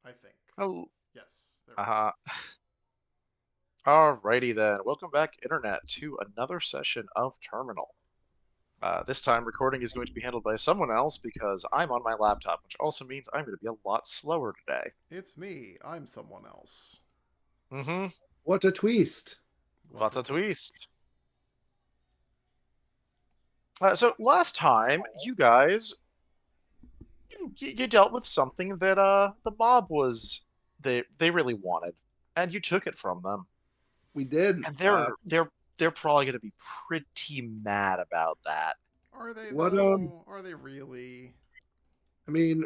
I think. Oh, Yes, there we go. uh, alrighty then. Welcome back, Internet, to another session of Terminal. This time, recording is going to be handled by someone else because I'm on my laptop, which also means I'm going to be a lot slower today. It's me. I'm someone else. Mm-hmm. What a twist. What What a a twist. twist. So last time, you guys, you dealt with something that the mob was they really wanted, and you took it from them, We did. and they're probably going to be pretty mad about that. Are they, What though? Are they really? I mean,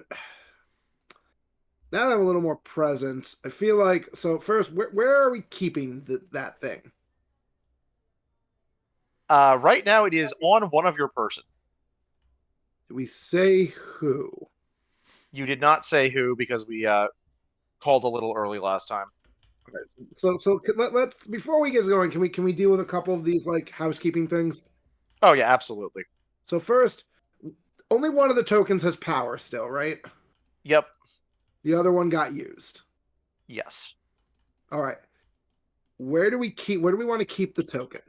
now that I'm a little more present, I feel like so first, where are we keeping that thing? Right now, it is on one of your person. Do we say who? You did not say who because we called a little early last time. Okay. Let's before we get going, can we deal with a couple of these like housekeeping things? Oh yeah, absolutely. So first, only one of the tokens has power still, right? Yep. The other one got used. Yes. All right. Where do we want to keep the token?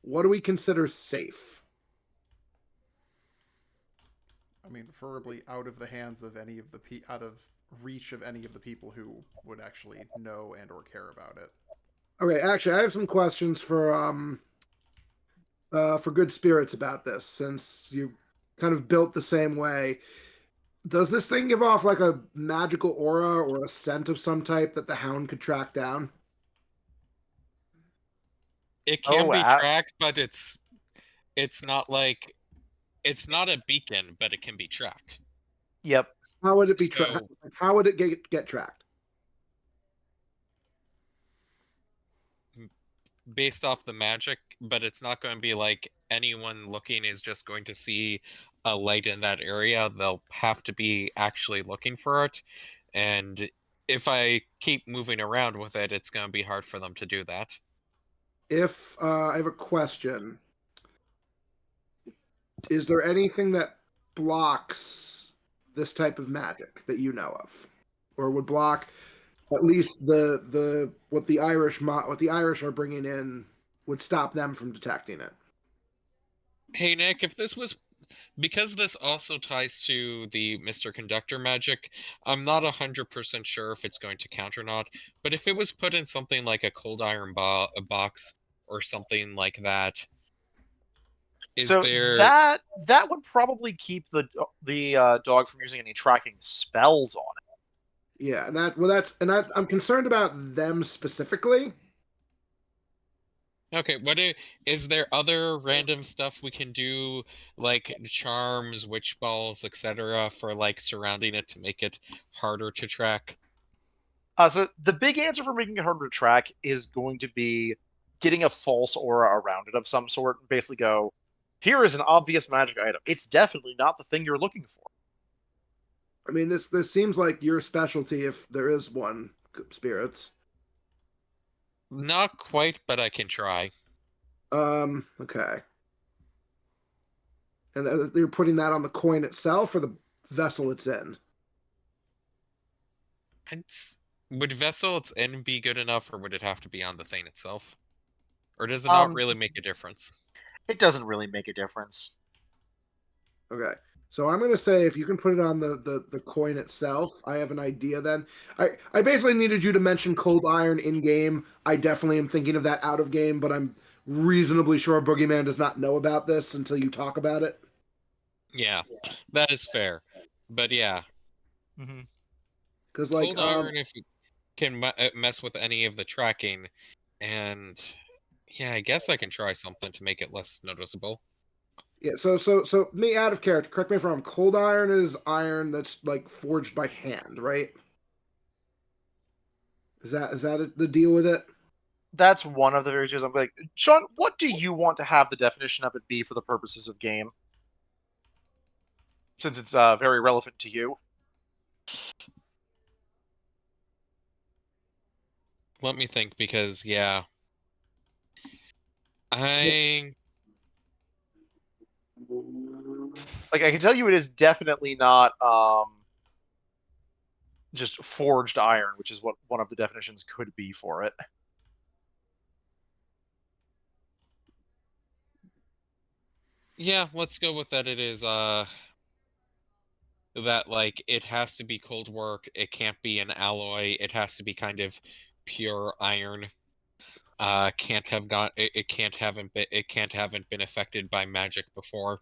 What do we consider safe? I mean, preferably out of the hands of any of the out of reach of any of the people who would actually know and or care about it. Okay, actually, I have some questions for good spirits about this, since you kind of built the same way. Does this thing give off like a magical aura or a scent of some type that the hound could track down? It can Oh, be tracked, but it's not like it's not a beacon, but it can be tracked. yep. How would it be tracked? So How would it get tracked? based off the magic, but it's not going to be like anyone looking is just going to see a light in that area. They'll have to be actually looking for it. And if I keep moving around with it, it's going to be hard for them to do that. If I have a question, is there anything that blocks this type of magic that you know of, or would block at least the what the Irish are bringing in would stop them from detecting it? Hey Nick, if this was because this also ties to the Mr. Conductor magic, I'm not 100% sure if it's going to count or not, but if it was put in something like a cold iron box or something like that, is So there... that would probably keep the dog from using any tracking spells on Yeah, and I'm concerned about them specifically. Okay, is there other random stuff we can do, like charms, witch balls, etc., for like surrounding it to make it harder to track? So the big answer for making it harder to track is going to be getting a false aura around it of some sort and basically go, here is an obvious magic item. It's definitely not the thing you're looking for. I mean, this seems like your specialty if there is one, spirits. Not quite, but I can try. Okay. And you're putting that on the coin itself or the vessel it's in? It's, would vessel it's in be good enough, or would it have to be on the thing itself? Or does it not Um, really make a difference? it doesn't really make a difference. Okay. So I'm gonna say if you can put it on the coin itself, I have an idea then. I basically needed you to mention cold iron in game. I definitely am thinking of that out of game, but I'm reasonably sure Boogeyman does not know about this until you talk about it. Yeah, that is fair. But yeah, Mm-hmm. Because cold iron if you can mess with any of the tracking, and yeah, I guess I can try something to make it less noticeable. yeah, so me out of character, correct me if I'm wrong. Cold iron is iron that's like forged by hand, right? Is that the deal with it? That's one of the variations. I'm like, Sean, what do you want to have the definition of it be for the purposes of game? Since it's very relevant to you. Let me think, because yeah, I Like, I can tell you it is definitely not just forged iron, which is what one of the definitions could be for it. Yeah, let's go with that. It is that like it has to be cold work. It can't be an alloy. It has to be kind of pure iron. Can't have got it, it can't haven't been affected by magic before.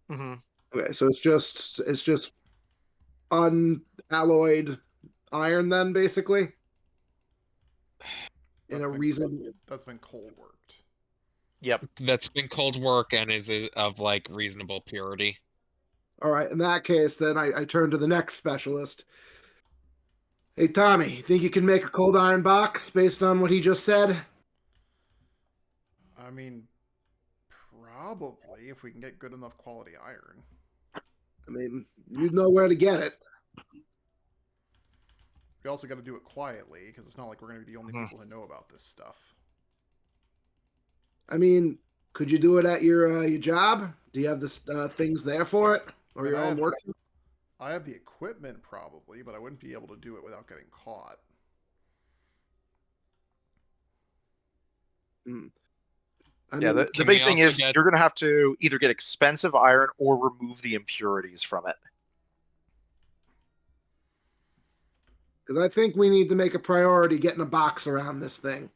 Mm-hmm. Okay, so it's just unalloyed iron then, basically, in a reason. That's been cold worked. Yep. That's been cold work and is of like reasonable purity. All right, in that case, then I turn to the next specialist. Hey, Tommy, you think you can make a cold iron box based on what he just said? I mean, probably if we can get good enough quality iron. I mean, you know where to get it. We also got to do it quietly because it's not like we're going to be the only people who know about this stuff. I mean, could you do it at your job? Do you have the things there for it, or your own work? I have the equipment probably, but I wouldn't be able to do it without getting caught. I Yeah, mean, the big thing is you're going to have to either get expensive iron or remove the impurities from it. because I think we need to make a priority getting a box around this thing.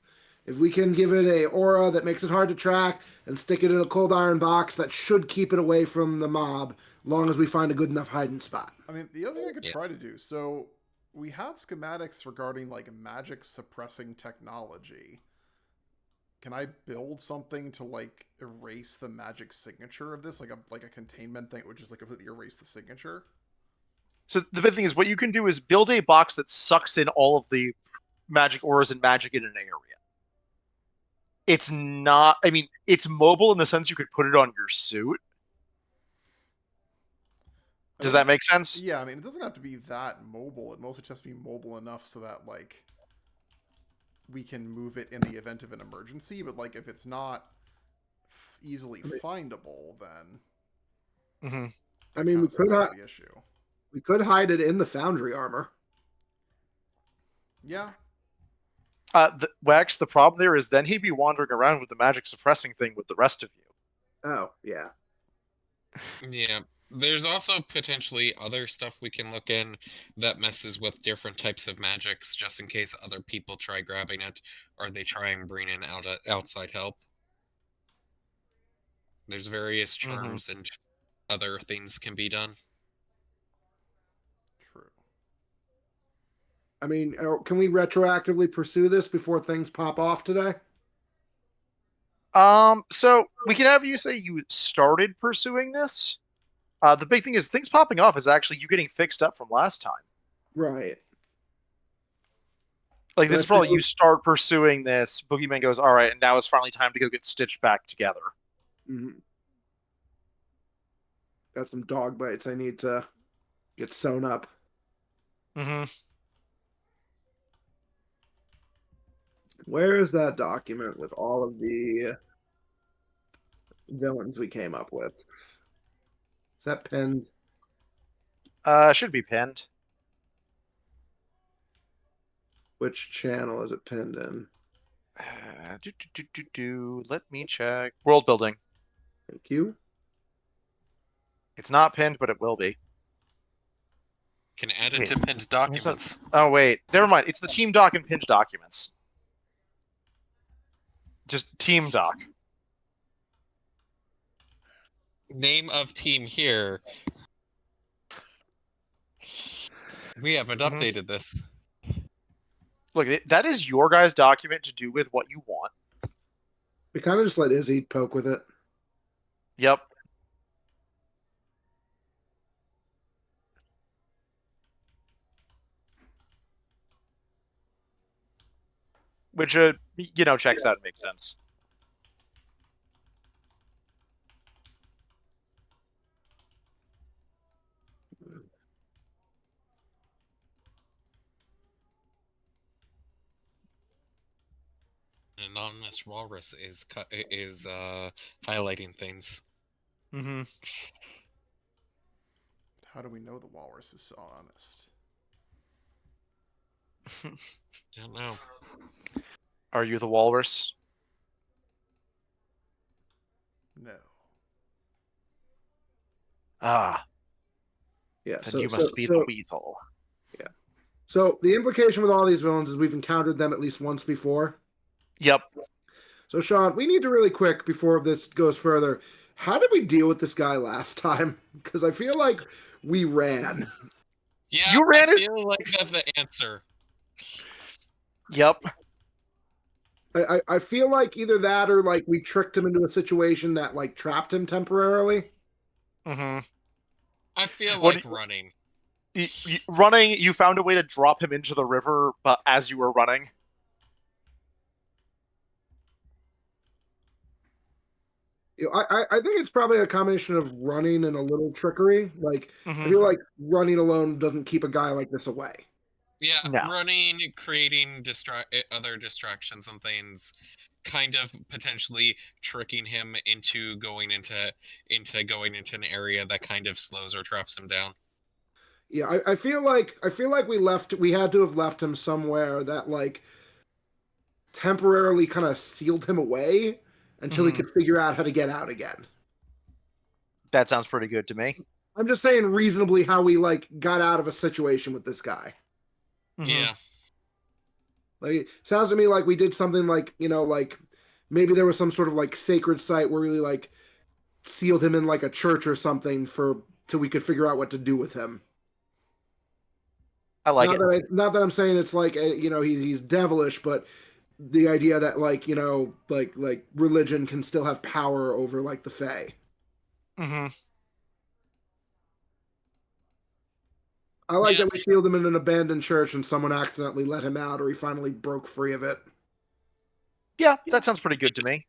If we can give it a aura that makes it hard to track and stick it in a cold iron box, that should keep it away from the mob, long as we find a good enough hiding spot. I mean, the other thing I could try to do, so we have schematics regarding like magic suppressing technology. Can I build something to like erase the magic signature of this, like a containment thing, which is like completely erase the signature? So the big thing is what you can do is build a box that sucks in all of the magic auras and magic in an area. It's not, I mean, it's mobile in the sense you could put it on your suit. Does that make sense? Yeah, I mean, it doesn't have to be that mobile. It mostly just has to be mobile enough so that like we can move it in the event of an emergency. But like if it's not easily findable, then Mm-hmm. I mean, the issue. We could hide it in the foundry armor. Yeah. Wax, the problem there is then he'd be wandering around with the magic suppressing thing with the rest of you. Oh, yeah. Yeah. There's also potentially other stuff we can look in that messes with different types of magics, just in case other people try grabbing it or they try and bring in outside help. There's various charms and other things can be done. True. I mean, can we retroactively pursue this before things pop off today? So we can have you say you started pursuing this. The big thing is things popping off is actually you getting fixed up from last time. Right. Like this is probably you start pursuing this. Boogeyman goes, all right, and now it's finally time to go get stitched back together. Mm-hmm. Got some dog bites I need to get sewn up. Mm-hmm. Where is that document with all of the villains we came up with? Is that pinned? Should be pinned. Which channel is it pinned in? Let me check. World building. Thank you. It's not pinned, but it will be. Can add it to pinned documents. Oh, wait. Never mind. It's the team doc and pinned documents. Just team doc. Name of team here. We haven't updated this. Look, that is your guys' document to do with what you want. We kind of just let Izzy poke with it. Yep. Which, checks out and makes sense. An anonymous walrus is highlighting things. Mm-hmm. How do we know the walrus is so honest? Don't know. Are you the walrus? No. Ah, Yeah. then you must be the weasel. yeah. So the implication with all these villains is we've encountered them at least once before. Yep. So Sean, we need to really quick before this goes further. How did we deal with this guy last time? Because I feel like we ran. Yeah, You ran I it. feel like that's the answer. Yep. I feel like either that or like we tricked him into a situation that like trapped him temporarily. Mm-hmm. I feel What like running. running? You found a way to drop him into the river, but as you were running. You know, I think it's probably a combination of running and a little trickery. Like I Mm-hmm. feel like running alone doesn't keep a guy like this away. Yeah, No. running, creating other distractions and things, kind of potentially tricking him into going into an area that kind of slows or traps him down. Yeah, I feel like we had to have left him somewhere that like temporarily kind of sealed him away until he Mm-hmm. could figure out how to get out again. That sounds pretty good to me. I'm just saying reasonably how we like got out of a situation with this guy. Mm-hmm. Yeah. Like it sounds to me like we did something like, like maybe there was some sort of like sacred site where we like sealed him in like a church or something for till we could figure out what to do with him. I like it. Not that I'm saying it's like he's devilish, but the idea that like like religion can still have power over like the Fae. Mm-hmm. I like Yeah. that we sealed him in an abandoned church and someone accidentally let him out, or he finally broke free of it. Yeah, that sounds pretty good to me.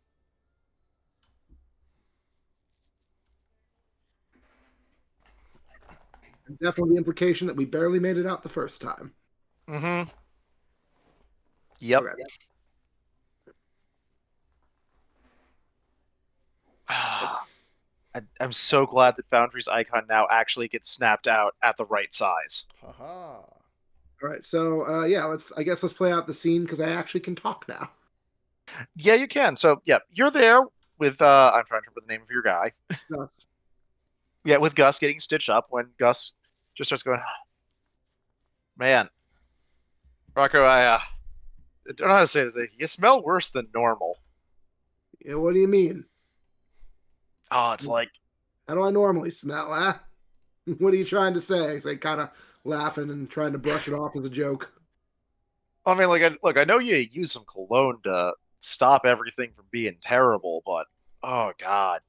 And definitely the implication that we barely made it out the first time. Mm-hmm. Yep. Okay. I'm so glad that Foundry's icon now actually gets snapped out at the right size. Haha. All right. So yeah, let's play out the scene because I actually can talk now. Yeah, you can. So, yeah, you're there with I'm trying to remember the name of your guy. No. Yeah, with Gus getting stitched up when Gus just starts going, man, Rocco, I don't know how to say this. You smell worse than normal. Yeah, what do you mean? Oh, it's like, How do I normally smell, huh? What are you trying to say? It's like kind of laughing and trying to brush it off as a joke. I mean, like, look, I know you use some cologne to stop everything from being terrible, but oh God,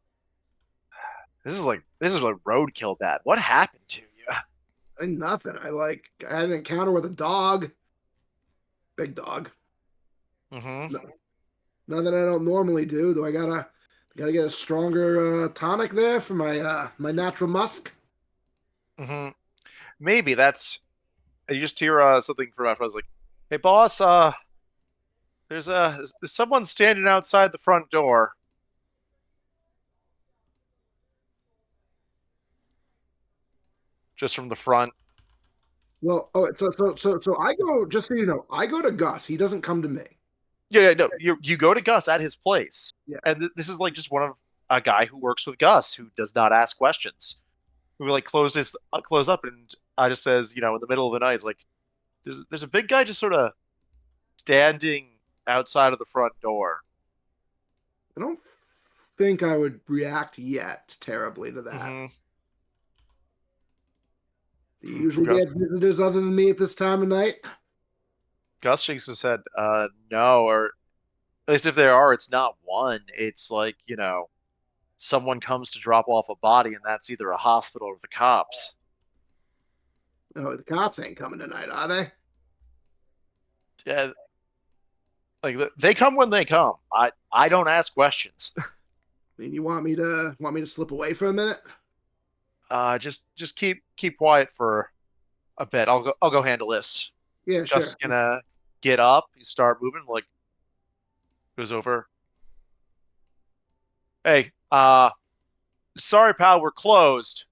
this is like roadkill bad. What happened to you? Nothing. I had an encounter with a dog. Big dog. Mm-hmm. No, nothing I don't normally do. Do I gotta get a stronger tonic there for my natural musk? Mm-hmm. Maybe that's you just hear something from after. I was like, "Hey, boss, there's someone standing outside the front door." Just from the front. Well, oh, so I go. Just so you know, I go to Gus. He doesn't come to me. Yeah, no, you go to Gus at his place, Yeah. and this is like just one of a guy who works with Gus who does not ask questions, who like close up and just says, in the middle of the night, it's like there's a big guy just sort of standing outside of the front door. I don't think I would react yet terribly to that. Mm-hmm. Do you usually get visitors other than me at this time of night? Gus shakes his head, no, or at least if there are, it's not one. It's like, someone comes to drop off a body, and that's either a hospital or the cops. Oh, the cops ain't coming tonight, are they? Yeah, like they come when they come. I don't ask questions. I mean, you want me to slip away for a minute? Just keep quiet for a bit. I'll go handle this. Yeah, Gus sure. gonna get up. You start moving. Like goes over. Hey, sorry, pal. We're closed.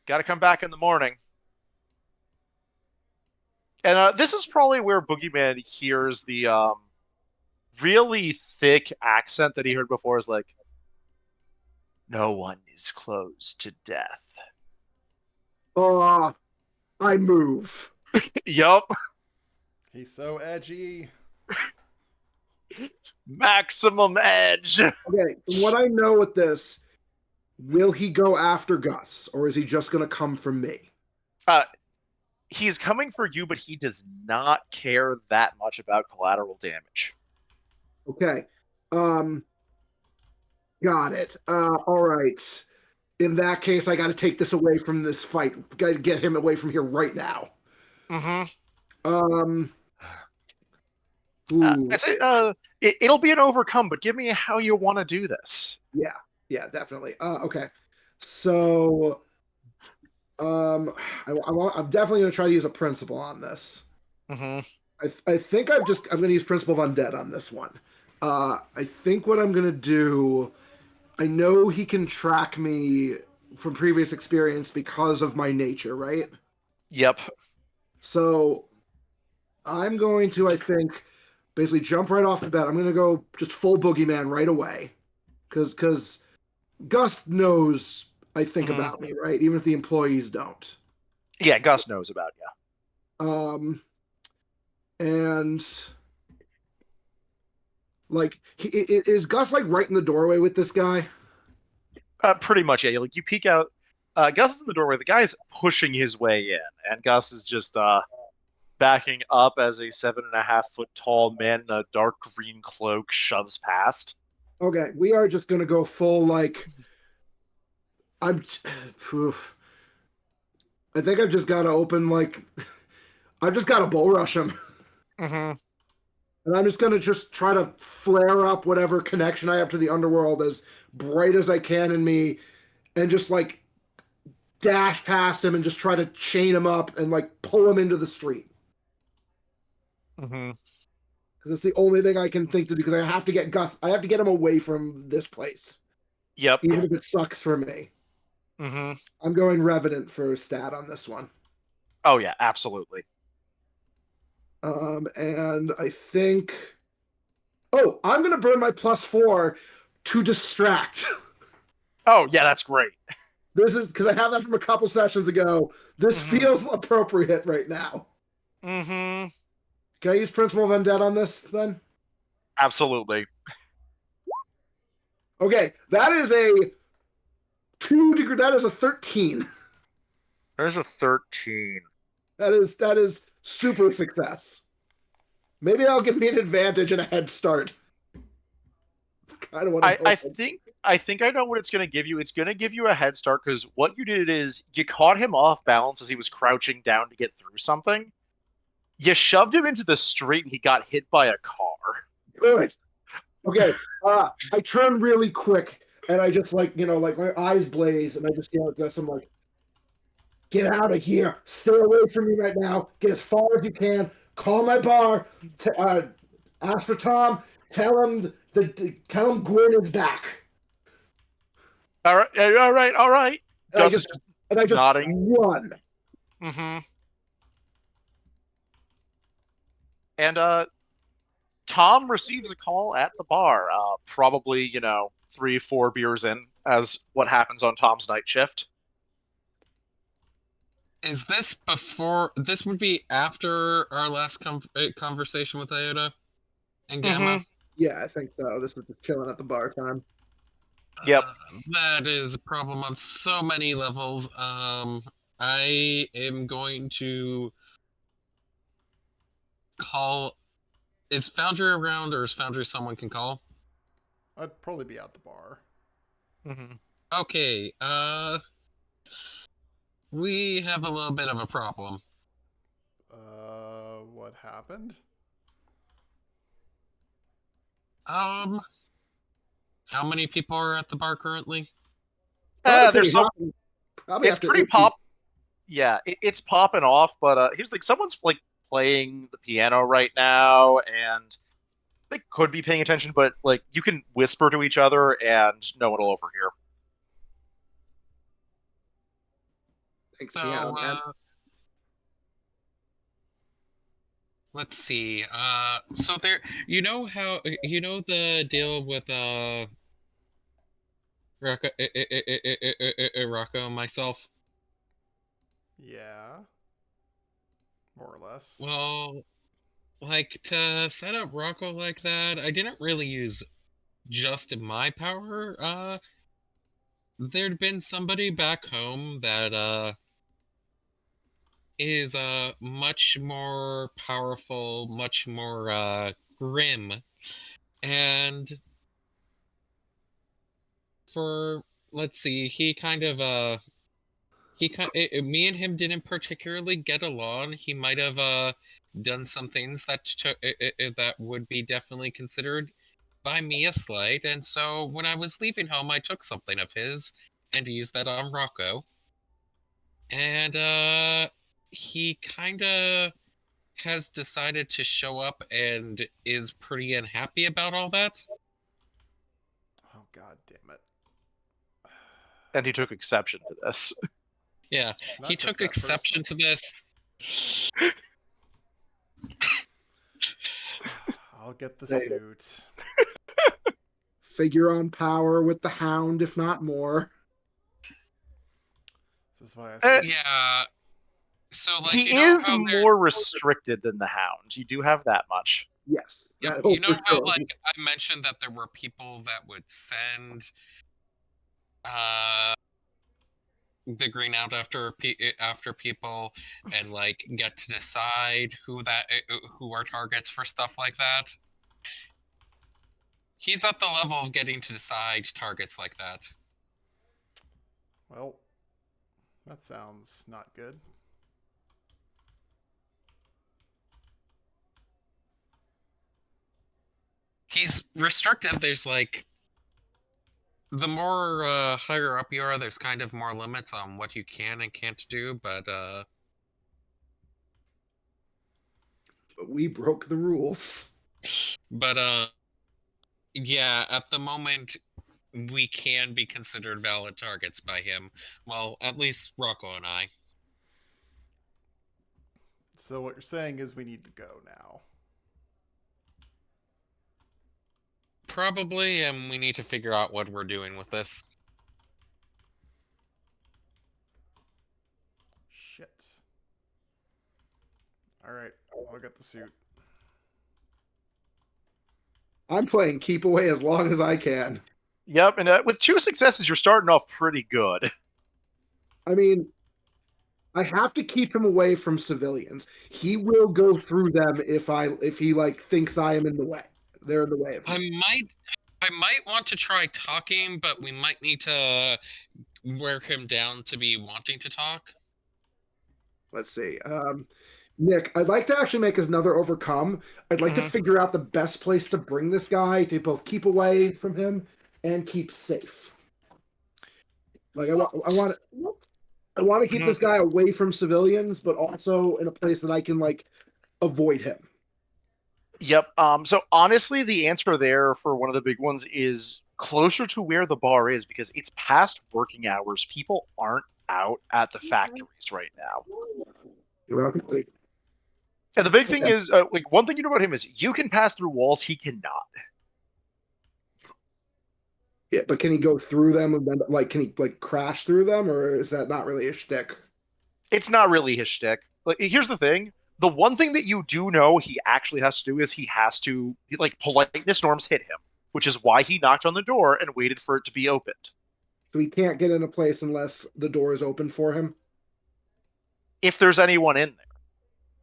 Got to come back in the morning. And this is probably where Boogeyman hears the really thick accent that he heard before is like, no one is closed to death. I move. Yup. He's so edgy. Maximum edge. Okay, from what I know with this, will he go after Gus, or is he just going to come for me? He's coming for you, but he does not care that much about collateral damage. Okay. Got it. All right. In that case, I got to take this away from this fight. Got to get him away from here right now. Mm-hmm. Ooh. It'll be an overcome, but give me how you want to do this. Yeah, definitely. Okay. So, I'm definitely going to try to use a principle on this. Mm-hmm. I think I'm going to use principle of undead on this one. I think what I'm going to do, I know he can track me from previous experience because of my nature, right? Yep. So I'm going to, I think, basically jump right off the bat. I'm going to go just full boogeyman right away. Because Gus knows, I think, about me, right? Even if the employees don't. Yeah, Gus knows about you. And like, is Gus like right in the doorway with this guy? Pretty much, yeah. Like you peek out. Gus is in the doorway. The guy's pushing his way in, and Gus is just backing up as a 7.5 foot tall man in a dark green cloak shoves past. Okay, we are just gonna go full like. I think I've just got to open like. I've just got to bull rush him. Mm-hmm. And I'm just going to just try to flare up whatever connection I have to the underworld as bright as I can in me and just like dash past him and just try to chain him up and like pull him into the street. Mm-hmm. Because it's the only thing I can think to do because I have to get Gus. I have to get him away from this place. Yep. Even if it sucks for me. Mm-hmm. I'm going Revenant for a stat on this one. Oh, yeah, absolutely. And I think... Oh, I'm going to burn my +4 to distract. Oh, yeah, that's great. This is... Because I have that from a couple sessions ago. This feels appropriate right now. Mm-hmm. Can I use Principle of Undead on this, then? Absolutely. Okay, that is a 2 degree... That is a 13. There's a 13. That is super success. Maybe that'll give me an advantage and a head start. Kind of what I think I know what it's going to give you. It's going to give you a head start because what you did is you caught him off balance as he was crouching down to get through something. You shoved him into the street and he got hit by a car. Good. Okay. I turn really quick and I just like my eyes blaze and I just guess I'm like, get out of here. Stay away from me right now. Get as far as you can. Call my bar. Ask for Tom. Tell him Gwyn is back. All right. And I Gus just nodding. run. Mm-hmm. And Tom receives a call at the bar, probably 3-4 beers in, as what happens on Tom's night shift. Is this before? This would be after our last conversation with Iota and Gamma. Yeah, I think so. This is just chilling at the bar time. Yep. That is a problem on so many levels. I am going to call. Is Foundry around, or is Foundry someone can call? I'd probably be at the bar. Okay. We have a little bit of a problem. What happened? How many people are at the bar currently? There's some. It's pretty pop. Yeah, it's popping off. But here's the thing: someone's like playing the piano right now, and they could be paying attention. But like, you can whisper to each other, and no one will overhear. Thanks, So, piano man. let's see. So there, you know the deal with Rocco and myself. Yeah, more or less. Well, like to set up Rocco like that, I didn't really use just my power. There'd been somebody back home that is much more powerful, much more grim, and for let's see, me and him didn't particularly get along. He might have done some things that would be definitely considered by me a slight, and so when I was leaving home, I took something of his and used that on Rocco, and he kind of has decided to show up and is pretty unhappy about all that. Oh god damn it. And he took exception to this. Yeah, And I he took took that exception to this. I'll get the Hey. suit. Figure on power with the Hound, if not more. This is why I Eh, said Yeah. So, like, He you know is how more restricted than the Hound. You do have that much. Yes. yep, Oh, you know for how, sure. like, I mentioned that there were people that would send uh the green out after people and like get to decide who are targets for stuff like that. He's at the level of getting to decide targets like that. well, that sounds not good. He's restrictive. There's like the more higher up you are, there's kind of more limits on what you can and can't do, but But we broke the rules. but yeah, at the moment we can be considered valid targets by him. Well, at least Rocco and I. So what you're saying is we need to go now. Probably, and we need to figure out what we're doing with this. Shit. Alright, I'll get the suit. I'm playing keep away as long as I can. Yep, and with 2 successes, you're starting off pretty good. I mean, I have to keep him away from civilians. He will go through them if he like thinks I am in the way. They're in the way of him. I might want to try talking, but we might need to wear him down to be wanting to talk. Let's see. Nick, I'd like to actually make another overcome. I'd like to figure out the best place to bring this guy to both keep away from him and keep safe. Like I want to keep this guy away from civilians, but also in a place that I can like avoid him. Yep. So honestly, the answer there for one of the big ones is closer to where the bar is because it's past working hours. People aren't out at the factories right now. You're welcome. And the big thing is, like one thing you know about him is you can pass through walls, he cannot. Yeah, but can he go through them and then like can he like crash through them, or is that not really a shtick? It's not really his shtick. Like, here's the thing: the one thing that you do know he actually has to do is he has to like politeness norms hit him, which is why he knocked on the door and waited for it to be opened. So he can't get in a place unless the door is open for him. If there's anyone in there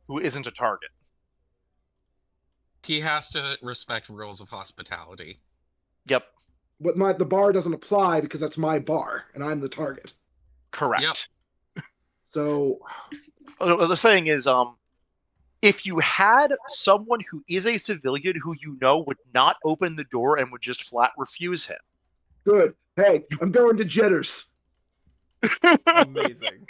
who isn't a target. He has to respect rules of hospitality. Yep. But the bar doesn't apply because that's my bar and I'm the target. Correct. Yep. So What the saying is, if you had someone who is a civilian who you know would not open the door and would just flat refuse him. good. Hey, I'm going to Jitters. Amazing.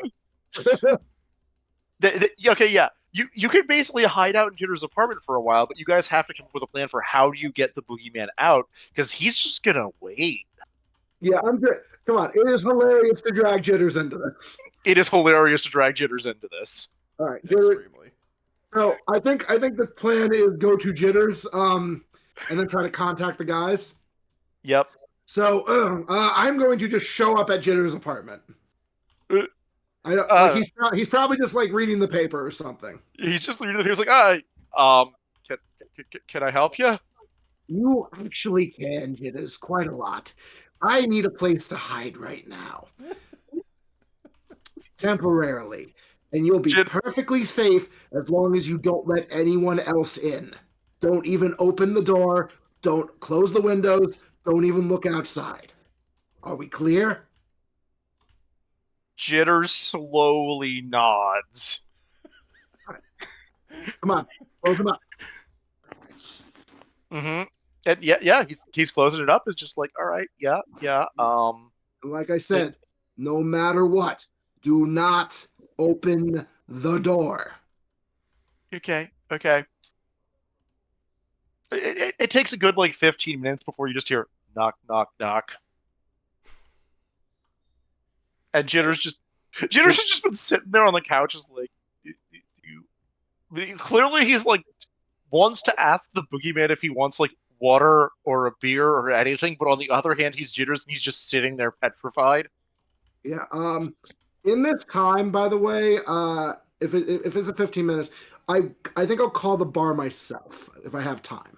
Okay, yeah. You could basically hide out in Jitter's apartment for a while, but you guys have to come up with a plan for how do you get the boogeyman out, because he's just gonna wait. Yeah, I'm good. Come on, it is hilarious to drag Jitters into this. It is hilarious to drag Jitters into this. All right, Extremely. So I think the plan is go to Jitters, and then try to contact the guys. Yep. So I'm going to just show up at Jitters' apartment. Uh, I don't like he's probably just like reading the paper or something. He's just reading the paper. He's like, um, can I help you? You actually can, Jitters, quite a lot. I need a place to hide right now. Temporarily. And you'll be perfectly safe as long as you don't let anyone else in. Don't even open the door. Don't close the windows. Don't even look outside. Are we clear? Jitters slowly nods. Come on, close them up. Mm-hmm. And yeah, he's closing it up. It's just like, all right, yeah. Like I said, no matter what, do not open the door. Okay. It takes a good like 15 minutes before you just hear knock, knock, knock. And Jitters has just been sitting there on the couch, just like, clearly he's like wants to ask the boogeyman if he wants like water or a beer or anything, but on the other hand, he's Jitters and he's just sitting there petrified. Yeah. In this time, by the way, if it's a 15 minutes, I think I'll call the bar myself if I have time.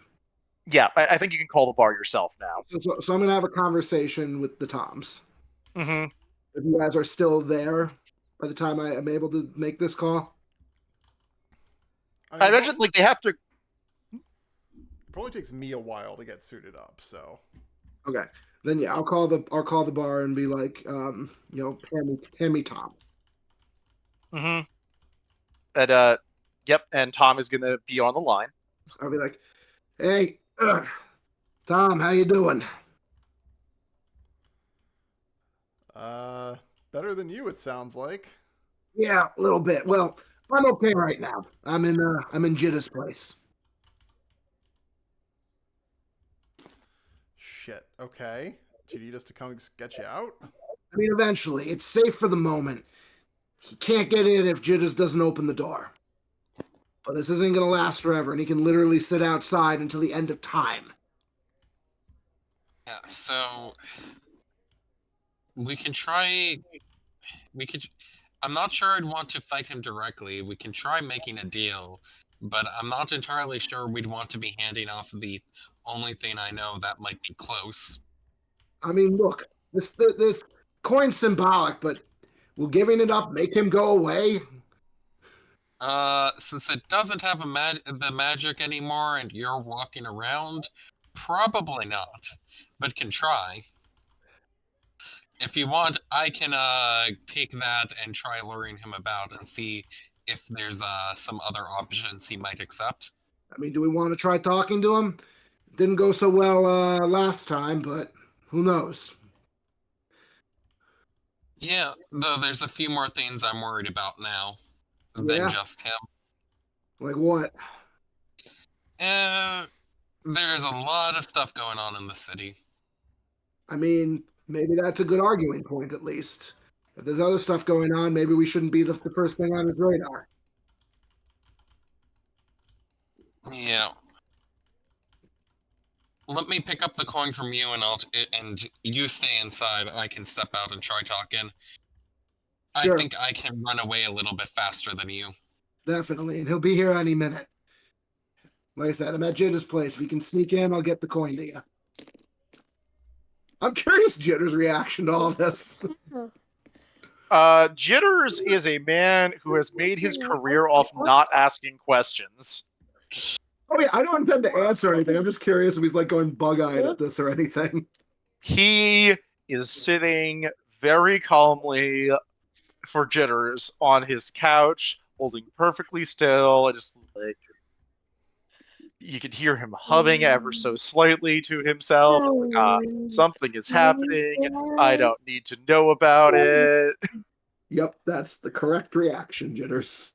Yeah, I think you can call the bar yourself now. So I'm gonna have a conversation with the Toms. Mm-hmm. If you guys are still there by the time I am able to make this call. I imagine like they have to. It probably takes me a while to get suited up, so. Okay. Then yeah, I'll call the bar and be like, hand me Tom. Mm-hmm. And yep, and Tom is gonna be on the line. I'll be like, hey, Tom, how you doing? Better than you, it sounds like. Yeah, a little bit. Well, I'm okay right now. I'm in Jitta's place. Shit. Okay. Do you need us to come get you out? I mean, eventually, it's safe for the moment. He can't get in if Jitters doesn't open the door. But this isn't going to last forever, and he can literally sit outside until the end of time. Yeah, so we can try. We could. I'm not sure I'd want to fight him directly. We can try making a deal, but I'm not entirely sure we'd want to be handing off the only thing I know that might be close. I mean, look, this coin's symbolic, but will giving it up make him go away? Since it doesn't have the magic anymore and you're walking around, probably not, but can try. If you want, I can take that and try luring him about and see if there's some other options he might accept. I mean, do we want to try talking to him? Didn't go so well last time, but who knows? Yeah, though there's a few more things I'm worried about now than just him. Like what? There's a lot of stuff going on in the city. I mean, maybe that's a good arguing point, at least. If there's other stuff going on, maybe we shouldn't be the first thing on his radar. Yeah. Let me pick up the coin from you, and you stay inside. I can step out and try talking. Sure. I think I can run away a little bit faster than you. Definitely, and he'll be here any minute. Like I said, I'm at Jitter's place. If we can sneak in, I'll get the coin to you. I'm curious Jitter's reaction to all this. Jitters is a man who has made his career off not asking questions. Oh yeah, I don't intend to answer anything. I'm just curious if he's like going bug-eyed at this or anything. He is sitting very calmly for Jitters on his couch, holding perfectly still, and just like you can hear him humming ever so slightly to himself. It's like, something is happening. I don't need to know about it. Yep, that's the correct reaction, Jitters.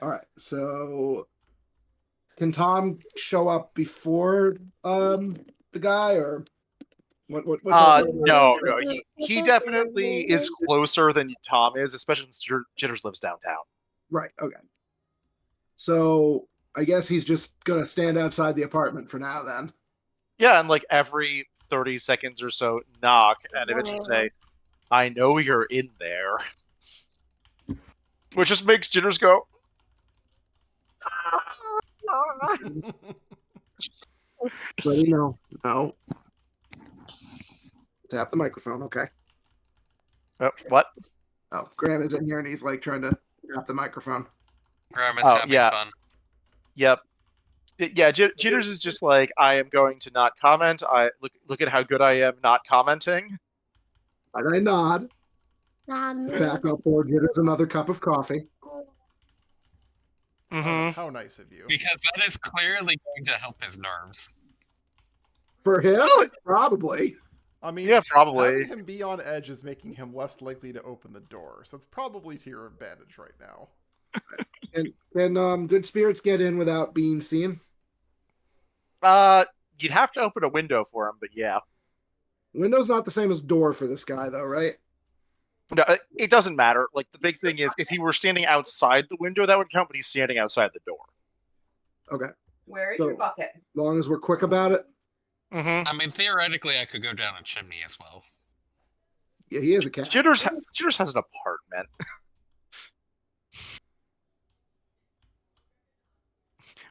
All right, so can Tom show up before the guy, or what's no. He definitely is closer than Tom is, especially since Jitters lives downtown. Right. Okay. So I guess he's just gonna stand outside the apartment for now. Then. Yeah, and like every 30 seconds or so, knock and eventually say, "I know you're in there," which just makes Jitters go. Ready? No. No. Tap the microphone. Okay. What? Oh, Graham is in here and he's like trying to tap the microphone. Graham is Oh, having yeah. fun. Yep. Yeah, Jitters is just like, I am going to not comment. I look at how good I am not commenting. And I nod. Back up, or Jitters another cup of coffee. Mm-hmm. How nice of you. Because that is clearly going to help his nerves. For him, Well, probably. I mean, yeah, probably. having him be on edge is making him less likely to open the door, so it's probably to your advantage right now. And can good spirits get in without being seen? You'd have to open a window for him, but yeah. Window's not the same as door for this guy, though, right? No, it doesn't matter. Like, the big thing is, if he were standing outside the window, that would count, but he's standing outside the door. Okay. Where is So- your bucket? As long as we're quick about it. Mm-hmm. I mean, theoretically, I could go down a chimney as well. Yeah, he is a cat. Jitters has an apartment.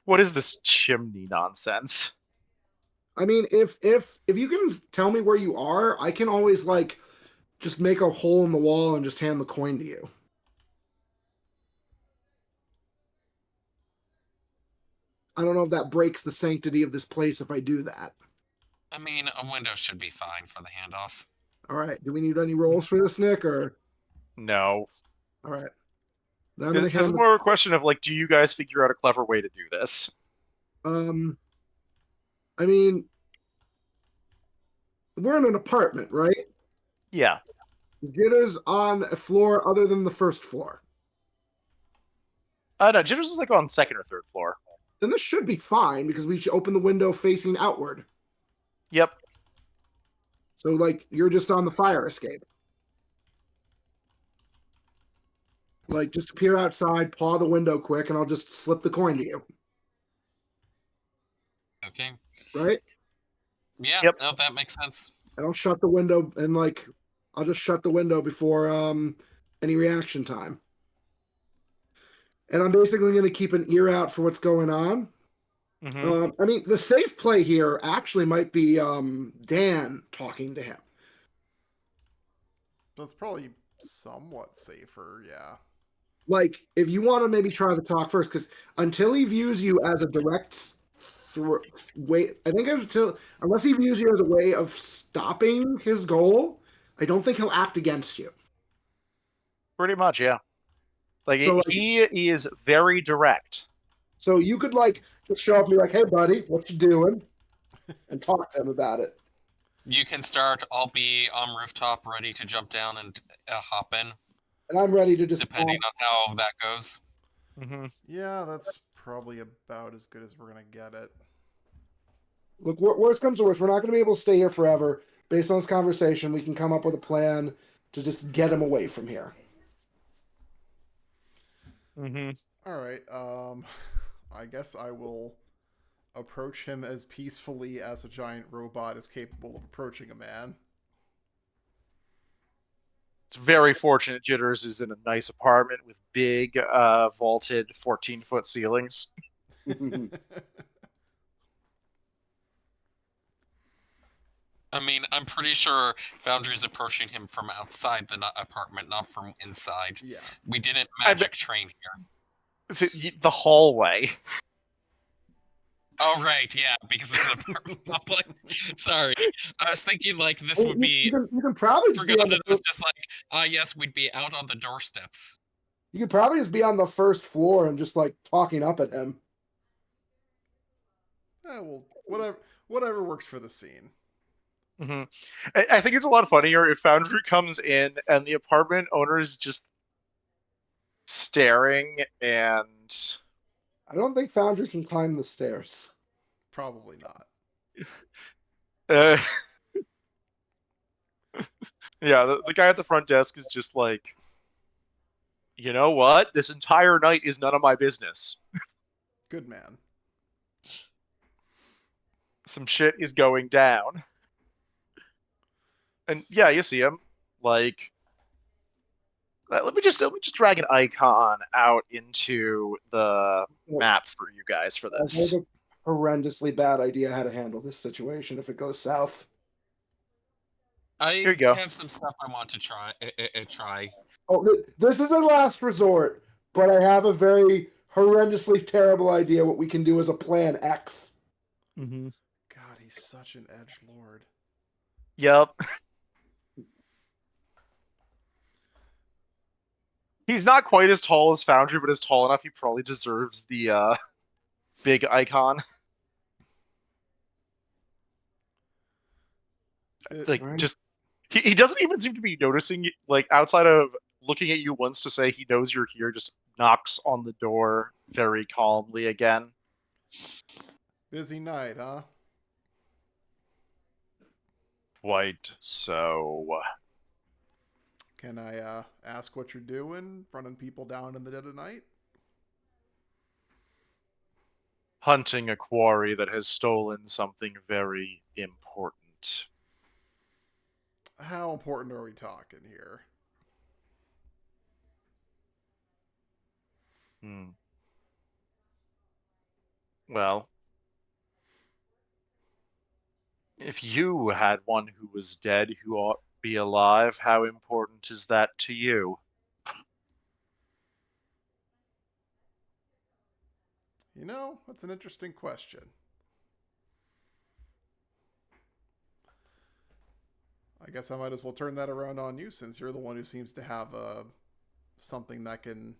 What is this chimney nonsense? I mean, if you can tell me where you are, I can always like just make a hole in the wall and just hand the coin to you. I don't know if that breaks the sanctity of this place if I do that. I mean, a window should be fine for the handoff. All right. Do we need any rolls for this, Nick? Or No. all right. Then I'm gonna This is hand. more a question of, like, do you guys figure out a clever way to do this? I mean, we're in an apartment, right? Yeah. Jitters on a floor other than the first floor. No, Jitters is like on second or third floor. Then this should be fine because we should open the window facing outward. Yep. So, like, you're just on the fire escape. Like, just appear outside, paw the window quick, and I'll just slip the coin to you. Okay. Right? Yeah, Yep. no, that makes sense. And I'll shut the window and, like, I'll just shut the window before any reaction time. And I'm basically going to keep an ear out for what's going on. Mm-hmm. I mean, the safe play here actually might be Dan talking to him. That's probably somewhat safer, yeah. Like, if you want to maybe try the talk first, because until he views you as a direct way, I think unless he views you as a way of stopping his goal, I don't think he'll act against you. Pretty much, yeah. Like, So, like- he is very direct. So you could like just show up and be like, "Hey, buddy, what you doing?" and talk to him about it. You can start. I'll be on rooftop, ready to jump down and hop in, And I'm ready to just depending on how that goes. Mm-hmm. Yeah, that's probably about as good as we're gonna get it. look. Worst comes to worst, we're not going to be able to stay here forever. Based on this conversation, we can come up with a plan to just get him away from here. Mm-hmm. Alright, I guess I will approach him as peacefully as a giant robot is capable of approaching a man. It's very fortunate Jitters is in a nice apartment with big, vaulted 14-foot ceilings. I mean, I'm pretty sure Foundry's approaching him from outside the apartment, not from inside. Yeah. We didn't magic train here. The hallway. Oh, right, yeah, because it's an apartment complex. Sorry. I was thinking, like, this would be... You can probably just be on Forgot the it was just like, yes, we'd be out on the doorsteps. You could probably just be on the first floor and just like talking up at him. Well, whatever works for the scene. Mm-hmm. I think it's a lot funnier if Foundry comes in and the apartment owner is just staring and... I don't think Foundry can climb the stairs. Probably not. Yeah, the guy at the front desk is just like, You know what? This entire night is none of my business. Good man. Some shit is going down. And yeah, you see him. Like, let me just drag an icon out into the map for you guys for I this. have a horrendously bad idea how to handle this situation if it goes south. Here you I go. have some stuff I want to try. Oh, this is a last resort, but I have a very horrendously terrible idea what we can do as a plan X. Mm-hmm. God, he's such an edge lord. Yep. He's not quite as tall as Foundry, but is tall enough. He probably deserves the big icon. Like, Right. just he doesn't even seem to be noticing. Like, outside of looking at you once to say he knows you're here, just knocks on the door very calmly again. Busy night, huh? Quite so. Can I ask what you're doing? Running people down in the dead of night? Hunting a quarry that has stolen something very important. How important are we talking here? Hmm. Well, if you had one who was dead who ought to be alive, how important is that to you? You know, that's an interesting question. I guess I might as well turn that around on you since you're the one who seems to have something that can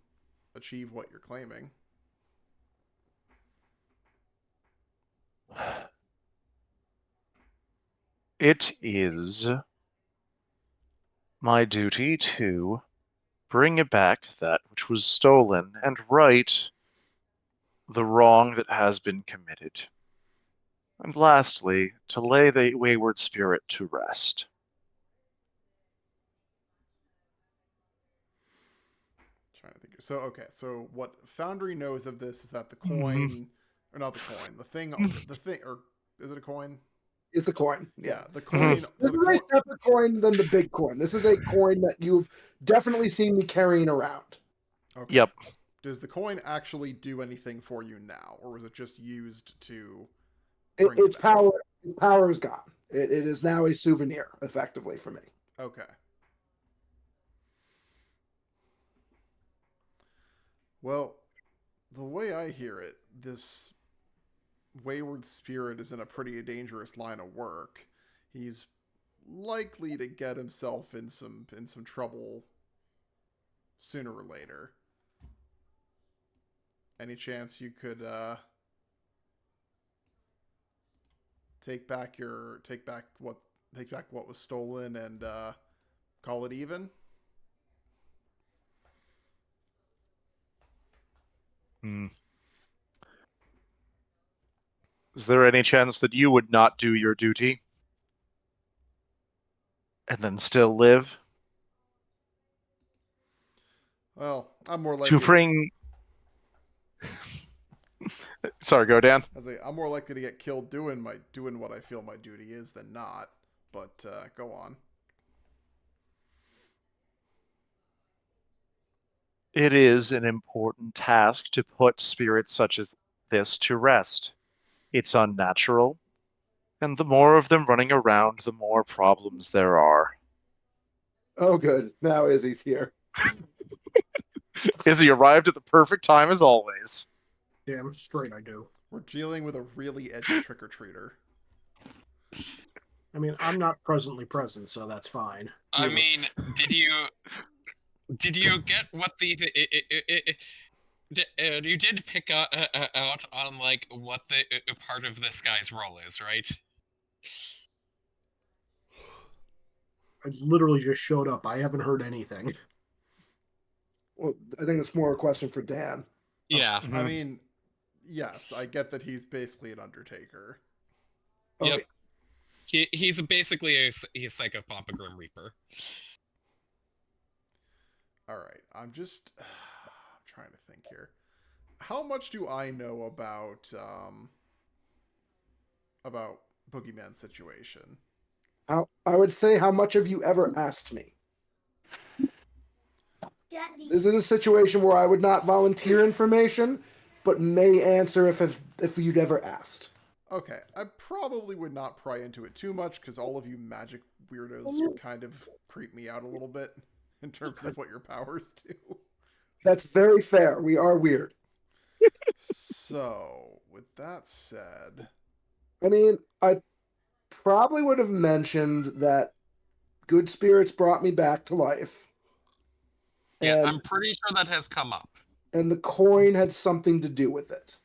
achieve what you're claiming. It is my duty to bring back that which was stolen and right the wrong that has been committed. And lastly, to lay the wayward spirit to rest. Trying to think. So okay, so what Foundry knows of this is that the Mhm. coin, or not the coin, the thing, or is it a coin? It's a coin. Yeah. Yeah, the Mhm. coin. This The is a coin. separate coin than the big coin. This is a coin that you've definitely seen me carrying around. Okay. Yep. Does the coin actually do anything for you now, or was it just used to It, bring it its back? power is gone. It is now a souvenir, effectively, for me. Okay. Well, the way I hear it, this wayward spirit is in a pretty dangerous line of work. He's likely to get himself in some trouble sooner or later. Any chance you could take back what was stolen and call it even? Hmm. Is there any chance that you would not do your duty and then still live Well, I'm more to likely. bring? Sorry, go Dan. I'm more likely to get killed doing what I feel my duty is than not. But go on. It is an important task to put spirits such as this to rest. It's unnatural, and the more of them running around, the more problems there are. Oh, good. Now Izzy's here. Izzy arrived at the perfect time as always. Damn straight I do. We're dealing with a really edgy trick or treater. I mean, I'm not presently present, so that's fine. I mean, did you get what you did pick out on like what the part of this guy's role is, right? I literally just showed up. I haven't heard anything. Well, I think it's more a question for Dan. Yeah. I mean, yes, I get that he's basically an Undertaker. Oh, Yep. He's basically a psychopath, a Grim Reaper. All right. I'm just I'm trying to think here. How much do I know about Boogeyman's situation? I would say, how much have you ever asked me? Daddy. This is a situation where I would not volunteer information, but may answer if you'd ever asked. Okay, I probably would not pry into it too much because all of you magic weirdos kind of creep me out a little bit in terms of what your powers do. That's very fair. We are weird. So, with that said, I mean, I probably would have mentioned that good spirits brought me back to life. Yeah, And, I'm pretty sure that has come up. and the coin had something to do with it.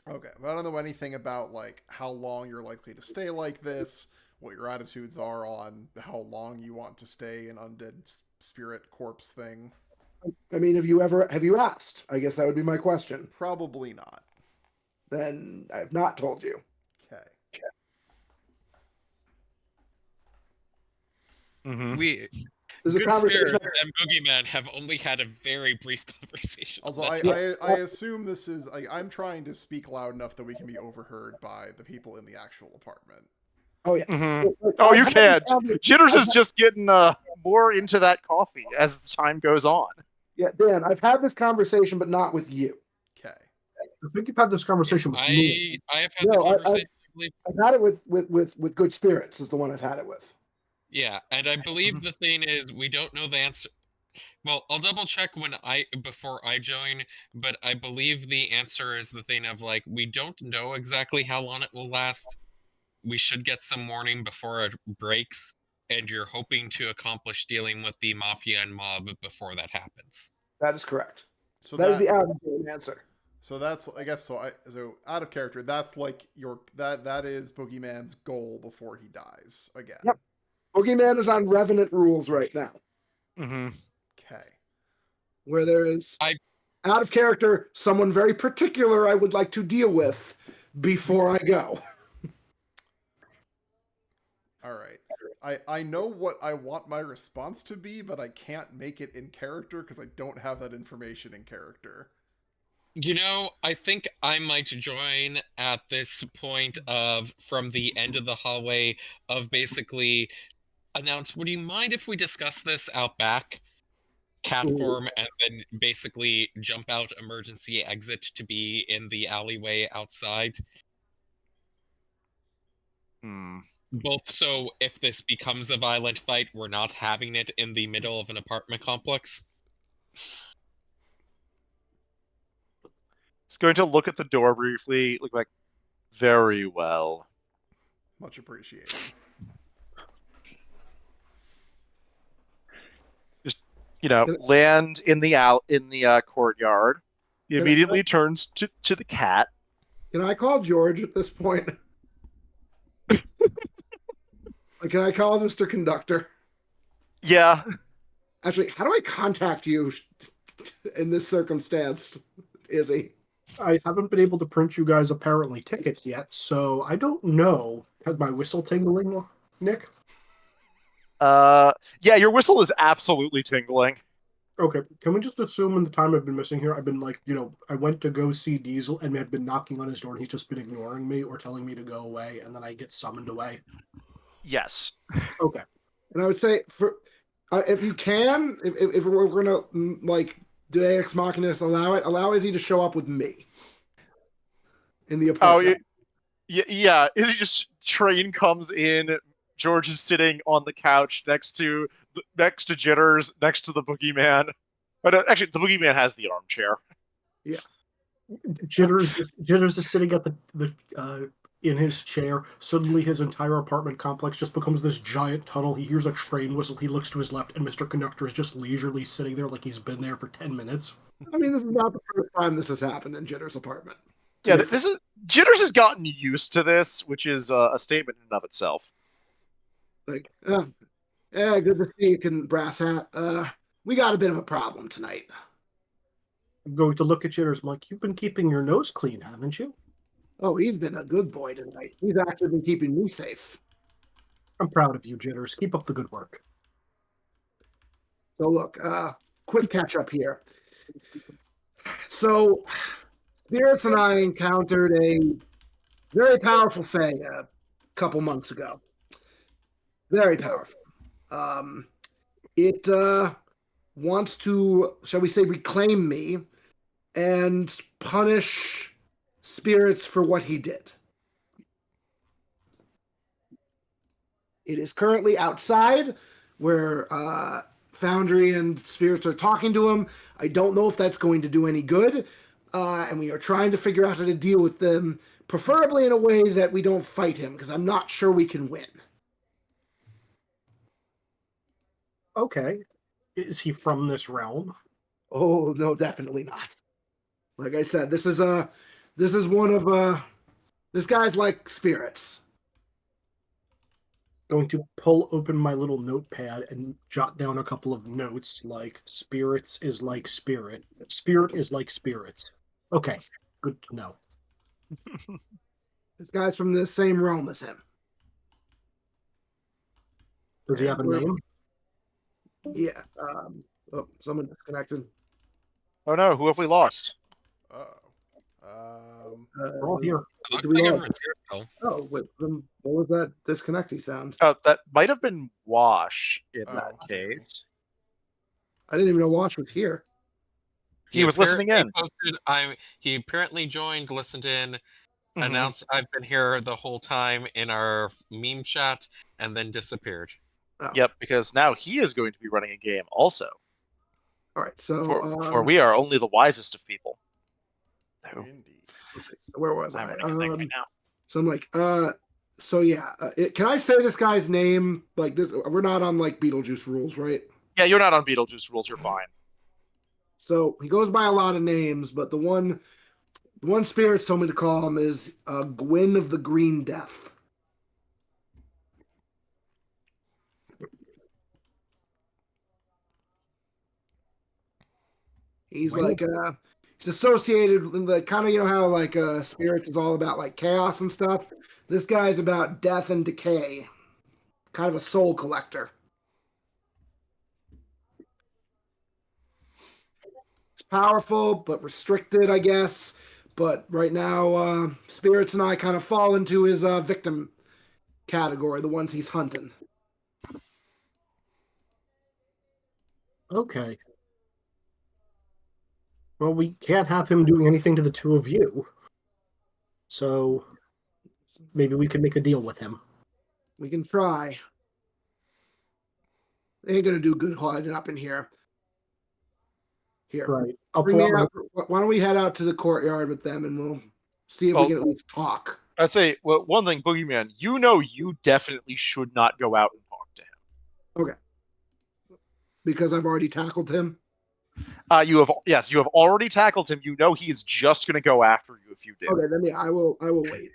okay, but I don't know anything about like how long you're likely to stay like this, what your attitudes are on how long you want to stay an undead spirit corpse thing. I mean, have you asked? I guess that would be my question. Probably not. Then I have not told you. Okay. Mm-hmm. We There's a Good conversation. Spirit and Boogeyman have only had a very brief conversation. Also, on I, that topic. I assume this is I'm trying to speak loud enough that we can be overheard by the people in the actual apartment. Oh yeah. Mm-hmm. Look, Oh, I've you had can. this conver- Jitters I've is had- just getting more into that coffee as time goes on. Yeah, Dan, I've had this conversation, but not with you. Okay. I think you've had this conversation with me. I have had No, the conversation. I believe. I've had it with good spirits is the one I've had it with. Yeah, and I believe the thing is we don't know the answer. Well, I'll double check before I join, but I believe the answer is the thing of like we don't know exactly how long it will last. We should get some warning before it breaks, and you're hoping to accomplish dealing with the mafia and mob before that happens. That is correct. So that is the out of game answer. So that's I guess so out of character. That's like that is Boogeyman's goal before he dies again. Yep. Boogeyman is on Revenant rules right now, Mm-hmm. Okay. where there is I- out of character someone very particular I would like to deal with before I go. All right. I know what I want my response to be, but I can't make it in character because I don't have that information in character. You know, I think I might join at this point of from the end of the hallway of basically announce, would you mind if we discuss this out back? Cat Ooh. form and then basically jump out emergency exit to be in the alleyway outside. Hmm. Both so if this becomes a violent fight, we're not having it in the middle of an apartment complex. He's going to look at the door briefly, look like, very well. Much appreciated. Land in the courtyard. He immediately turns to the cat. Can I call George at this point? Can I call Mr. Conductor? Yeah. Actually, how do I contact you in this circumstance, Izzy? I haven't been able to print you guys apparently tickets yet, so I don't know. Has my whistle tingling, Nick? Yeah, your whistle is absolutely tingling. Okay, can we just assume in the time I've been missing here, I've been I went to go see Diesel and had been knocking on his door and he's just been ignoring me or telling me to go away and then I get summoned away? Yes. Okay. And I would say, if you can, if we're gonna do Ex Machina, allow Izzy to show up with me in the apartment. Yeah. Izzy just train comes in. George is sitting on the couch next to Jitters, next to the Boogeyman. But actually, the Boogeyman has the armchair. Yeah. Jitters is sitting at the in his chair. Suddenly, his entire apartment complex just becomes this giant tunnel. He hears a train whistle. He looks to his left, and Mr. Conductor is just leisurely sitting there like he's been there for 10 minutes. I mean, this is not the first time this has happened in Jitter's apartment. Yeah, Jitters has gotten used to this, which is a statement in and of itself. Yeah, good to see you, Brass Hat. We got a bit of a problem tonight. I'm going to look at Jitters. I'm like, you've been keeping your nose clean, haven't you? Oh, he's been a good boy tonight. He's actually been keeping me safe. I'm proud of you, Jitters. Keep up the good work. So look, quick catch up here. So, Spirits and I encountered a very powerful Fae a couple months ago. Very powerful. It wants to, shall we say, reclaim me and punish Spirits for what he did. It is currently outside where Foundry and Spirits are talking to him. I don't know if that's going to do any good. And we are trying to figure out how to deal with them, preferably in a way that we don't fight him, because I'm not sure we can win. Okay. Is he from this realm? Oh, no, definitely not. Like I said, this is one of this guy's like Spirits. Going to pull open my little notepad and jot down a couple of notes like spirits is like spirit. Spirit is like spirits. Okay, good to know. This guy's from the same realm as him. Does he have a name? Yeah. Someone disconnected. Oh no, who have we lost? We're all here. Uh, Looks do we like all- everyone's here still. Oh, wait, what was that disconnecty sound? That might have been Wash in that Oh. case. I didn't even know Watch was here. He was listening in. He apparently joined, listened in, Mhm. announced I've been here the whole time in our meme chat, and then disappeared. Oh. Yep, because now he is going to be running a game also. All right, so For we are only the wisest of people. No, Indeed. let's see, where was I'm I? running a thing right now. So I'm like, so yeah, can I say this guy's name like this? We're not on like Beetlejuice rules, right? Yeah, you're not on Beetlejuice rules. You're fine. So he goes by a lot of names, but the one Spirits told me to call him is Gwyn of the Green Death. He's Well- like he's associated with the kind of, you know how like Spirits is all about like chaos and stuff. This guy's about death and decay, kind of a soul collector. It's powerful but restricted, I guess. But right now, Spirits and I kind of fall into his victim category, the ones he's hunting. Okay. Well, we can't have him doing anything to the two of you. So maybe we can make a deal with him. We can try. They ain't gonna do good hiding up in here. Here, Right. I'll bring pull me out out. Why don't we head out to the courtyard with them and we'll see if we can at least talk. I'd say, well, one thing, Boogeyman, you definitely should not go out and talk to him. Okay. Because I've already tackled him. You have already tackled him. You know he is just going to go after you if you do. Okay, then yeah, I will wait.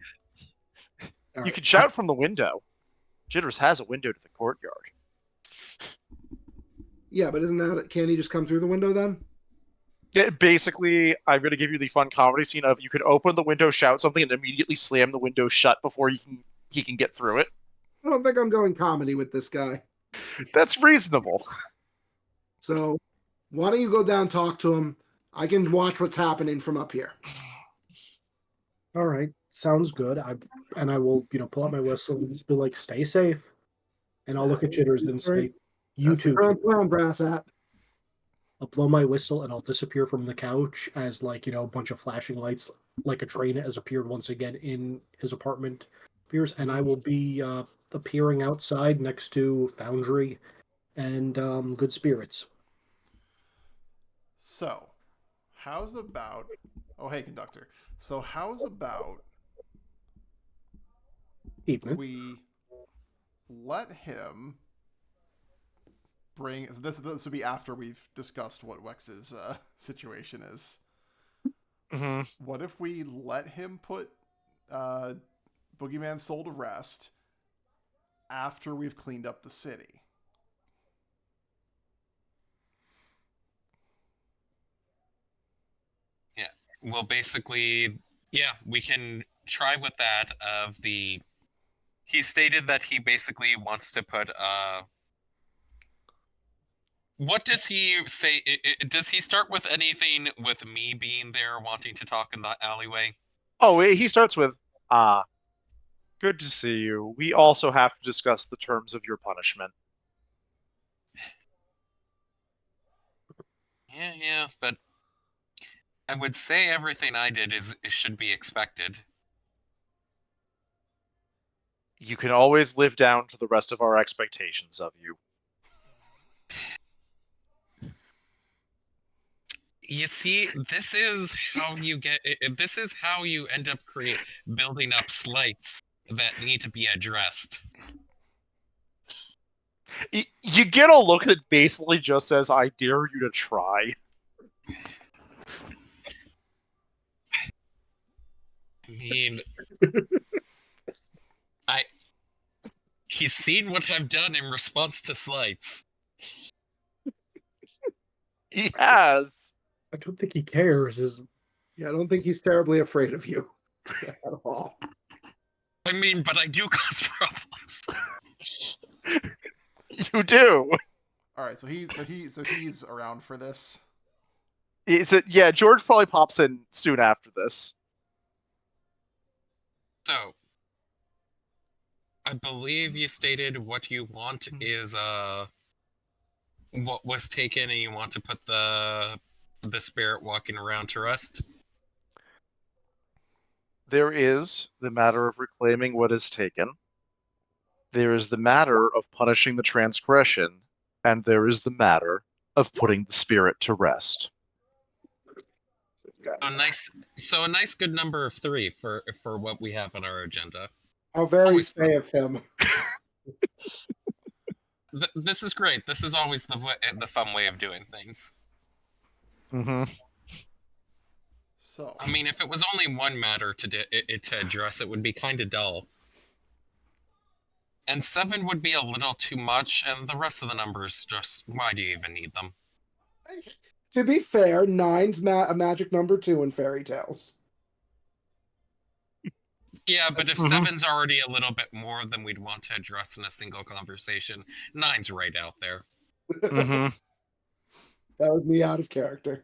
All You right. can shout from the window. Jitters has a window to the courtyard. Yeah, but isn't that can he just come through the window then? Yeah, basically, I'm going to give you the fun comedy scene of you could open the window, shout something, and immediately slam the window shut before he can get through it. I don't think I'm going comedy with this guy. That's reasonable. So why don't you go down, talk to him? I can watch what's happening from up here. All right. Sounds good. I will, pull out my whistle and just be like, stay safe. And I'll look at Jitters and say, you That's the too. current plan, brass hat. I'll blow my whistle and I'll disappear from the couch as a bunch of flashing lights, like a train has appeared once again in his apartment appears, and I will be appearing outside next to Foundry and Good Spirits. So, how's about... Oh, hey, conductor. So, how's about Evening. we let him bring... This would be after we've discussed what Wex's situation is. Mm-hmm. What if we let him put Boogeyman's soul to rest after we've cleaned up the city? Well, basically, yeah, we can try with that he stated that he basically wants to put What does he say? Does he start with anything with me being there, wanting to talk in the alleyway? Oh, he starts with, good to see you. We also have to discuss the terms of your punishment. Yeah, but I would say everything I did should be expected. You can always live down to the rest of our expectations of you. You see, this is how you this is how you end up building up slights that need to be addressed. You get a look that basically just says, I dare you to try. I mean, he's seen what I've done in response to slights. He has. I don't think he cares. Yeah, I don't think he's terribly afraid of you at all. I mean, but I do cause problems. You do. All right, so he's around for this. Yeah, George probably pops in soon after this. So, I believe you stated what you want is what was taken, and you want to put the spirit walking around to rest. There is the matter of reclaiming what is taken. There is the matter of punishing the transgression, and there is the matter of putting the spirit to rest. So a nice good number of 3 for what we have on our agenda. How very Always fey of him. This is great. This is always the fun way of doing things. Mm-hmm. So I mean, if it was only one matter to address, it would be kind of dull. And 7 would be a little too much, and the rest of the numbers just, why do you even need them? To be fair, 9's a magic number 2 in fairy tales. Yeah, but if 7's already a little bit more than we'd want to address in a single conversation, 9's right out there. Mm-hmm. That was me out of character.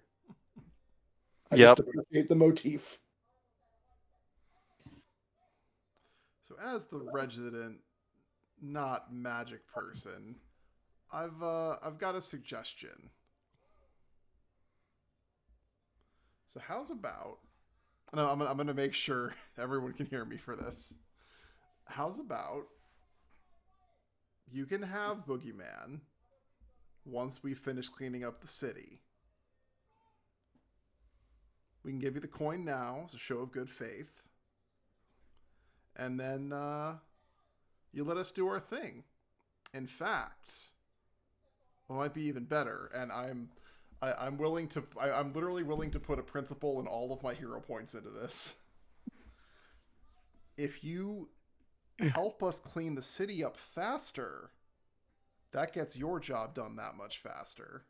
I Yep. just appreciate the motif. So as the resident, not magic person, I've got a suggestion. So how's about? No, I'm gonna make sure everyone can hear me for this. How's about you can have Boogeyman once we finish cleaning up the city. We can give you the coin now as a show of good faith. And then you let us do our thing. In fact, what might be even better, and I'm literally willing to put a principle in all of my hero points into this. If you help us clean the city up faster, that gets your job done that much faster.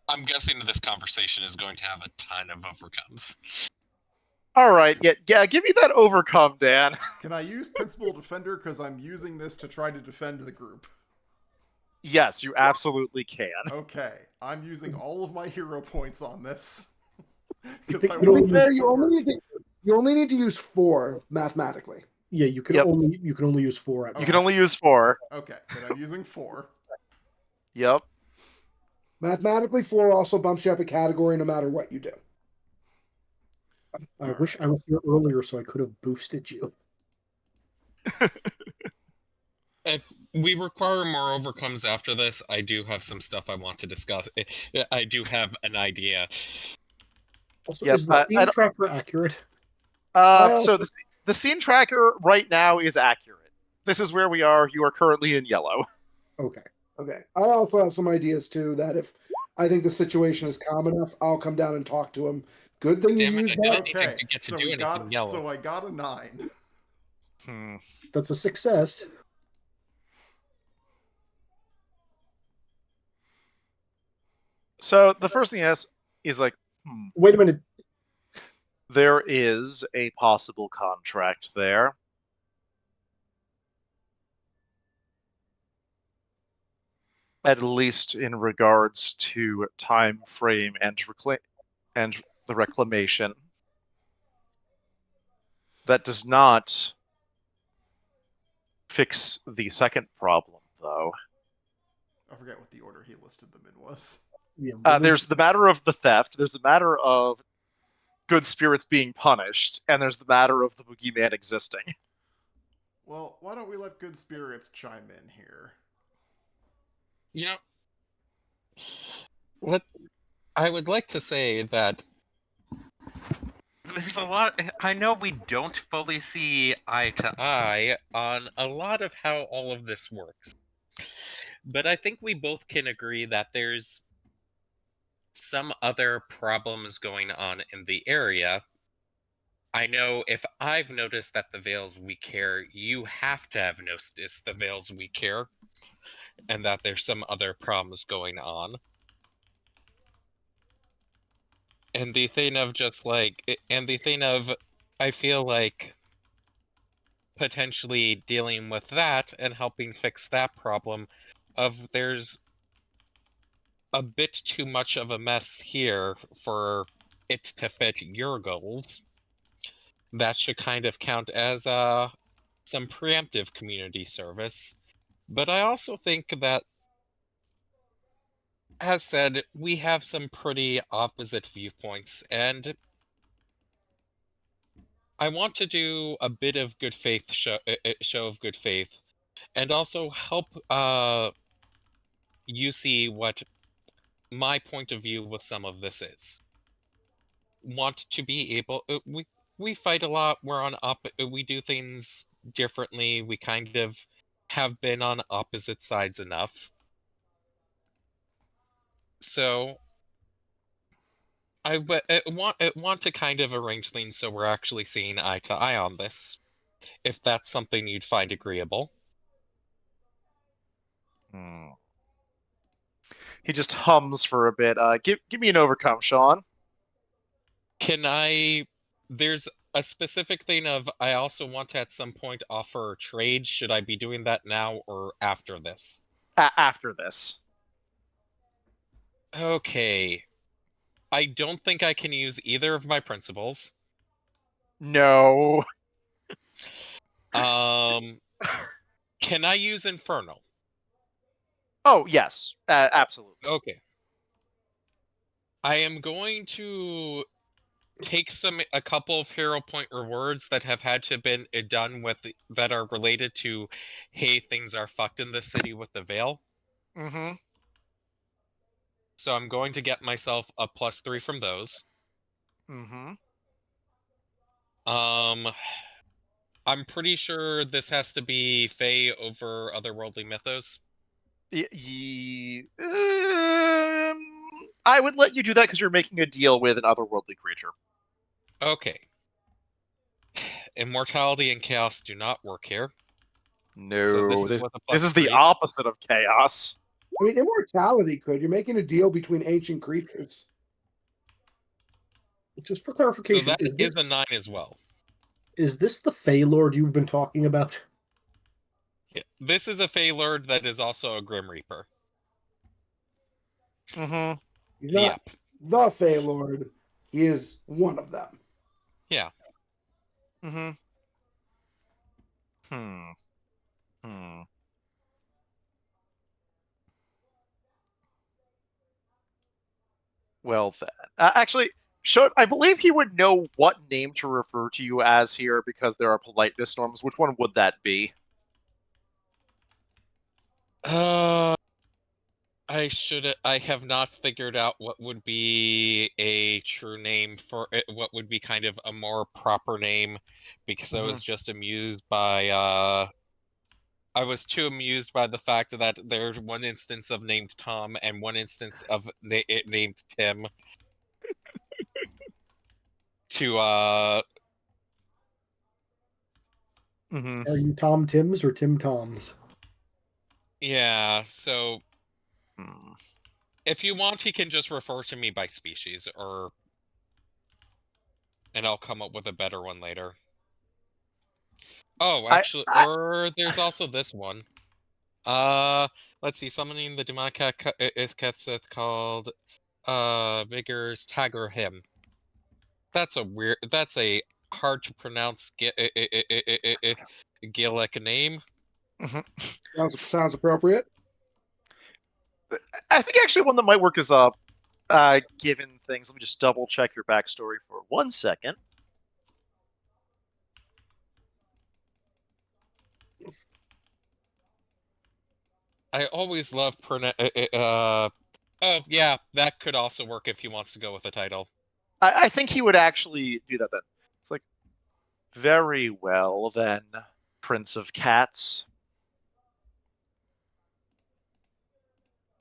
I'm guessing that this conversation is going to have a ton of overcomes. All right, yeah. Give me that overcome, Dan. Can I use Principal Defender because I'm using this to try to defend the group? Yes, you absolutely can. Okay, I'm using all of my hero points on this. To be fair, you only need to use 4 mathematically. Yeah, you can only use 4 at You can only use 4. Okay, then I'm using 4. Yep. Mathematically, 4 also bumps you up a category no matter what you do. I wish I was here earlier so I could have boosted you. If we require more overcomes after this, I do have some stuff I want to discuss. I do have an idea. Also, is the scene tracker accurate? So the scene tracker right now is accurate. This is where we are. You are currently in yellow. Okay. I also have some ideas too that if I think the situation is calm enough, I'll come down and talk to him. Good thing you used that. Okay, so I got a 9. That's a success. So the first thing is like, wait a minute. There is a possible contract there. At least in regards to time frame and the reclamation. That does not fix the second problem, though. I forget what the order he listed them in was. Yeah, There's the matter of the theft, there's the matter of good spirits being punished, and there's the matter of the boogeyman existing. Well, why don't we let good spirits chime in here? You know, what I would like to say that there's a lot. I know we don't fully see eye to eye on a lot of how all of this works, but I think we both can agree that there's some other problems going on in the area. I know if I've noticed that the Veils we care, you have to have noticed the Veils we care, and that there's some other problems going on. And the thing of I feel like potentially dealing with that and helping fix that problem of there's a bit too much of a mess here for it to fit your goals. That should kind of count as some preemptive community service. But I also think that, as said, we have some pretty opposite viewpoints, and I want to do a bit of good faith show of good faith, and also help you see what my point of view with some of this is. Want to be able we fight a lot. We're on we do things differently. We kind of have been on opposite sides enough. So I want to kind of arrange things so we're actually seeing eye to eye on this. If that's something you'd find agreeable. He just hums for a bit. Give me an overcome, Sean. There's a specific thing of I also want to at some point offer trade. Should I be doing that now or after this? After this. Okay. I don't think I can use either of my principles. No. Can I use Infernal? Oh, yes. Absolutely. Okay. I am going to take a couple of hero point rewards that have had to been done with that are related to, hey, things are fucked in the city with the Veil. Mm-hmm. So I'm going to get myself a +3 from those. Mm-hmm. I'm pretty sure this has to be Fae over otherworldly mythos. I would let you do that because you're making a deal with an otherworldly creature. Okay. Immortality and chaos do not work here. No, So this is the +3. opposite of chaos. I mean, immortality could. You're making a deal between ancient creatures. Just for So clarification, that is a 9 as well. is this the Fey Lord you've been talking about? Yeah. This is a Fey Lord that is also a Grim Reaper. Mm-hmm. He's not the Fey Lord. He is one of them. Yeah. Mm-hmm. Well then. Actually, I believe he would know what name to refer to you as here because there are politeness norms. Which one would that be? I have not figured out what would be a true name for it, what would be kind of a more proper name, because I was just amused by I was too amused by the fact that there's one instance of named Tom and one instance of it named Tim. To Are you Tom Tims or Tim Toms? yeah, so if you want, he can just refer to me by species, and I'll come up with a better one later. Oh, actually, or there's also this one. Let's see. Summoning the demonic cat is Ketsith called Vigor's Tagger Him. That's a hard to pronounce Gaelic name. Sounds appropriate. I think actually one that might work is given things. Let me just double check your backstory for 1 second. I always love oh yeah, that could also work if he wants to go with a title. I think he would actually do that then. It's like, very well then, Prince of Cats.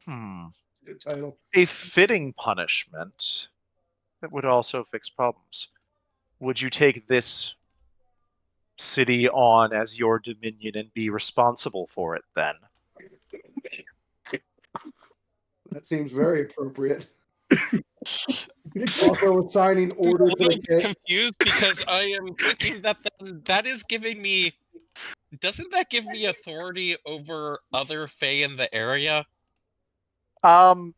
Good title. A fitting punishment that would also fix problems. Would you take this city on as your dominion and be responsible for it then? That seems very appropriate. Also assigning order I'm a to little the bit confused because I am thinking that is giving me. Doesn't that give me authority over other Fae in the area?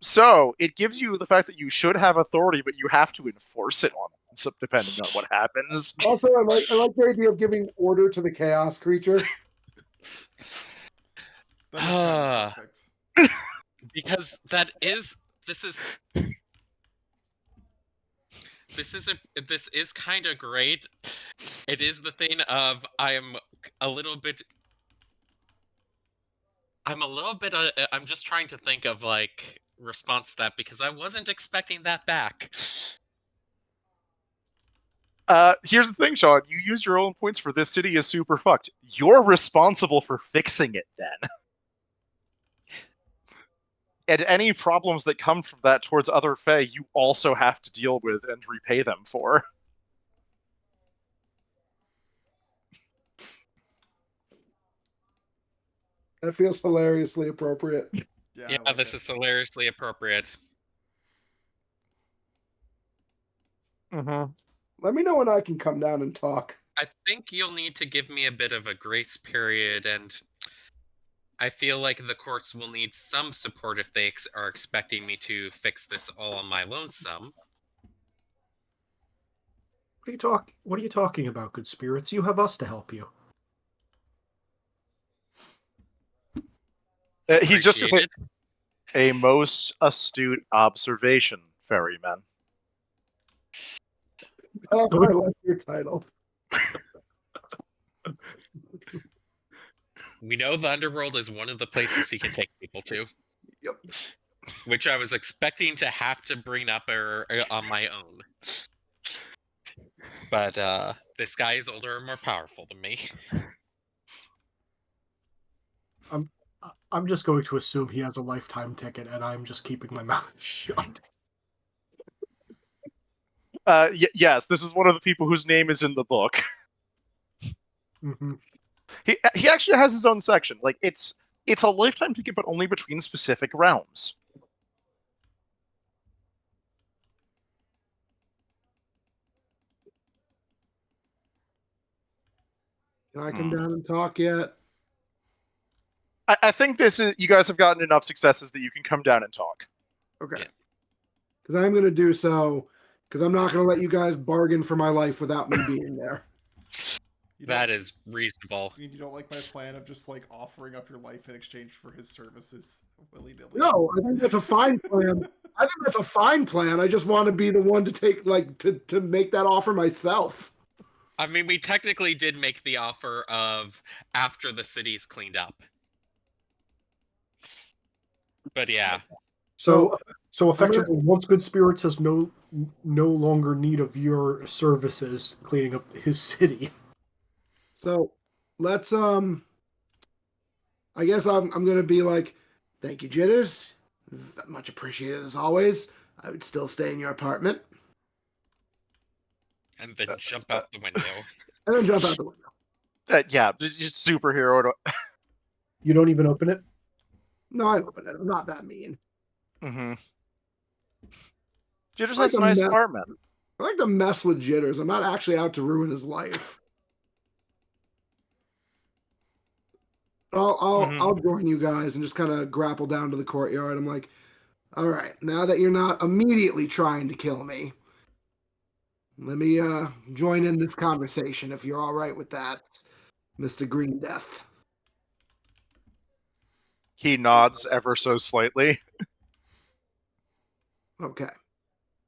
So it gives you the fact that you should have authority, but you have to enforce it on them, so depending on what happens. Also, I like the idea of giving order to the chaos creature. That is kind of perfect. Because this is kind of great. It is the thing of I'm just trying to think of like response to that because I wasn't expecting that back. Here's the thing, Sean. You use your own points for this city is super fucked. You're responsible for fixing it then. And any problems that come from that towards other Fae, you also have to deal with and repay them for. That feels hilariously appropriate. Yeah, this is hilariously appropriate. Let me know when I can come down and talk. I think you'll need to give me a bit of a grace period, and I feel like the courts will need some support if they are expecting me to fix this all on my lonesome. What are you talking about, good spirits? You have us to help you. He's just like, a most astute observation, ferryman. Oh, I like your title. We know the underworld is one of the places he can take people to. Yep. Which I was expecting to have to bring up on my own. But this guy is older and more powerful than me. I'm just going to assume he has a lifetime ticket, and I'm just keeping my mouth shut. Yes, this is one of the people whose name is in the book. Mm-hmm. He actually has his own section. Like it's a lifetime ticket, but only between specific realms. Can I come down and talk yet? I think this is you guys have gotten enough successes that you can come down and talk. Okay. Because I'm going to do so, because I'm not going to let you guys bargain for my life without me being there. That is reasonable. I mean, you don't like my plan of just like offering up your life in exchange for his services willy-nilly? No, I think that's a fine plan. I think that's a fine plan. I just want to be the one to take to make that offer myself. I mean, we technically did make the offer of after the city's cleaned up. But yeah. So effectively, once Good Spirits has no longer need of your services cleaning up his city. So let's I guess I'm gonna be like, thank you, Jitters. Much appreciated as always. I would still stay in your apartment. And then jump out the window. And then jump out the window. Yeah, just superhero. You don't even open it? No, I open it. I'm not that mean. Mm-hmm. Jitters has a nice apartment. I like to mess with Jitters. I'm not actually out to ruin his life. I'll join you guys and just kind of grapple down to the courtyard. I'm like, all right, now that you're not immediately trying to kill me, let me join in this conversation if you're all right with that, Mr. Green Death. He nods ever so slightly. Okay.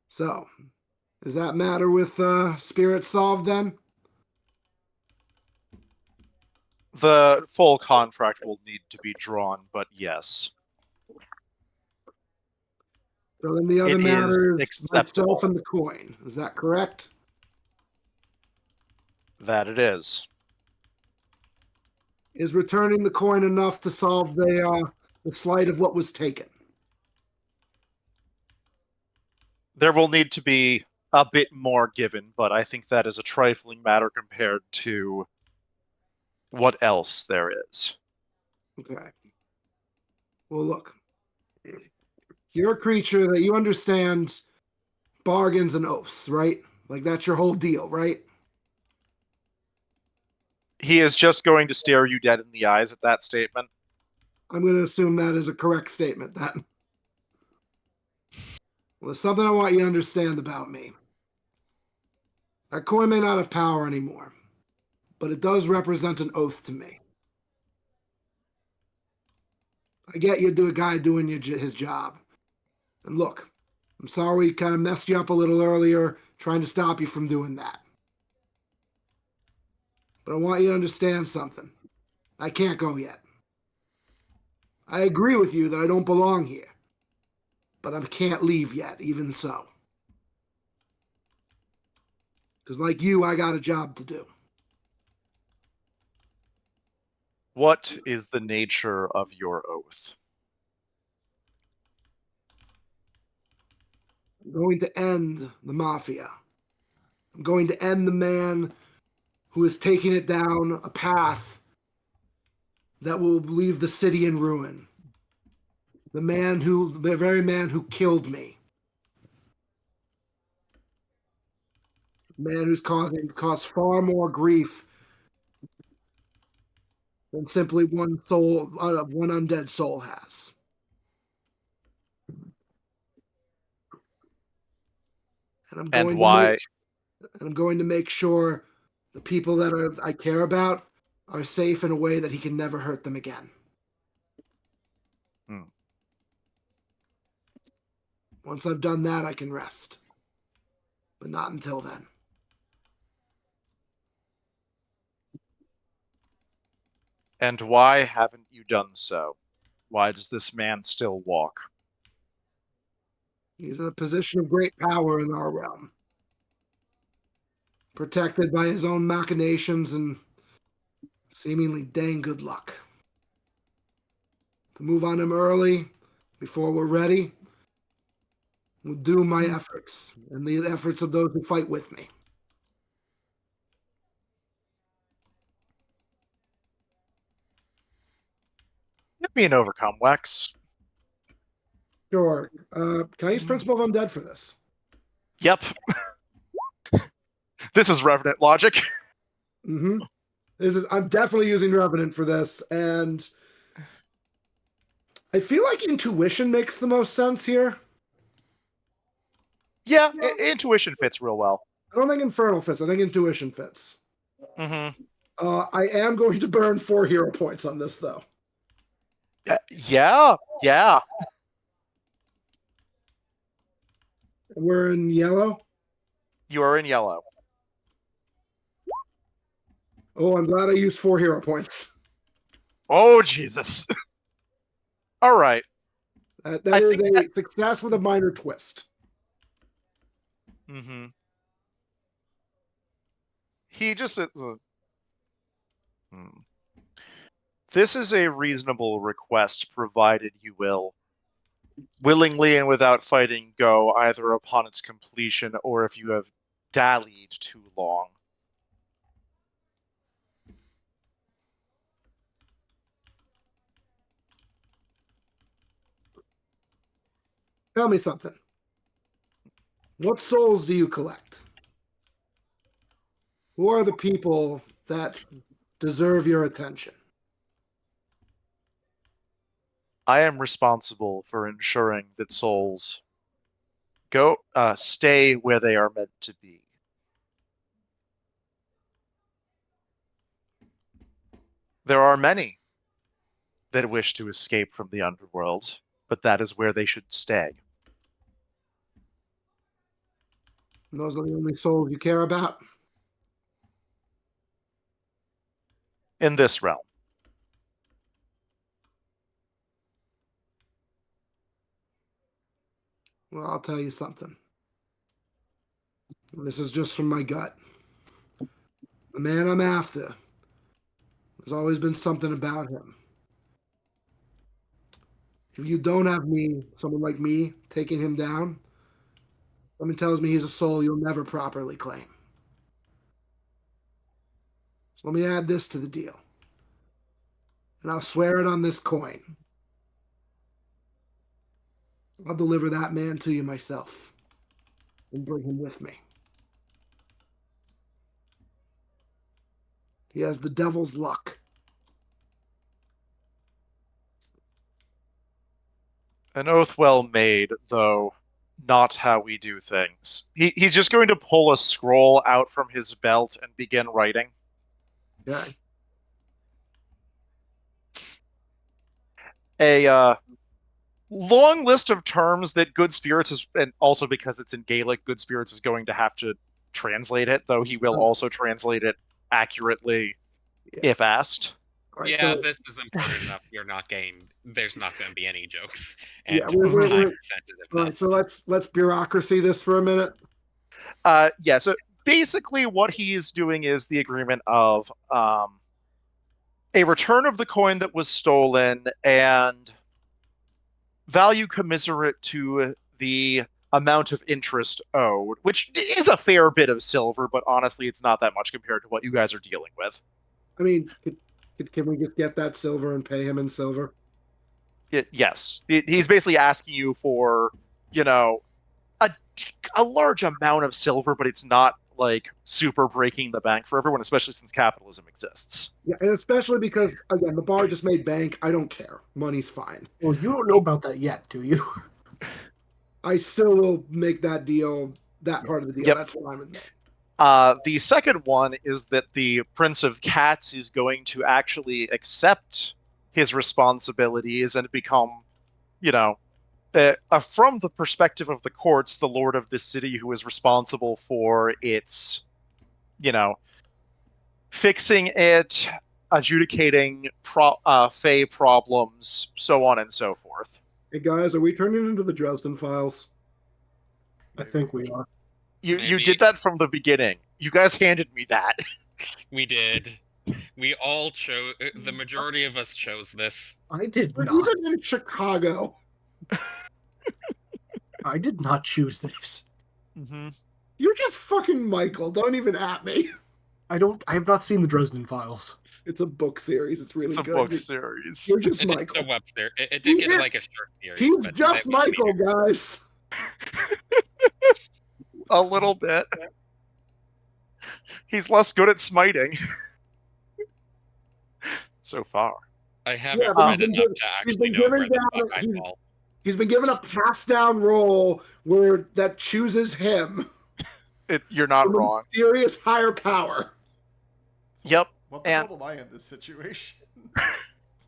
So, is that matter with Spirit solved then? The full contract will need to be drawn, but yes. So then the other It matter is is myself acceptable. and the coin. Is that correct? That it is. Is returning the coin enough to solve the slight of what was taken? There will need to be a bit more given, but I think that is a trifling matter compared to what else there is. Okay. Well, look. You're a creature that you understand bargains and oaths, right? Like that's your whole deal, right? He is just going to stare you dead in the eyes at that statement. I'm going to assume that is a correct statement then. Well, there's something I want you to understand about me. That coin may not have power anymore, but it does represent an oath to me. I get you, a guy doing his job. And look, I'm sorry we kind of messed you up a little earlier, trying to stop you from doing that. But I want you to understand something. I can't go yet. I agree with you that I don't belong here, but I can't leave yet, even so. Because like you, I got a job to do. What is the nature of your oath? I'm going to end the mafia. I'm going to end the man who is taking it down a path that will leave the city in ruin. The very man who killed me. The man who's caused far more grief than simply one undead soul has. And And why? I'm going to make sure the people that I care about are safe in a way that he can never hurt them again. Hmm. Once I've done that, I can rest. But not until then. And why haven't you done so? Why does this man still walk? He's in a position of great power in our realm. Protected by his own machinations and seemingly dang good luck. To move on him early, before we're ready, will doom my efforts and the efforts of those who fight with me. Give me an overcome, Wex. Sure. Can I use Principle of Undead for this? Yep. This is Revenant logic. Mm-hmm. I'm definitely using Revenant for this, and I feel like intuition makes the most sense here. Yeah, intuition fits real well. I don't think Infernal fits. I think intuition fits. Mm-hmm. I am going to burn 4 hero points on this, though. Yeah. We're in yellow. You are in yellow. Oh, I'm glad I used 4 hero points. Oh, Jesus. All right. That is a success with a minor twist. Mm-hmm. He just says, This is a reasonable request, provided you will willingly and without fighting go either upon its completion or if you have dallied too long. Tell me something. What souls do you collect? Who are the people that deserve your attention? I am responsible for ensuring that souls stay where they are meant to be. There are many that wish to escape from the underworld, but that is where they should stay. And those are the only souls you care about? In this realm. Well, I'll tell you something. This is just from my gut. The man I'm after, there's always been something about him. If you don't have someone like me, taking him down, someone tells me he's a soul you'll never properly claim. So let me add this to the deal. And I'll swear it on this coin. I'll deliver that man to you myself and bring him with me. He has the devil's luck. An oath well made, though not how we do things. He's just going to pull a scroll out from his belt and begin writing. Okay. A long list of terms that Good Spirits is, and also because it's in Gaelic, Good Spirits is going to have to translate it, though he will also translate it accurately if asked. Right, Yeah, so, this is important enough. There's not going to be any jokes, Yeah, and we're- time sensitive all right, enough. so let's bureaucracy this for a minute. Yeah, so basically what he's doing is the agreement of a return of the coin that was stolen and value commiserate to the amount of interest owed, which is a fair bit of silver, but honestly, it's not that much compared to what you guys are dealing with. I mean, can we just get that silver and pay him in silver? Yes, he's basically asking you for, a, a large amount of silver, but it's not like super breaking the bank for everyone, especially since capitalism exists. Yeah, and especially because, again, the bar just made bank. I don't care. Money's fine. Well, you don't know about that yet, do you? I still will make that deal, that part of the deal. Yep. That's fine with me. The second one is that the Prince of Cats is going to actually accept his responsibilities and become, from the perspective of the courts, the lord of this city who is responsible for its, fixing it, adjudicating Fey problems, so on and so forth. Hey, guys, are we turning into the Dresden Files? I think we are. You Maybe. did that from the beginning. You guys handed me that. We did. We all chose. The majority of us chose this. I did We're not. even in Chicago. I did not choose this. Mm-hmm. You're just fucking Michael. Don't even at me. I have not seen the Dresden Files. It's a book series. It's really It's a good. book series. You're just It Michael. did a web series. It did get He's- like a short series. He's but just that was Michael, guys. A little bit. He's less good at smiting. So far. I haven't but read he's been enough given- to he's actually been know given where the down- fuck I he's- fall. He's been given a pass down role that chooses him. You're not from a wrong. mysterious higher power. So Yep, What the and- hell am I in this situation?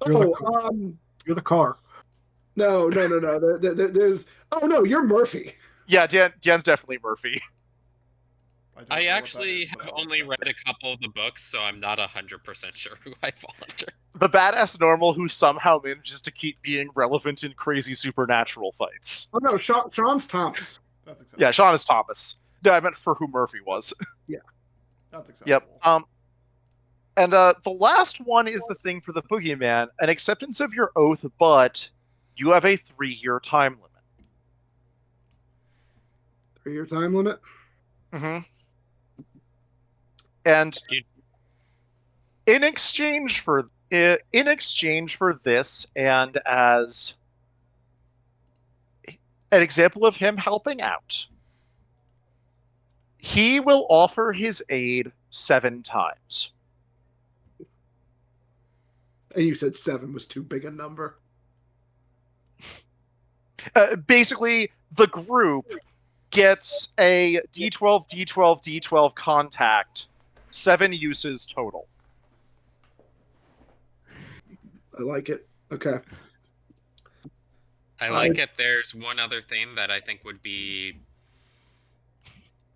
You're Oh, You're the car. no. There's. Oh no, you're Murphy. Yeah, Dan's definitely Murphy. don't I know what that actually is, but have I'll only accept read it. a couple of the books, so I'm not 100% sure who I fall under. The badass normal who somehow manages to keep being relevant in crazy supernatural fights. Oh no, Sean's Thomas. That's acceptable. Yeah, Sean is Thomas. No, I meant for who Murphy was. That's Yep. acceptable. And the last one is the thing for the boogeyman, an acceptance of your oath, but you have a 3-year time limit. 3-year time limit. Mm-hmm. And You- in exchange for this, and as an example of him helping out, he will offer his aid 7 times. And you said 7 was too big a number. Basically, the group gets a D12, D12, D12 contact, 7 uses total. I like it. Okay. I like it. There's one other thing that I think would be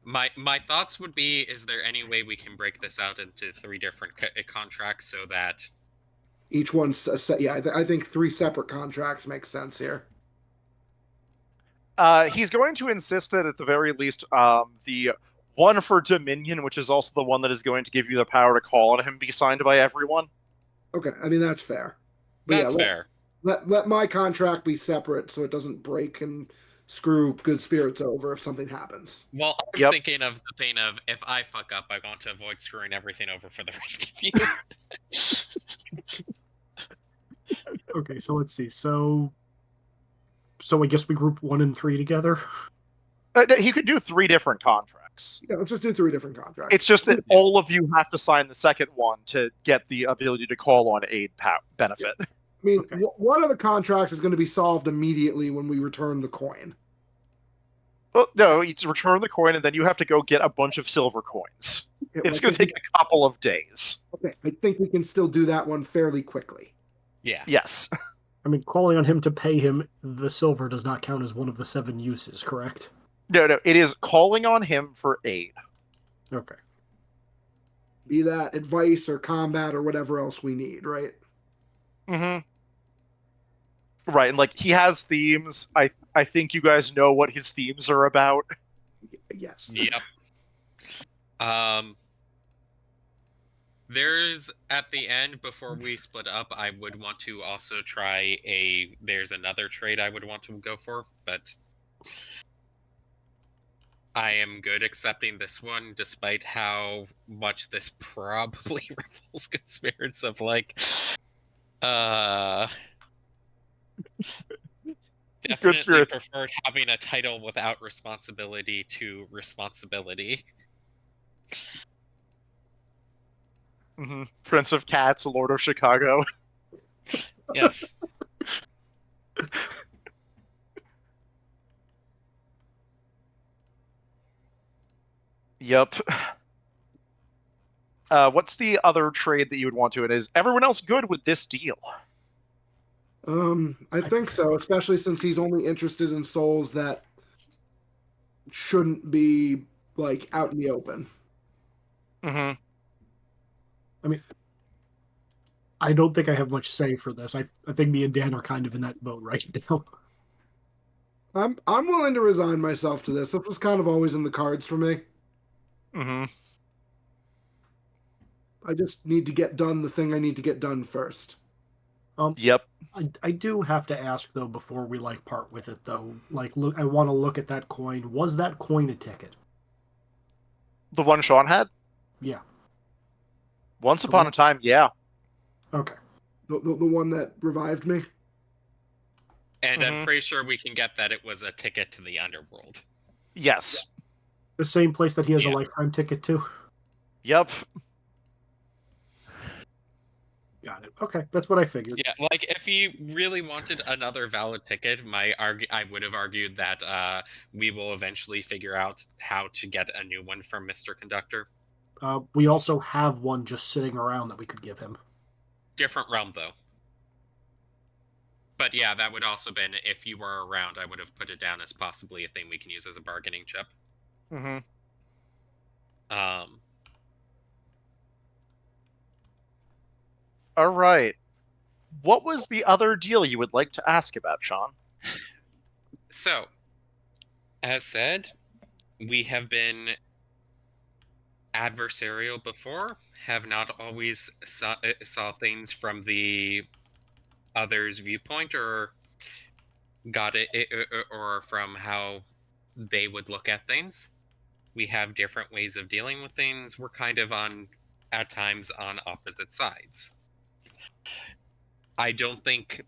my thoughts would be: is there any way we can break this out into 3 different contracts so that Each one's yeah. I think 3 separate contracts makes sense here. He's going to insist that at the very least, the one for Dominion, which is also the one that is going to give you the power to call on him, be signed by everyone. Okay, I mean that's fair. But that's yeah, fair? let my contract be separate so it doesn't break and screw good spirits over if something happens. Well, I'm Yep. thinking of the thing of, if I fuck up, I want to avoid screwing everything over for the rest of you. Okay, so let's see. So I guess we group 1 and 3 together. He could do 3 different contracts. Yeah, let's just do 3 different contracts. It's just that all of you have to sign the second one to get the ability to call on aid benefit. I mean, Okay. one of the contracts is going to be solved immediately when we return the coin. Well, no, you return the coin, and then you have to go get a bunch of silver coins. It's going to take a couple of days. Okay, I think we can still do that one fairly quickly. Yeah. Yes. I mean, calling on him to pay him the silver does not count as one of the 7 uses, correct? No, it is calling on him for aid. Okay. Be that advice or combat or whatever else we need, right? Mm-hmm. Right, and like he has themes. I think you guys know what his themes are about. Yes. Yep. There's at the end, before we split up, I would want to also try there's another trade I would want to go for, but I am good accepting this one, despite how much this probably ruffles good spirits of definitely spirits. preferred having a title without responsibility to responsibility. Mm-hmm. Prince of Cats, Lord of Chicago. Yes. Yep. What's the other trade that you would want to? And is everyone else good with this deal? I think so, especially since he's only interested in souls that shouldn't be like out in the open. Mm-hmm. I mean, I don't think I have much say for this. I think me and Dan are kind of in that boat right now. I'm willing to resign myself to this. This was kind of always in the cards for me. Mm-hmm. I just need to get done the thing I need to get done first. Yep. I do have to ask though before we part with it though. Look, I want to look at that coin. Was that coin a ticket? The one Sean had? Yeah. Once upon a time, yeah. Okay. The one that revived me? And I'm pretty sure we can get that it was a ticket to the underworld. Yes. The same place that he has a lifetime ticket to? Yep. Got it. Okay, that's what I figured. Yeah, if he really wanted another valid ticket, I would have argued that we will eventually figure out how to get a new one from Mr. Conductor. We also have one just sitting around that we could give him. Different realm, though. But yeah, that would also been, if you were around, I would have put it down as possibly a thing we can use as a bargaining chip. Mm-hmm. All right. What was the other deal you would like to ask about, Sean? So, as said, we have been adversarial before, have not always saw things from the other's viewpoint, or got it or from how they would look at things. We have different ways of dealing with things. We're kind of at times on opposite sides. I don't think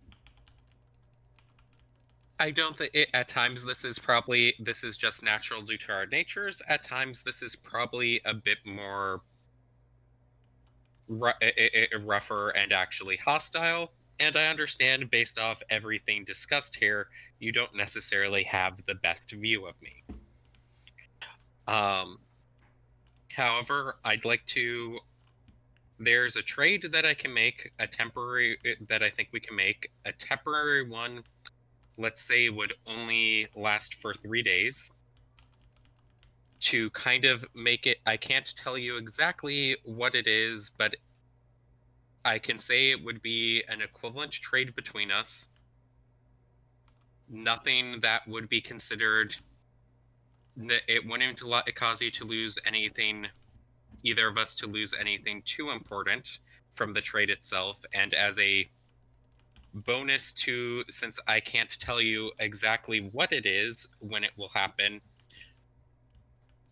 at times this is just natural due to our natures. At times this is probably a bit more rougher and actually hostile. And I understand, based off everything discussed here, you don't necessarily have the best view of me. However, I'd like to. There's a trade that I can make, a temporary that I think we can make. A temporary one, let's say, would only last for 3 days. To kind of make it, I can't tell you exactly what it is, but I can say it would be an equivalent trade between us. Nothing that would be considered. It wouldn't cause you to lose anything, either of us to lose anything too important from the trade itself. And as a bonus to, since I can't tell you exactly what it is when it will happen,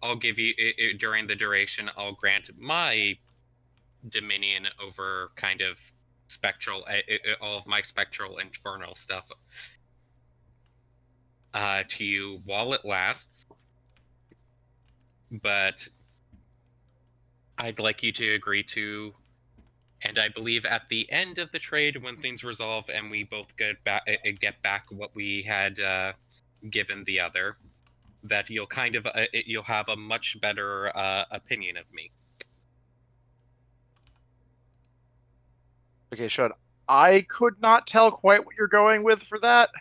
I'll give you during the duration, I'll grant my dominion over kind of spectral, all of my spectral infernal stuff to you while it lasts. But I'd like you to agree to, and I believe at the end of the trade, when things resolve and we both get back what we had given the other, that you'll kind of you'll have a much better opinion of me. Okay, Sean. I could not tell quite what you're going with for that.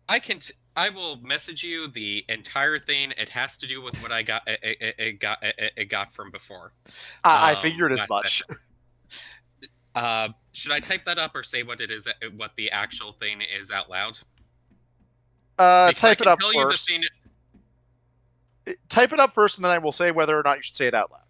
I will message you the entire thing. It has to do with what I got from before. I figured as last much. session. Should I type that up or say what it is, what the actual thing is out loud? Because Type it up tell you the first. thing. Type it up first, and then I will say whether or not you should say it out loud.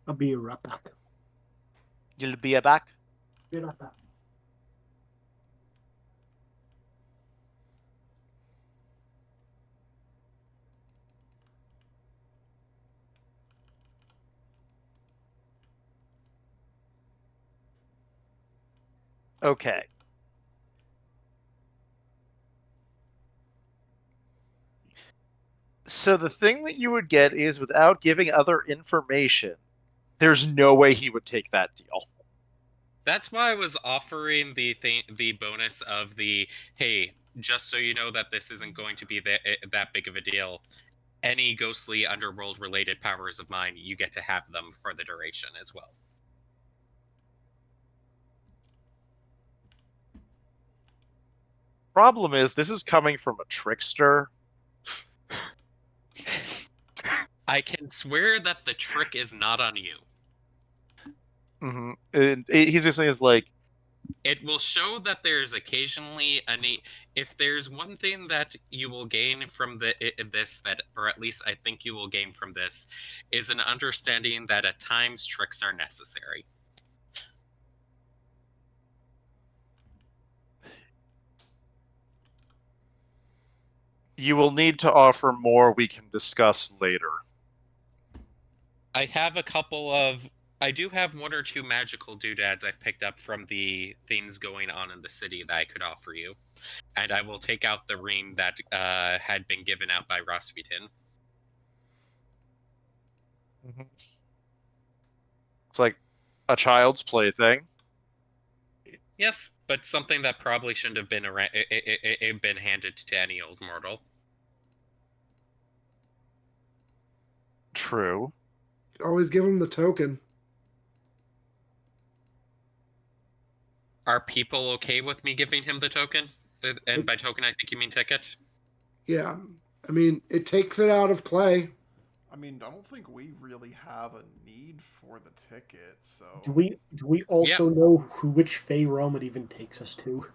I'll be right back. You'll be back. Be right back. Okay. So the thing that you would get is, without giving other information, there's no way he would take that deal. That's why I was offering the bonus of the, hey, just so you know that this isn't going to be that big of a deal. Any ghostly underworld related powers of mine, you get to have them for the duration as well. Problem is, this is coming from a trickster. I can swear that the trick is not on you. Mm-hmm. And he's basically is like, It will show that there's occasionally if there's one thing that you will gain from this, that, or at least I think you will gain from this, is an understanding that at times tricks are necessary. you will need to offer more we can discuss later. I do have 1 or 2 magical doodads I've picked up from the things going on in the city that I could offer you. And I will take out the ring that had been given out by Rasputin. Mm-hmm. It's like a child's plaything. Yes, but something that probably shouldn't have been been handed to any old mortal. True. Always give him the token. Are people okay with me giving him the token? And by token, I think you mean ticket? Yeah. I mean, it takes it out of play. I mean, I don't think we really have a need for the ticket, so... Do we also know which Fey realm it even takes us to?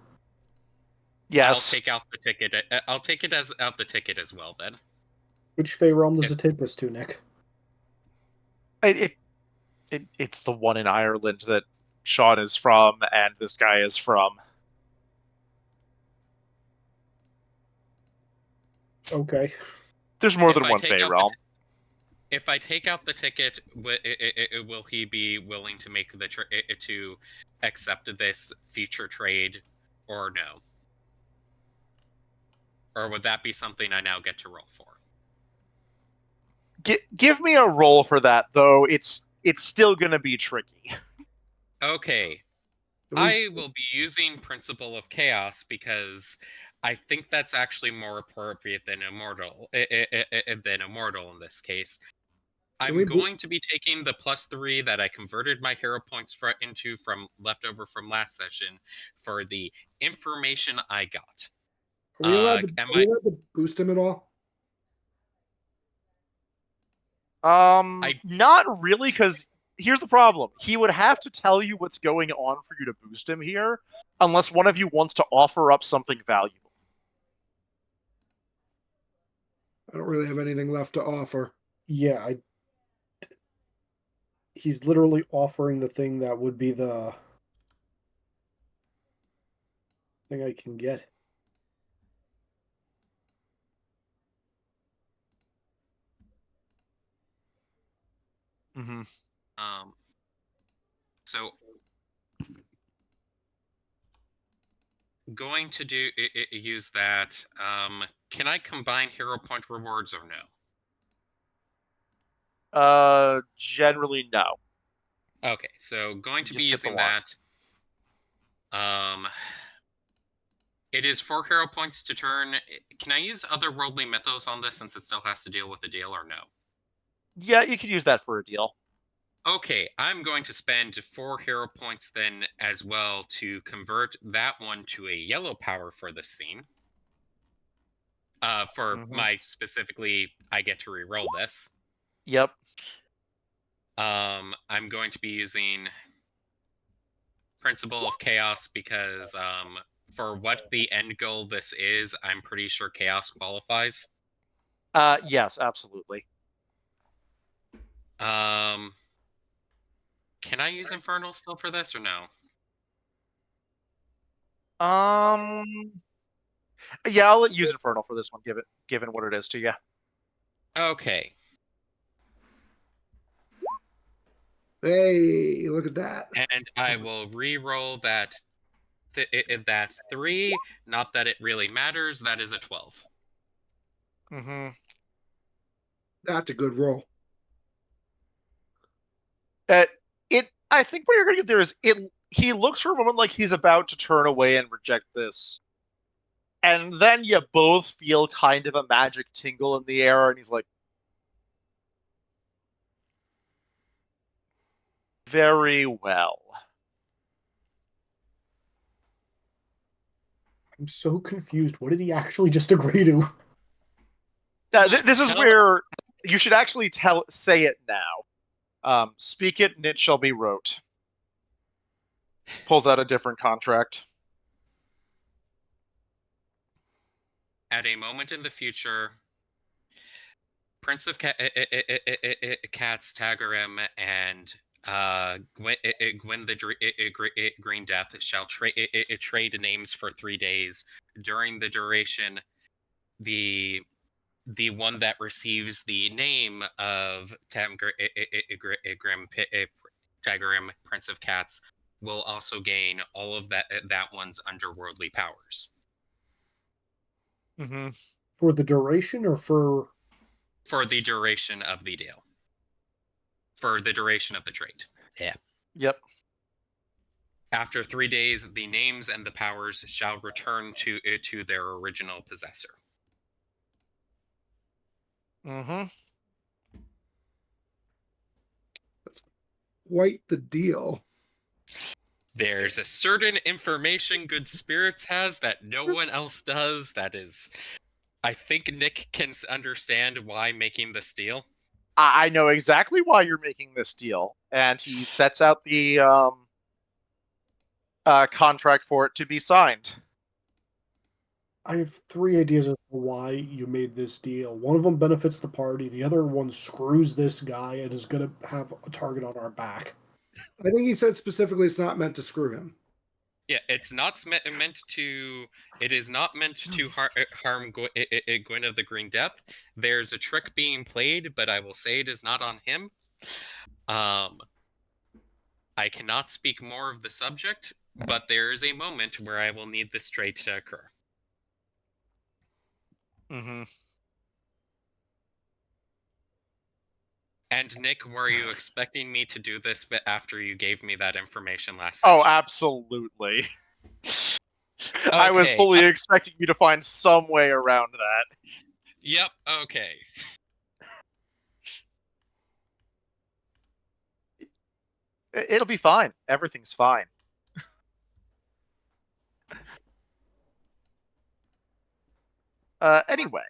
Yes. I'll take out the ticket. I'll take it as out the ticket as well, then. Which Fey realm does it take us to, Nick? It's the one in Ireland that Sean is from and this guy is from. Okay. There's more than one Fey realm. If I take out the ticket, will he be willing to make to accept this future trade, or no? Or would that be something I now get to roll for? Give me a roll for that, though. It's still going to be tricky. Okay. I will be using Principle of Chaos because I think that's actually more appropriate than Immortal in this case. I'm going to be taking the +3 that I converted my hero points into from leftover from last session for the information I got. Are we allowed to boost him at all? Not really, because here's the problem. He would have to tell you what's going on for you to boost him here, unless one of you wants to offer up something valuable. I don't really have anything left to offer. Yeah, he's literally offering the thing that would be the thing I can get. Mm-hmm. So going to use that. Can I combine hero point rewards or no? Generally no. Okay, so going to be Just get the using one. that. It is 4 hero points to turn. Can I use otherworldly mythos on this since it still has to deal with the deal or no? Yeah, you can use that for a deal. Okay, I'm going to spend 4 hero points then as well to convert that one to a yellow power for this scene. My specifically, I get to reroll this. Yep. I'm going to be using Principle of Chaos because for what the end goal this is, I'm pretty sure Chaos qualifies. Yes, absolutely. Can I use Infernal still for this or no? Yeah, I'll let you use Infernal for this one, given what it is to you. Okay. Hey, look at that. And I will re-roll that that 3. Not that it really matters. That is a 12. Mm-hmm. That's a good roll. I think what you're gonna get there is he looks for a moment like he's about to turn away and reject this. And then you both feel kind of a magic tingle in the air, and he's like, very well. I'm so confused. What did he actually just agree to? This is where you should actually say it now. Speak it, and it shall be wrote. Pulls out a different contract. At a moment in the future, Prince of Cats Tagarim and Gwyn the Green Death shall trade names for 3 days. During the duration, the one that receives the name of Tagarim, Prince of Cats, will also gain all of that one's underworldly powers. Mm-hmm. For the duration or for Yep. After 3 days, the names and the powers shall return to their original possessor. Mm-hmm. That's quite the deal. There's a certain information Good Spirits has that no one else does. That is, I think Nick can understand why making this deal. I know exactly why you're making this deal. And he sets out the contract for it to be signed. I have 3 ideas of why you made this deal. One of them benefits the party. The other one screws this guy and is going to have a target on our back. I think he said specifically it's not meant to screw him. Yeah, it's not meant to. It is not meant to harm Gwyn of the Green Death. There's a trick being played, but I will say it is not on him. I cannot speak more of the subject, but there is a moment where I will need this trade to occur. Mm-hmm. And Nick, were you expecting me to do this bit after you gave me that information last Oh, session? absolutely. I was Okay. fully expecting you to find some way around that. Yep, okay. It'll be fine. Everything's fine. Anyway,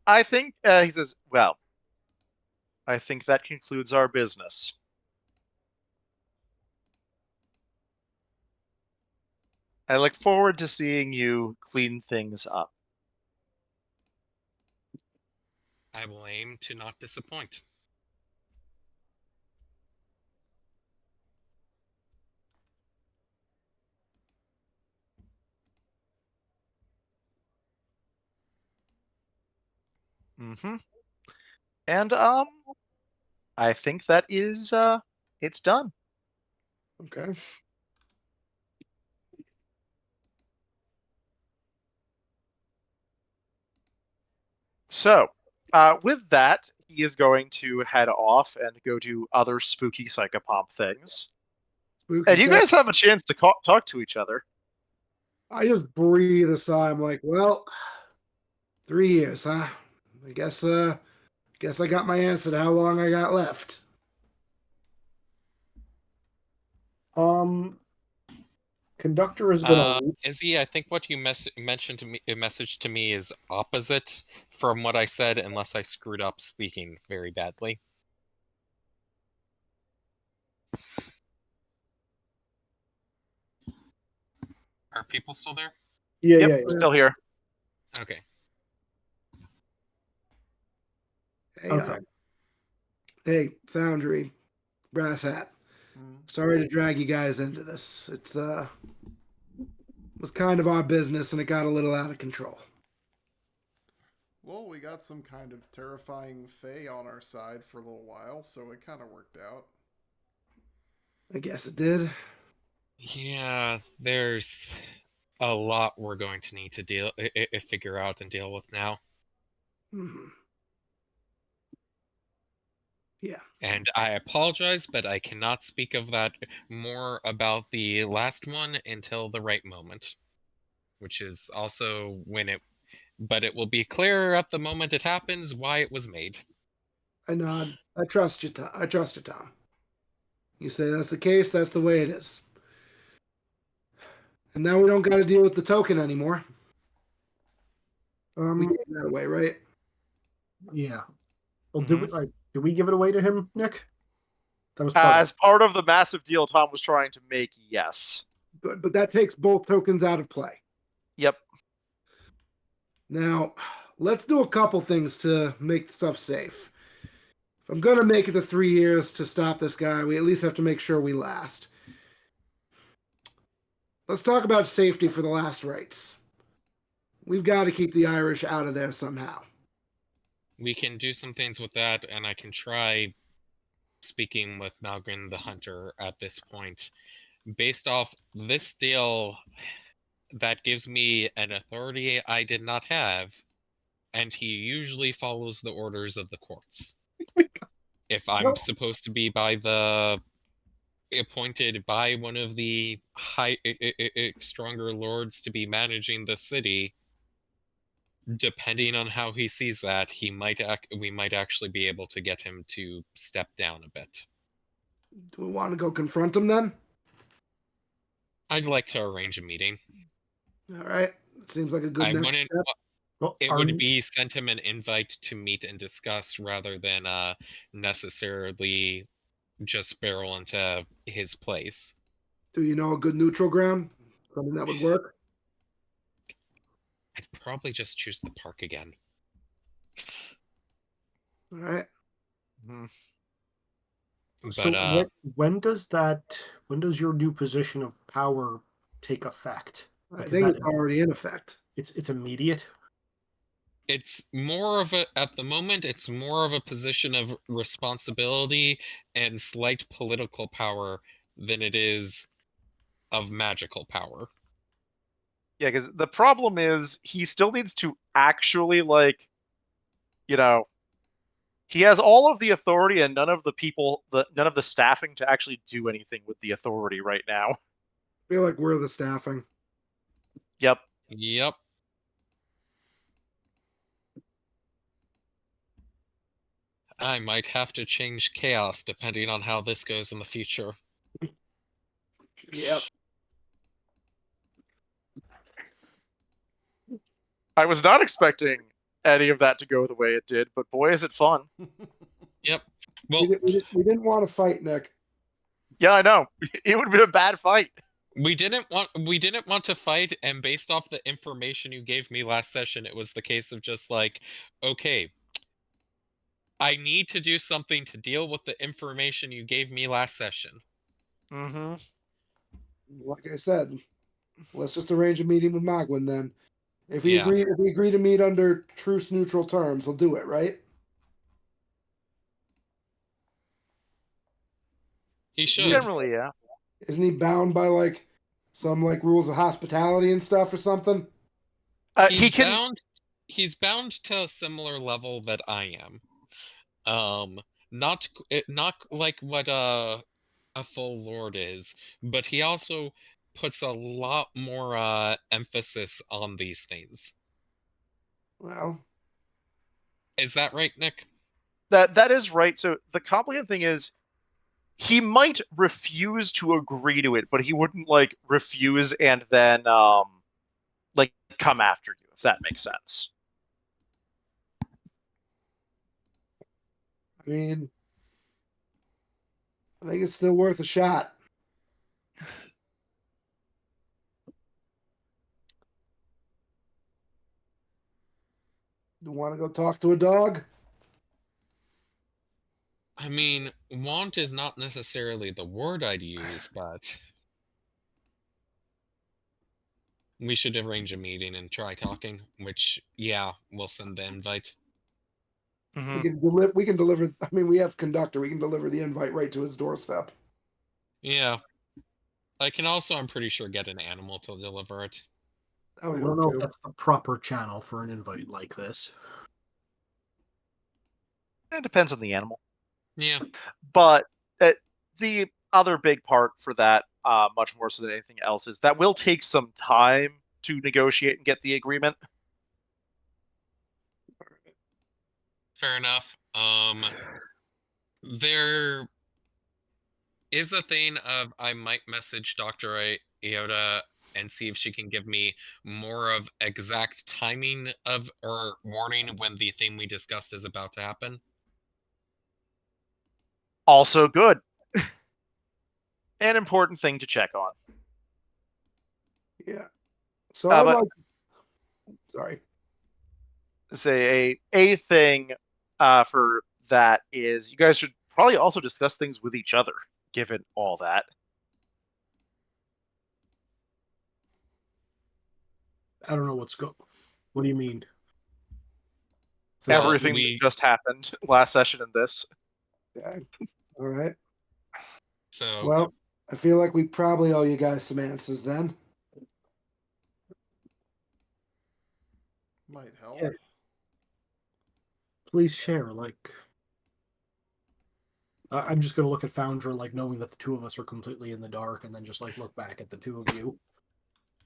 I think he says, well, I think that concludes our business. I look forward to seeing you clean things up. I will aim to not disappoint. Mm-hmm. And I think that is it's done. Okay. So, with that, he is going to head off and go do other spooky psychopomp things. Spooky And you stuff. guys have a chance to talk to each other. I just breathe a sigh. I'm like, well, 3 years, huh? I guess I got my answer to how long I got left. Conductor is gonna. Izzy, I think what you mentioned to me, message to me is opposite from what I said, unless I screwed up speaking very badly. Are people still there? Yeah, Yep, yeah, yeah. still here. Okay. Hey, Okay. hey, Foundry, Brass Hat. Sorry to drag you guys into this. It's was kind of our business and it got a little out of control. Well, we got some kind of terrifying fae on our side for a little while, so it kind of worked out. I guess it did. Yeah, there's a lot we're going to need to figure out and deal with now. Hmm. Yeah. And I apologize, but I cannot speak of that more about the last one until the right moment, which is also when it, but it will be clearer at the moment it happens why it was made. I nod. I trust you, Tom. I trust you, Tom. You say that's the case, that's the way it is. And now we don't got to deal with the token anymore. We gave that away, right? Yeah. Well, Mhm. did we give it away to him, Nick? That was part of As part of the massive deal Tom was trying to make, yes. Good, but that takes both tokens out of play. Yep. Now, let's do a couple things to make stuff safe. If I'm going to make it to 3 years to stop this guy, we at least have to make sure we last. Let's talk about safety for the last rites. We've got to keep the Irish out of there somehow. We can do some things with that, and I can try speaking with Malgrin the Hunter at this point. Based off this deal, that gives me an authority I did not have, and he usually follows the orders of the courts. If I'm supposed to be appointed by one of the stronger lords to be managing the city, depending on how he sees that, we might actually be able to get him to step down a bit. Do we want to go confront him then? I'd like to arrange a meeting. All right. Seems like a good I next wouldn't. step. Well, It would be send him an invite to meet and discuss rather than necessarily just barrel into his place. Do you know a good neutral ground? Something that would work? I'd probably just choose the park again. All right. Mhm. So But when does your new position of power take effect? I Like, think it's already in effect. It's immediate. it's more of a, at the moment, it's more of a position of responsibility and slight political power than it is of magical power. Yeah, because the problem is he still needs to actually, like, you know, he has all of the authority and none of the staffing to actually do anything with the authority right now. I feel like we're the staffing. Yep. Yep. I might have to change chaos depending on how this goes in the future. Yep. I was not expecting any of that to go the way it did, but boy, is it fun. Yep. Well, We didn't want to fight, Nick. Yeah, I know. It would have been a bad fight. we didn't want to fight, and based off the information you gave me last session, it was the case of just like, okay, I need to do something to deal with the information you gave me last session. Mm-hmm. Like I said, let's just arrange a meeting with Magwin then. If we Yeah. agree to meet under truce neutral terms, he'll do it, right? He should. Generally, yeah. Isn't he bound by like some like rules of hospitality and stuff or something? He's bound to a similar level that I am. Not like what a full lord is, but he also puts a lot more emphasis on these things. Well, Is that right, Nick? That is right. So the complicated thing is he might refuse to agree to it, but he wouldn't like refuse and then like come after you, if that makes sense. I mean, I think it's still worth a shot. You want to go talk to a dog? I mean, want is not necessarily the word I'd use, but we should arrange a meeting and try talking, which, yeah, we'll send the invite. Mm-hmm. We can deliver. I mean, we have conductor. We can deliver the invite right to his doorstep. Yeah. I can also, I'm pretty sure, get an animal to deliver it. That would I don't work know if too. that's the proper channel for an invite like this. It depends on the animal. Yeah. But the other big part for that, much more so than anything else, is that will take some time to negotiate and get the agreement. Fair enough. There is a thing of I might message Dr. Iota and see if she can give me more of exact timing of or warning when the thing we discussed is about to happen. Also good. An important thing to check on. Yeah. So I would but like. Sorry. say a thing for that is you guys should probably also discuss things with each other, given all that. I don't know what's go. What do you mean? Everything that we just happened last session in this. Yeah. All right. so Well, I feel like we probably owe you guys some answers then. Might help. Yeah. Please share. Like, I'm just gonna look at Foundra, like knowing that the two of us are completely in the dark, and then just like look back at the two of you.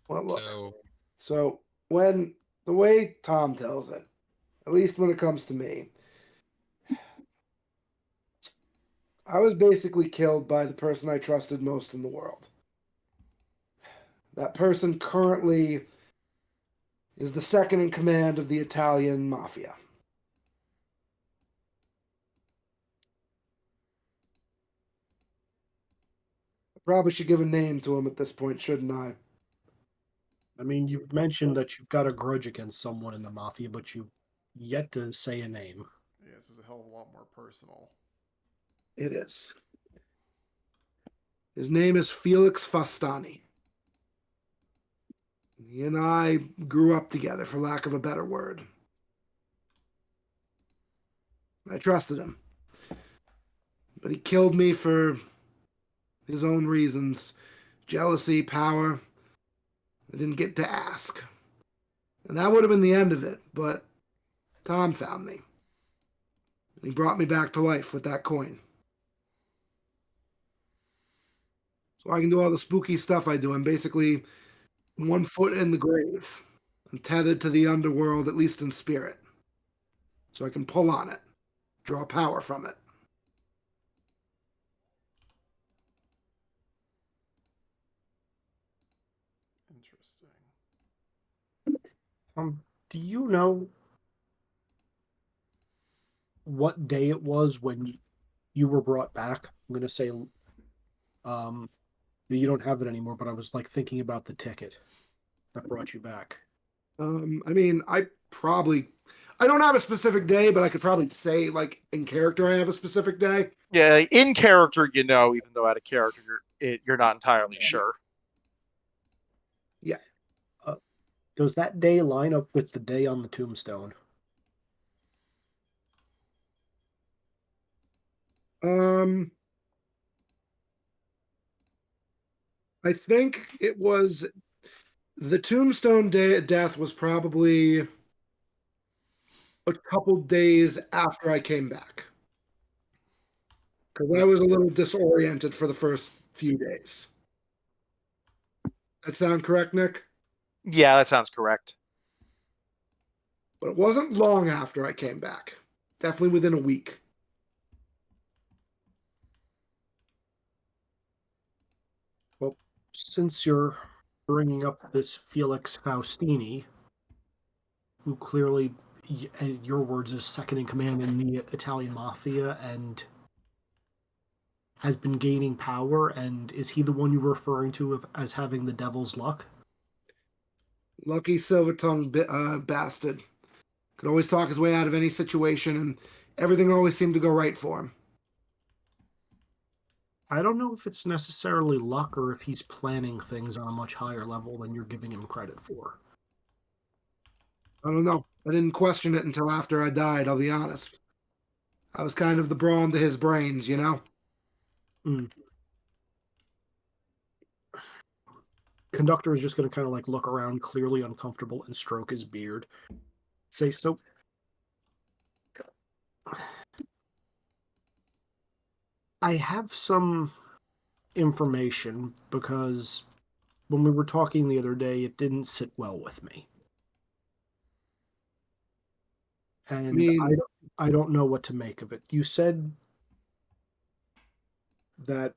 Well, look. so So when the way Tom tells it, at least when it comes to me, I was basically killed by the person I trusted most in the world. That person currently is the second in command of the Italian mafia. I probably should give a name to him at this point, shouldn't I? I mean, you've mentioned that you've got a grudge against someone in the mafia, but you've yet to say a name. Yeah, this is a hell of a lot more personal. It is. His name is Felix Fastani. He and I grew up together, for lack of a better word. I trusted him. But he killed me for his own reasons. Jealousy, power. I didn't get to ask. And that would have been the end of it, but Tom found me. He brought me back to life with that coin. So I can do all the spooky stuff I do. I'm basically 1 foot in the grave. I'm tethered to the underworld, at least in spirit. So I can pull on it, draw power from it. Interesting. Do you know what day it was when you were brought back? I'm going to say, you don't have it anymore, but I was like thinking about the ticket that brought you back. I mean, I don't have a specific day, but I could probably say, like, in character, I have a specific day. Yeah, in character, you know, even though out of character, you're not entirely sure. Yeah. Does that day line up with the day on the tombstone? I think it was the tombstone day death was probably a couple days after I came back. Because I was a little disoriented for the first few days. That sound correct, Nick? Yeah, that sounds correct. But it wasn't long after I came back. Definitely within a week. Well, since you're bringing up this Felix Faustini, who clearly, in your words, is second in command in the Italian mafia and has been gaining power, and is he the one you were referring to as having the devil's luck? Lucky silver-tongued bastard. Could always talk his way out of any situation, and everything always seemed to go right for him. I don't know if it's necessarily luck or if he's planning things on a much higher level than you're giving him credit for. I don't know. I didn't question it until after I died, I'll be honest. I was kind of the brawn to his brains, you know? Conductor is just going to kind of like look around, clearly uncomfortable, and stroke his beard. Say, so I have some information because when we were talking the other day, it didn't sit well with me. And I don't know what to make of it. You said that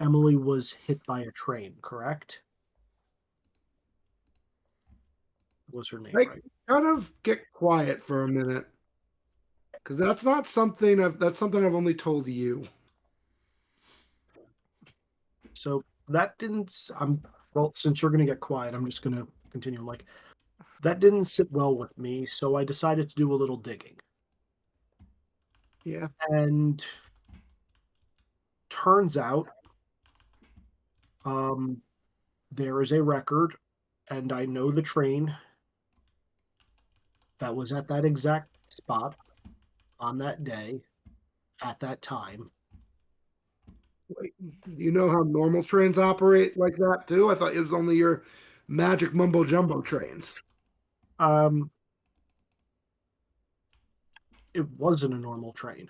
Emily was hit by a train, correct? Was her name right? Kind of get quiet for a minute. Because that's not something that's something I've only told you. So that didn't. Well, since you're going to get quiet, I'm just going to continue. Like, that didn't sit well with me, so I decided to do a little digging. Yeah. And turns out, there is a record, and I know the train that was at that exact spot on that day at that time. Wait, you know how normal trains operate like that too? I thought it was only your magic mumbo jumbo trains. It wasn't a normal train.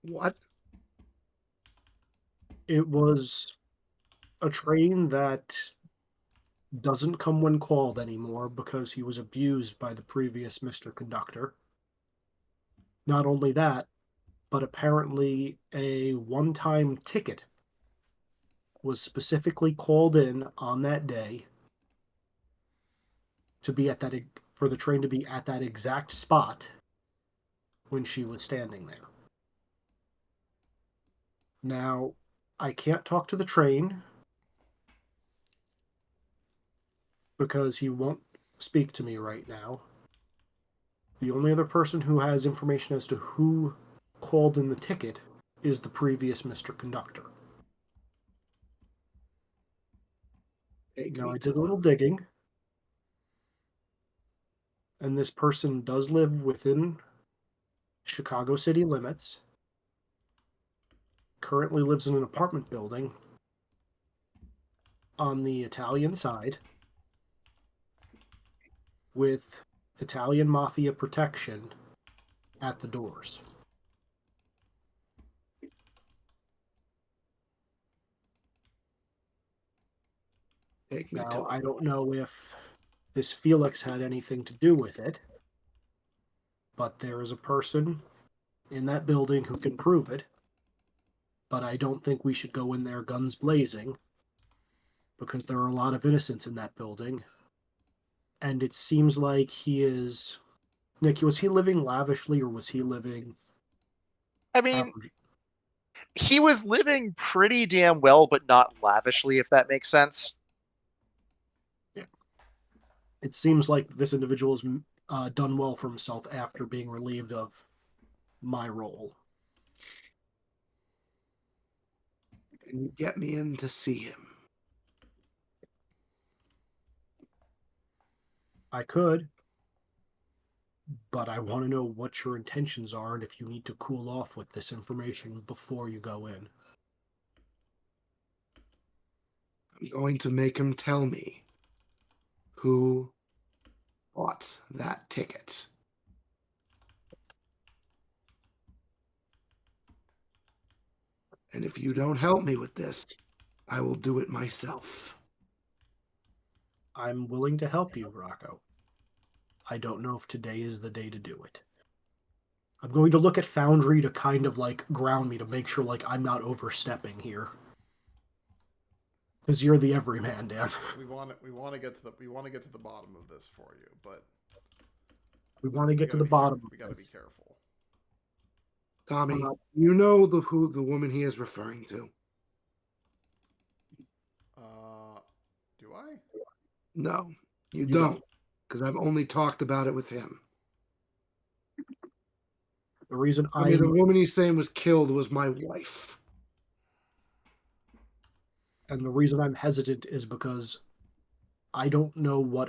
What? It was a train that doesn't come when called anymore because he was abused by the previous Mr. Conductor. Not only that, but apparently a one-time ticket was specifically called in on that day to be at that for the train to be at that exact spot when she was standing there. Now, I can't talk to the train because he won't speak to me right now. The only other person who has information as to who called in the ticket is the previous Mr. Conductor. Now, I did a little digging, and this person does live within Chicago city limits, currently lives in an apartment building on the Italian side with Italian mafia protection at the doors. Take me to Now, it. I don't know if this Felix had anything to do with it, but there is a person in that building who can prove it. But I don't think we should go in there guns blazing, because there are a lot of innocents in that building. And it seems like he is... Nick, was he living lavishly or was he living... I mean, he was living pretty damn well, but not lavishly, if that makes sense. Yeah. It seems like this individual has done well for himself after being relieved of my role. Can you get me in to see him? I could, but I want to know what your intentions are and if you need to cool off with this information before you go in. I'm going to make him tell me who bought that ticket. And if you don't help me with this, I will do it myself. I'm willing to help you, Rocco. I don't know if today is the day to do it. I'm going to look at Foundry to kind of like ground me to make sure like I'm not overstepping here. Because you're the everyman, Dan. We want to get to the bottom of this for you, but We want to get to the bottom. We got to be careful. Tommy, you know who the woman he is referring to? Do I? No, you don't, because I've only talked about it with him. The reason I mean, the woman he's saying was killed was my wife. And the reason I'm hesitant is because I don't know what...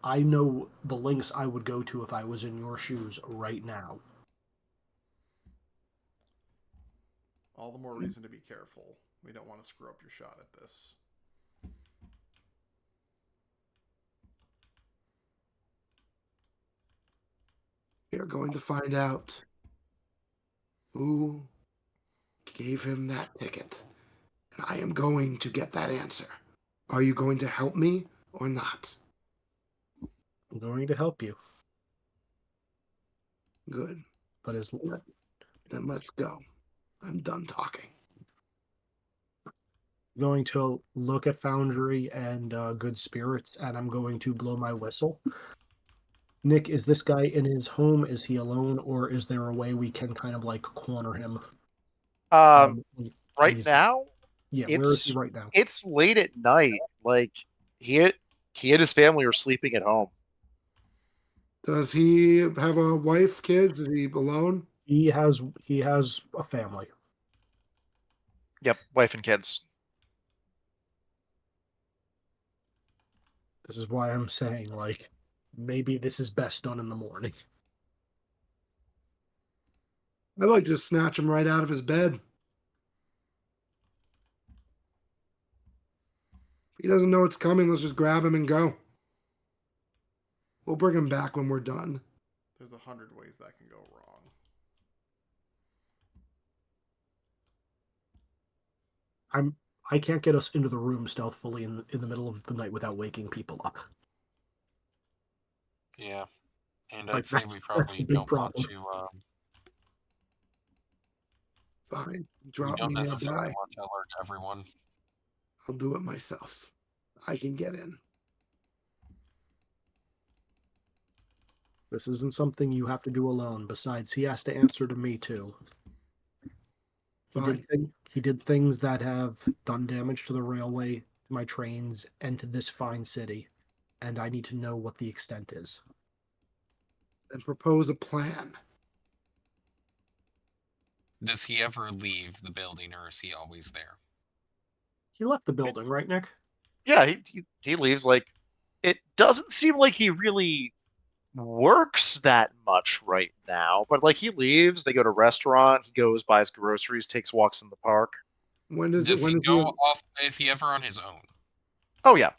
I know the lengths I would go to if I was in your shoes right now. All the more reason to be careful. We don't want to screw up your shot at this. We are going to find out who gave him that ticket. And I am going to get that answer. Are you going to help me or not? I'm going to help you. Good. But then let's go. I'm done talking. Going to look at Foundry and Good Spirits, and I'm going to blow my whistle. Nick, is this guy in his home? Is he alone, or is there a way we can kind of like corner him? Right now, yeah, where is he right now? It's late at night. Like he and his family are sleeping at home. Does he have a wife, kids? Is he alone? He has a family. Yep, wife and kids. This is why I'm saying, like, maybe this is best done in the morning. I'd like to just snatch him right out of his bed. If he doesn't know it's coming, let's just grab him and go. We'll bring him back when we're done. There's 100 ways that can go wrong. I can't get us into the room stealthily in the middle of the night without waking people up. Yeah, and Like, I'd say we probably don't want to. Fine, drop we don't me necessarily nearby. want to alert everyone. I'll do it myself. I can get in. This isn't something you have to do alone. Besides, he has to answer to me too. He did things that have done damage to the railway, to my trains, and to this fine city. And I need to know what the extent is. And propose a plan. Does he ever leave the building, or is he always there? He left the building, right, Nick? Yeah, he leaves. Like, it doesn't seem like he really works that much right now, but like he leaves, they go to a restaurant, he goes, buys groceries, takes walks in the park. When does Does it? When he does go off? Is he ever on his own? Oh yeah,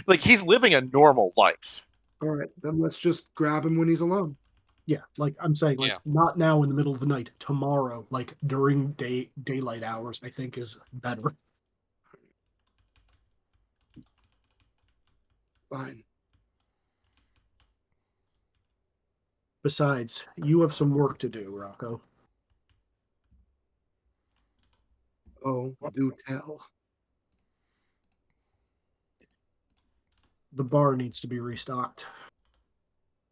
like he's living a normal life. All right, then let's just grab him when he's alone. Yeah, like I'm saying, like Yeah. not now in the middle of the night, tomorrow, like during daylight hours, I think is better. Fine. Besides, you have some work to do, Rocco. Oh, do tell. The bar needs to be restocked.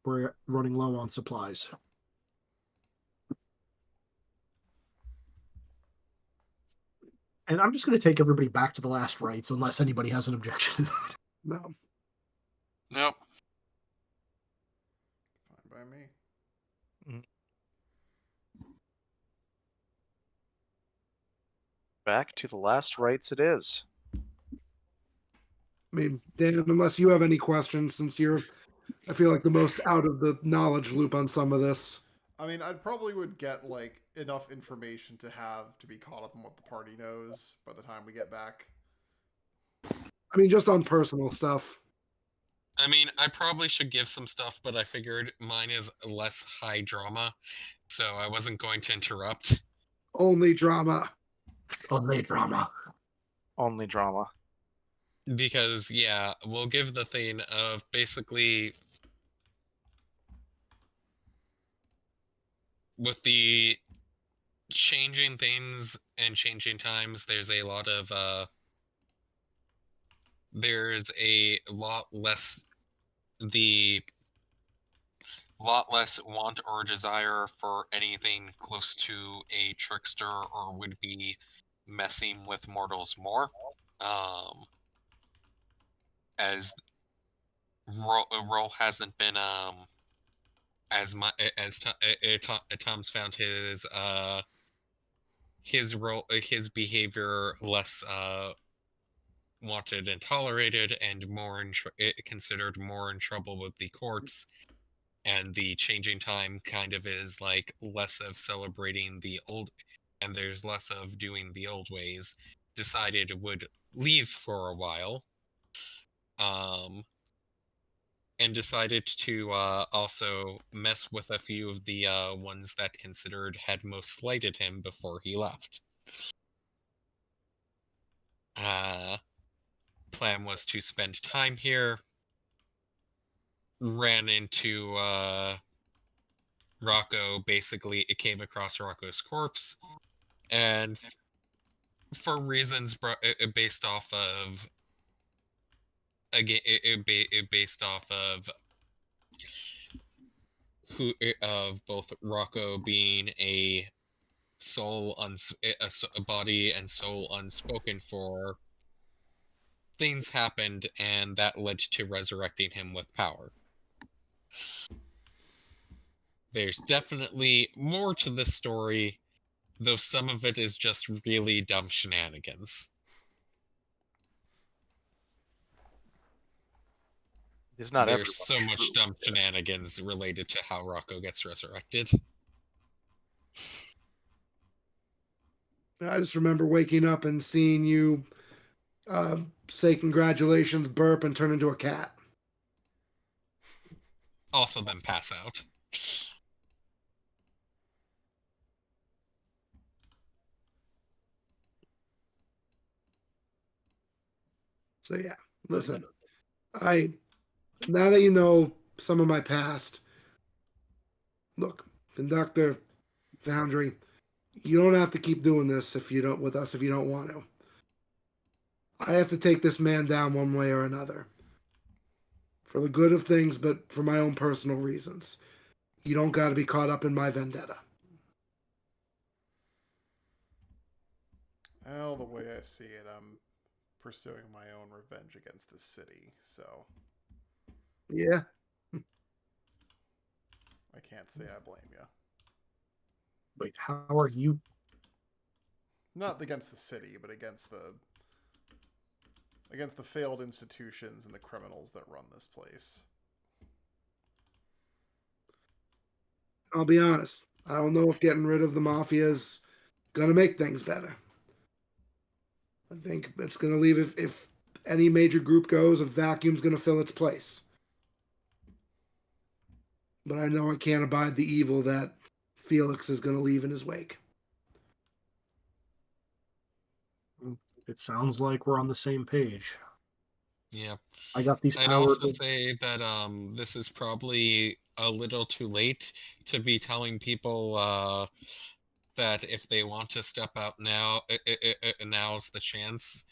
We're running low on supplies. And I'm just going to take everybody back to the last rites, unless anybody has an objection to that. No. Nope. Fine by me. Back to the last rites it is. I mean, Dan, unless you have any questions, since you're, I feel like, the most out of the knowledge loop on some of this. I mean, I probably would get like enough information to be caught up on what the party knows by the time we get back. I mean, just on personal stuff. I mean, I probably should give some stuff, but I figured mine is less high drama, so I wasn't going to interrupt. Only drama. Only drama. Only drama. Because, yeah, we'll give the thing of basically with the changing things and changing times, there's a lot less want or desire for anything close to a trickster or would be messing with mortals more. As role hasn't been as much as Tom's found his role his behavior less wanted and tolerated, and more considered more in trouble with the courts, and the changing time kind of is like less of celebrating the old, and there's less of doing the old ways. Decided would leave for a while, and decided to also mess with a few of the ones that considered had most slighted him before he left. Plan was to spend time here. Ran into Rocco. Basically, it came across Rocco's corpse, and for reasons based off of again, based off of both Rocco being a a body and soul unspoken for, things happened, and that led to resurrecting him with power. There's definitely more to this story, though some of it is just really dumb shenanigans. It's not There's everyone so much true. dumb shenanigans related to how Rocco gets resurrected. I just remember waking up and seeing you say congratulations, burp, and turn into a cat. Also then pass out. So yeah, listen, now that you know some of my past, look, Conductor, Foundry, you don't have to keep doing this if you don't want to. I have to take this man down one way or another. For the good of things, but for my own personal reasons. You don't got to be caught up in my vendetta. Well, the way I see it, I'm pursuing my own revenge against the city, so Yeah. I can't say I blame you. Wait, how are you? Not against the city, but against the failed institutions and the criminals that run this place. I'll be honest. I don't know if getting rid of the mafia is going to make things better. I think it's going to leave if any major group goes, a vacuum's going to fill its place. But I know I can't abide the evil that Felix is going to leave in his wake. It sounds like we're on the same page. Yeah. I got these I'd powers. also say that this is probably a little too late to be telling people that if they want to step out now, now's the chance.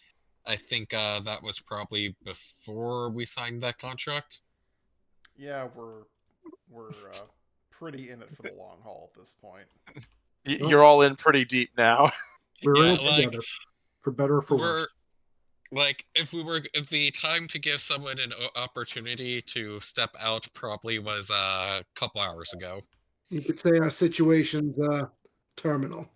I think that was probably before we signed that contract. Yeah, we're pretty in it for the long haul at this point. You're all in pretty deep now. We're in Yeah, it like together, for better or for we're worse. like if the time to give someone an opportunity to step out probably was a couple hours ago. You could say our situation's terminal.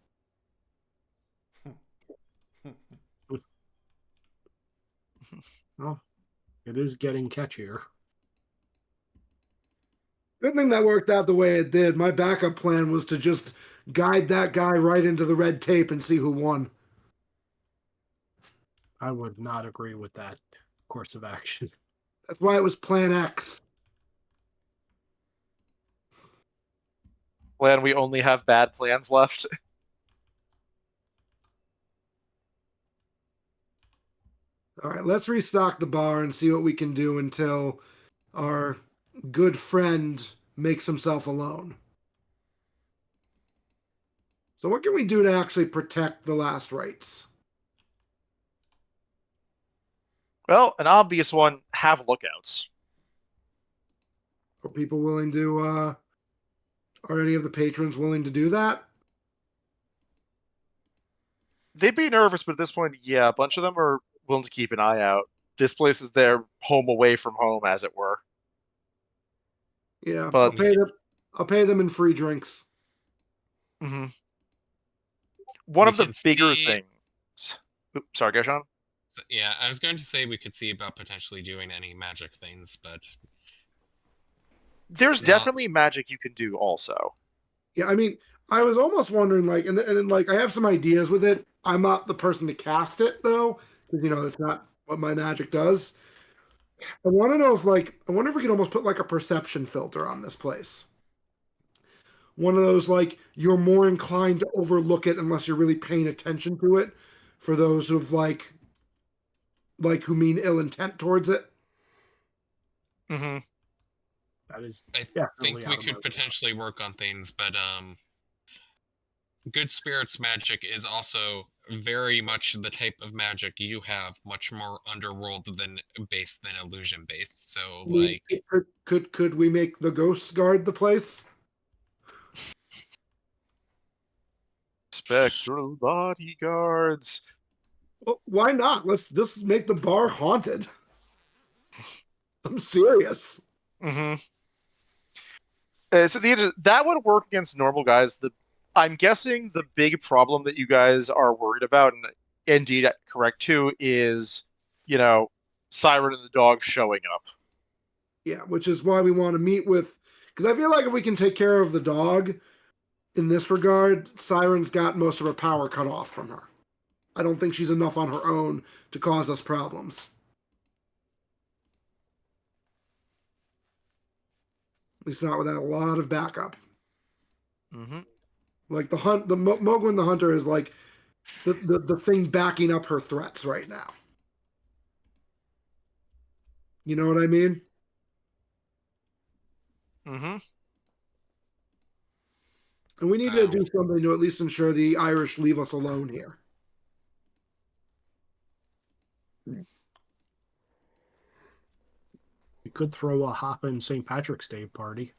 Well, it is getting catchier. Good thing that worked out the way it did. My backup plan was to just guide that guy right into the red tape and see who won. I would not agree with that course of action. That's why it was Plan X. Plan, we only have bad plans left. All right, let's restock the bar and see what we can do until our good friend makes himself alone. So what can we do to actually protect the last rites? Well, an obvious one, have lookouts. Are people willing to, are any of the patrons willing to do that? They'd be nervous, but at this point, yeah, a bunch of them are willing to keep an eye out. This place is their home away from home, as it were. Yeah, But I'll pay them in free drinks. one We of the can bigger see- things. Oops, sorry, Gershon. Yeah, I was going to say we could see about potentially doing any magic things, but There's Not- definitely magic you can do also. Yeah, I mean, I was almost wondering, like, and then, like, I have some ideas with it. I'm not the person to cast it, though, because, you know, that's not what my magic does. I want to know if, like, I wonder if we could almost put, like, a perception filter on this place. One of those, like, you're more inclined to overlook it unless you're really paying attention to it, for those who've, like who mean ill intent towards it. Mm-hmm. That is I definitely think out we of could my potentially work on things, but good spirits magic is also very much the type of magic you have, much more underworld than based than illusion based. So I mean, like could we make the ghosts guard the place? Spectral bodyguards. Well, why not? Let's just make the bar haunted. I'm serious. Mm-hmm. So the answer, that would work against normal guys. I'm guessing the big problem that you guys are worried about, and indeed correct too, is, Siren and the dog showing up. Yeah, which is why we want to meet with, because I feel like if we can take care of the dog in this regard, Siren's got most of her power cut off from her. I don't think she's enough on her own to cause us problems. At least not without a lot of backup. Mm-hmm. Like the Mogwin the Hunter is like the thing backing up her threats right now. You know what I mean? Mm-hmm. And we need to do something to at least ensure the Irish leave us alone here. We could throw a hoppin' St. Patrick's Day party.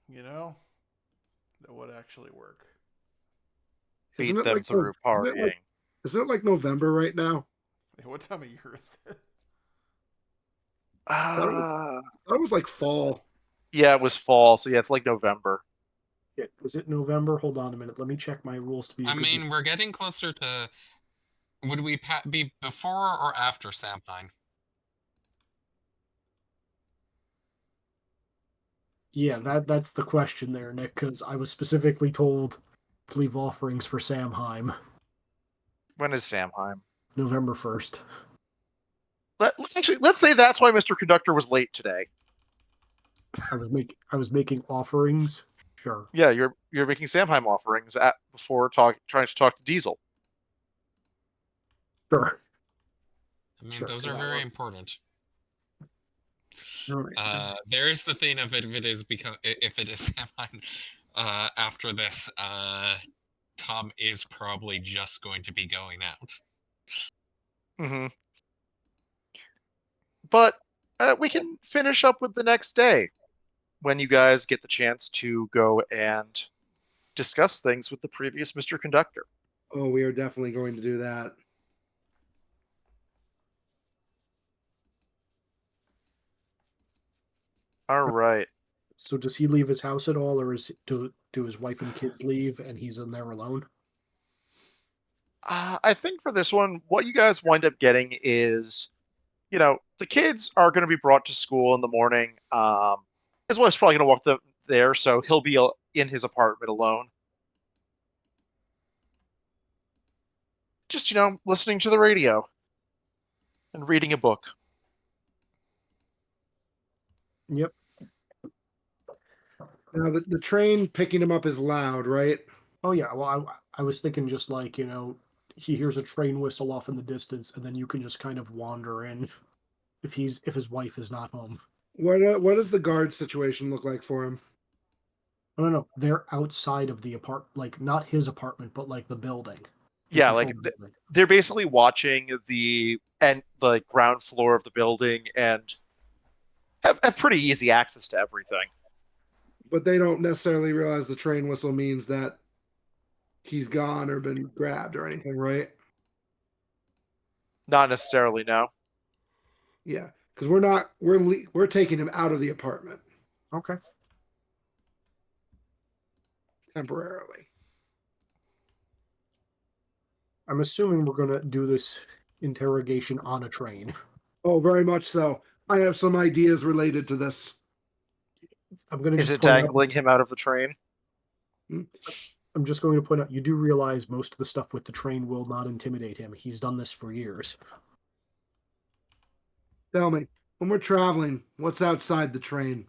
You know, that would actually work. Beat them through partying. Isn't it like November right now? Hey, what time of year is it? I thought it was like fall. Yeah, it was fall, so yeah, it's like November. Yeah, is it November? Hold on a minute. Let me check my rules to be. I mean, we're getting closer to. Would we be before or after Samhain? Yeah, that's the question there, Nick, because I was specifically told leave offerings for Samheim. When is Samheim? November 1st. Actually, let's say that's why Mr. Conductor was late today. I was making offerings. Sure. Yeah, you're making Samheim offerings before trying to talk to Diesel. Sure. I mean, Sure, those are that very works. important. All right. There's the thing of it, if it is Samhain, after this, Tom is probably just going to be going out. Mm-hmm. But we can finish up with the next day when you guys get the chance to go and discuss things with the previous Mr. Conductor. Oh, we are definitely going to do that. All right. So does he leave his house at all, or do his wife and kids leave and he's in there alone? I think for this one, what you guys wind up getting is, the kids are going to be brought to school in the morning. His wife's probably going to walk them there, so he'll be in his apartment alone. Just, listening to the radio and reading a book. Yep. Now, the train picking him up is loud, right? Oh yeah. Well, I was thinking just like, he hears a train whistle off in the distance, and then you can just kind of wander in if his wife is not home. What does the guard situation look like for him? No. They're outside of the like not his apartment, but like the building. Yeah, like they're basically watching the ground floor of the building and have pretty easy access to everything. But they don't necessarily realize the train whistle means that he's gone or been grabbed or anything, right? Not necessarily, no. Yeah, because we're taking him out of the apartment Okay. temporarily. I'm assuming we're gonna do this interrogation on a train. Oh, very much so. I have some ideas related to this. I'm gonna Is just it point out, dangling him out of the train? I'm just going to point out, you do realize most of the stuff with the train will not intimidate him. He's done this for years. Tell me, when we're traveling, what's outside the train?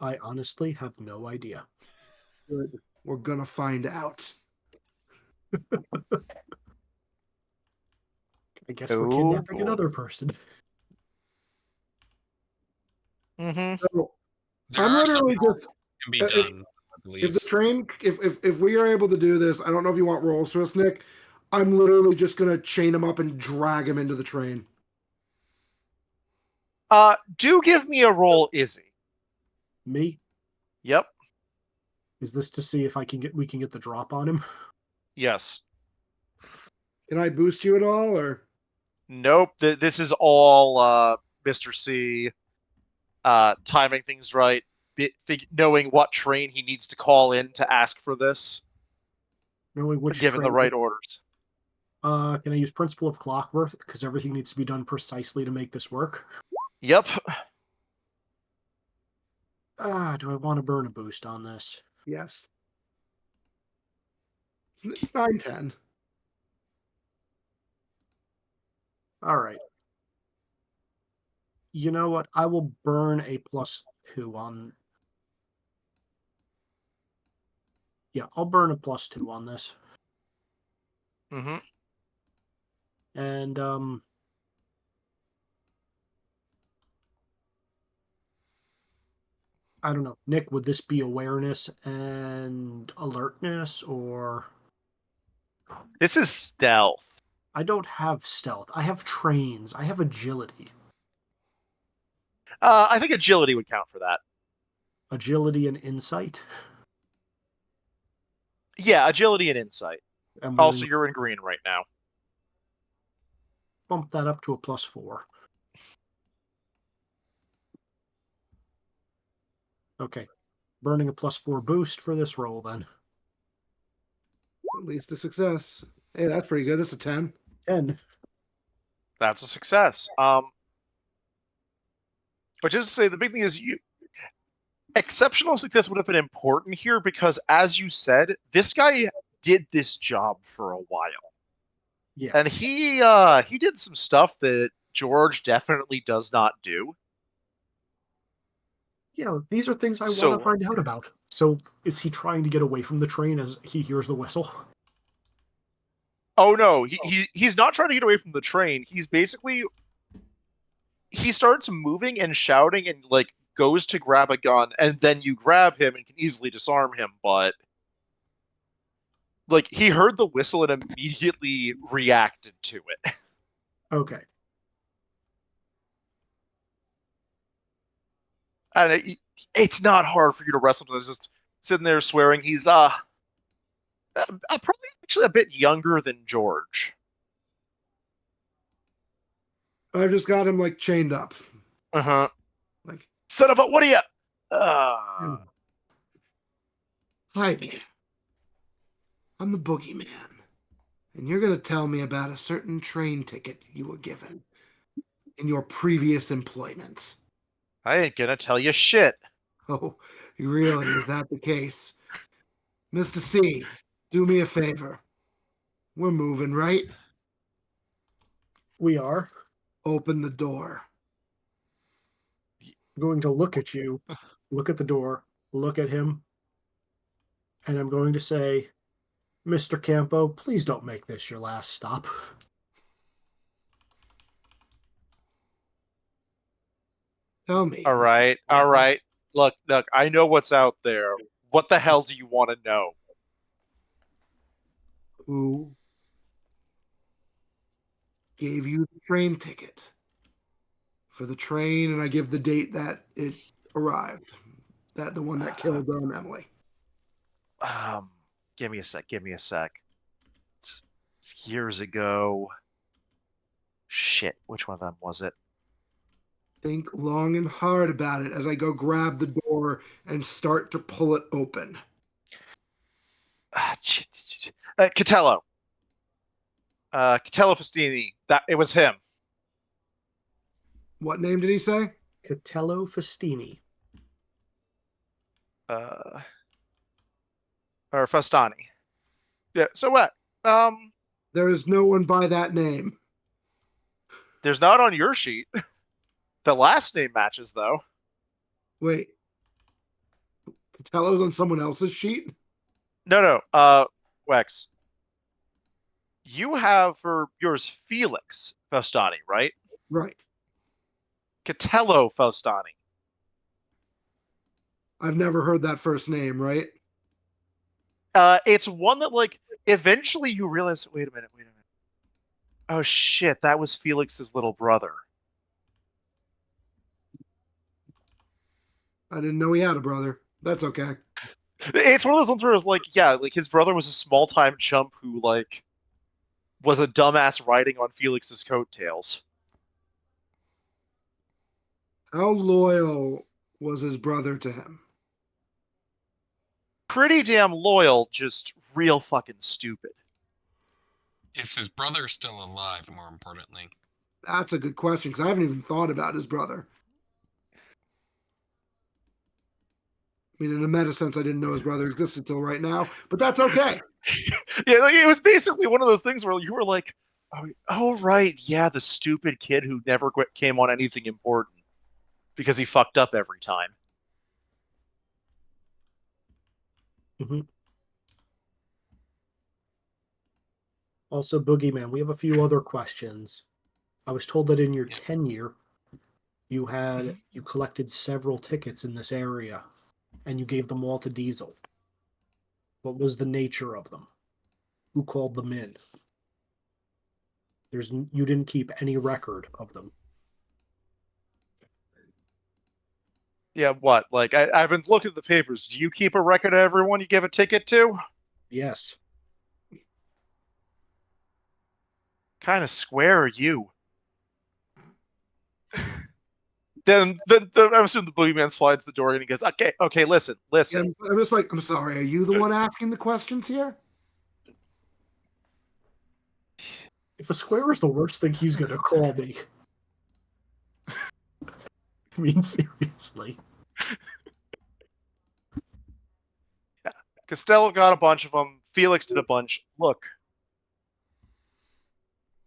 I honestly have no idea. Good. We're gonna find out. I guess we're kidnapping boy. another person. Mm-hmm. So There I'm are some literally just can be done, I believe. if the train if we are able to do this, I don't know if you want rolls for this, Nick. I'm literally just gonna chain him up and drag him into the train. Do give me a roll, Izzy. Me? Yep. Is this to see if we can get the drop on him? Yes. Can I boost you at all, or? Nope. This is all Mr. C timing things right, knowing what train he needs to call in to ask for this, Knowing which given the train. right orders. Can I use Principle of Clockwork? Because everything needs to be done precisely to make this work. Yep. Do I want to burn a boost on this? Yes. It's 9-10. All right. You know what? I will burn a +2 on. Yeah, I'll burn a +2 on this. Mm-hmm. And I don't know, Nick. Would this be awareness and alertness, or? This is stealth. I don't have stealth. I have trains. I have agility. I think agility would count for that. Agility and insight. Yeah, agility and insight. And Also, you're in green right now. Bump that up to a +4. Okay. Burning a +4 boost for this roll, then. At least a success. Hey, that's pretty good. That's a 10. 10. That's a success. Which is to say, the big thing is Exceptional success would have been important here because, as you said, this guy did this job for a while, Yeah. and he did some stuff that George definitely does not do. Yeah, these are things I want So, to find out about. So, is he trying to get away from the train as he hears the whistle? oh no, he's not trying to get away from the train. He starts moving and shouting and like goes to grab a gun, and then you grab him and can easily disarm him, but like he heard the whistle and immediately reacted to it. Okay. And it's not hard for you to wrestle with. Just sitting there swearing. He's probably actually a bit younger than George. I've just got him like chained up. Uh-huh. Like, Son of a, what are you? hi there. I'm the boogeyman. And you're going to tell me about a certain train ticket you were given in your previous employment. I ain't gonna tell you shit. Oh, really? Is that the case? Mr. C, do me a favor. We're moving, right? We are. Open the door. I'm going to look at you, look at the door, look at him, and I'm going to say, Mr. Campo, please don't make this your last stop. Tell me. All right, all right. Look, I know what's out there. What the hell do you want to know? Who gave you the train ticket for the train? And I give the date that it arrived. That the one that killed Emily. Give me a sec. Give me a sec. It's years ago. Shit, which one of them was it? Think long and hard about it as I go grab the door and start to pull it open. Catello. Catello Festini. That it was him. What name did he say? Catello Festini. Or Festani. Yeah. So what? There is no one by that name. There's not on your sheet. The last name matches though. Wait. Patello's on someone else's sheet? No. Wex. You have for yours Felix Festani, right? Right. Catello Festani. I've never heard that first name, right? It's one that like eventually you realize. Wait a minute. Oh shit, that was Felix's little brother. I didn't know he had a brother. That's okay. It's one of those ones where it's like, yeah, like his brother was a small time chump who like was a dumbass riding on Felix's coattails. How loyal was his brother to him? Pretty damn loyal, just real fucking stupid. Is his brother still alive, more importantly? That's a good question, because I haven't even thought about his brother. I mean, in a meta sense, I didn't know his brother existed till right now, but that's okay. Yeah, like, it was basically one of those things where you were like, oh right, yeah, the stupid kid who never came on anything important because he fucked up every time. Mm-hmm. Also, Boogeyman, we have a few other questions. I was told that in your tenure, you collected several tickets in this area, and you gave them all to Diesel. What was the nature of them? Who called them in? You didn't keep any record of them. Yeah, what? Like, I've been looking at the papers. Do you keep a record of everyone you give a ticket to? Yes. Kind of square are you? Then I'm assuming the boogeyman slides the door and he goes, okay, listen. I'm just like, I'm sorry, are you the one asking the questions here? If a square is the worst thing he's going to call me. I mean, seriously. Costello got a bunch of them. Felix did a bunch. Look,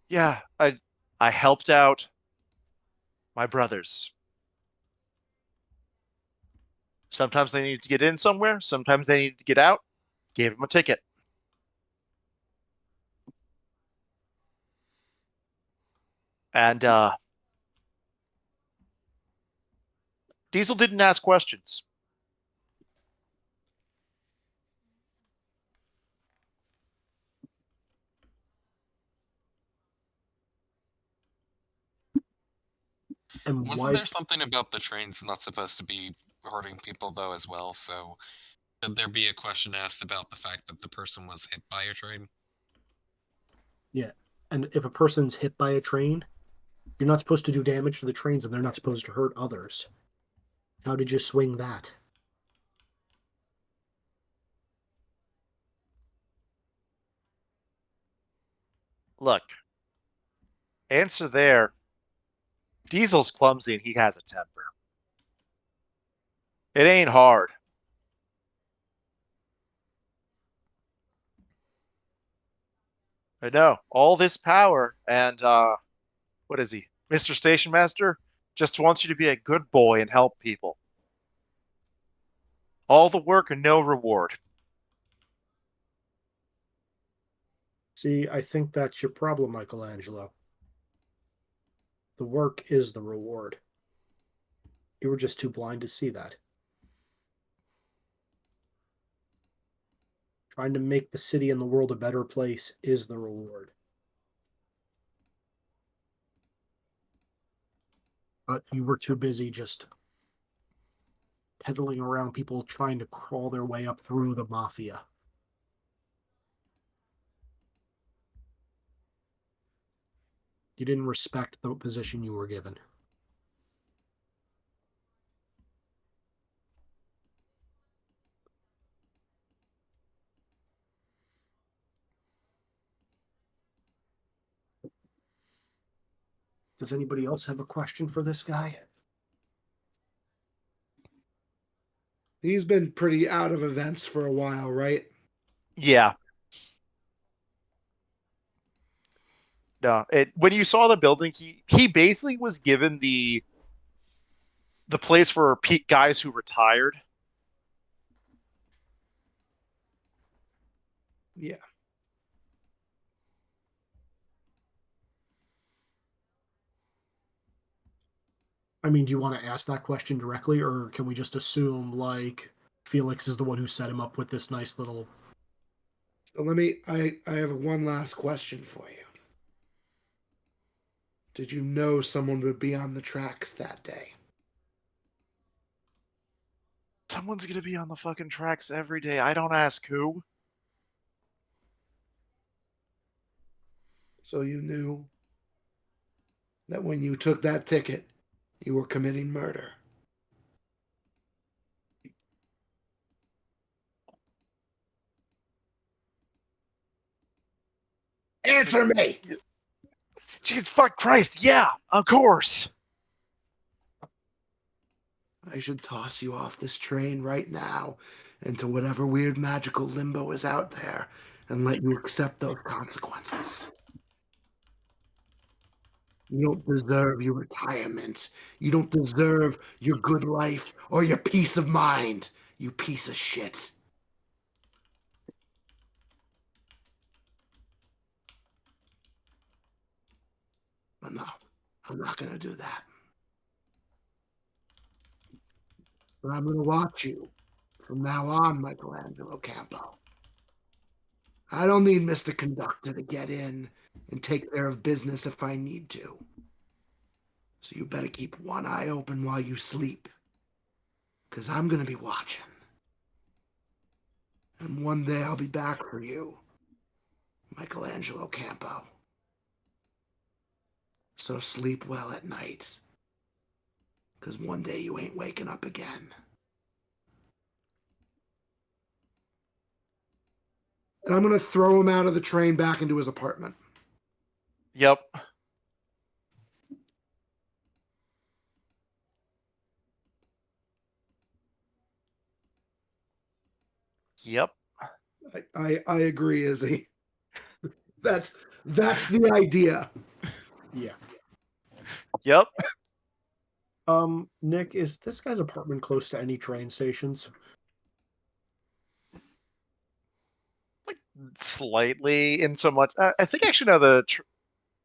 yeah, I helped out my brothers. Sometimes they needed to get in somewhere. Sometimes they needed to get out. Gave them a ticket. And Diesel didn't ask questions. And Wasn't why? there something about the trains not supposed to be hurting people though as well? So could there be a question asked about the fact that the person was hit by a train? Yeah. And if a person's hit by a train, you're not supposed to do damage to the trains and they're not supposed to hurt others. How did you swing that? Look, answer there. Diesel's clumsy and he has a temper. It ain't hard. I know. All this power and what is he? Mr. Station Master just wants you to be a good boy and help people. All the work and no reward. See, I think that's your problem, Michelangelo. The work is the reward. You were just too blind to see that. Trying to make the city and the world a better place is the reward. But you were too busy just peddling around people trying to crawl their way up through the mafia. You didn't respect the position you were given. Does anybody else have a question for this guy? He's been pretty out of events for a while, right? Yeah. No, when you saw the building, he basically was given the place for guys who retired. Yeah. I mean, do you want to ask that question directly, or can we just assume, like, Felix is the one who set him up with this nice little... So I have one last question for you. Did you know someone would be on the tracks that day? Someone's gonna be on the fucking tracks every day. I don't ask who. So you knew that when you took that ticket, you were committing murder. Answer me! Jesus fuck Christ, yeah, of course. I should toss you off this train right now into whatever weird magical limbo is out there and let you accept those consequences. You don't deserve your retirement. You don't deserve your good life or your peace of mind, you piece of shit. But no, I'm not going to do that. But I'm going to watch you from now on, Michelangelo Campo. I don't need Mr. Conductor to get in and take care of business if I need to. So you better keep one eye open while you sleep. Because I'm going to be watching. And one day I'll be back for you, Michelangelo Campo. So sleep well at night. Because one day you ain't waking up again. And I'm going to throw him out of the train back into his apartment. Yep. Yep. I agree, Izzy. That's the idea. Yeah. Yep. Nick, is this guy's apartment close to any train stations? Slightly, in so much. I think actually no, the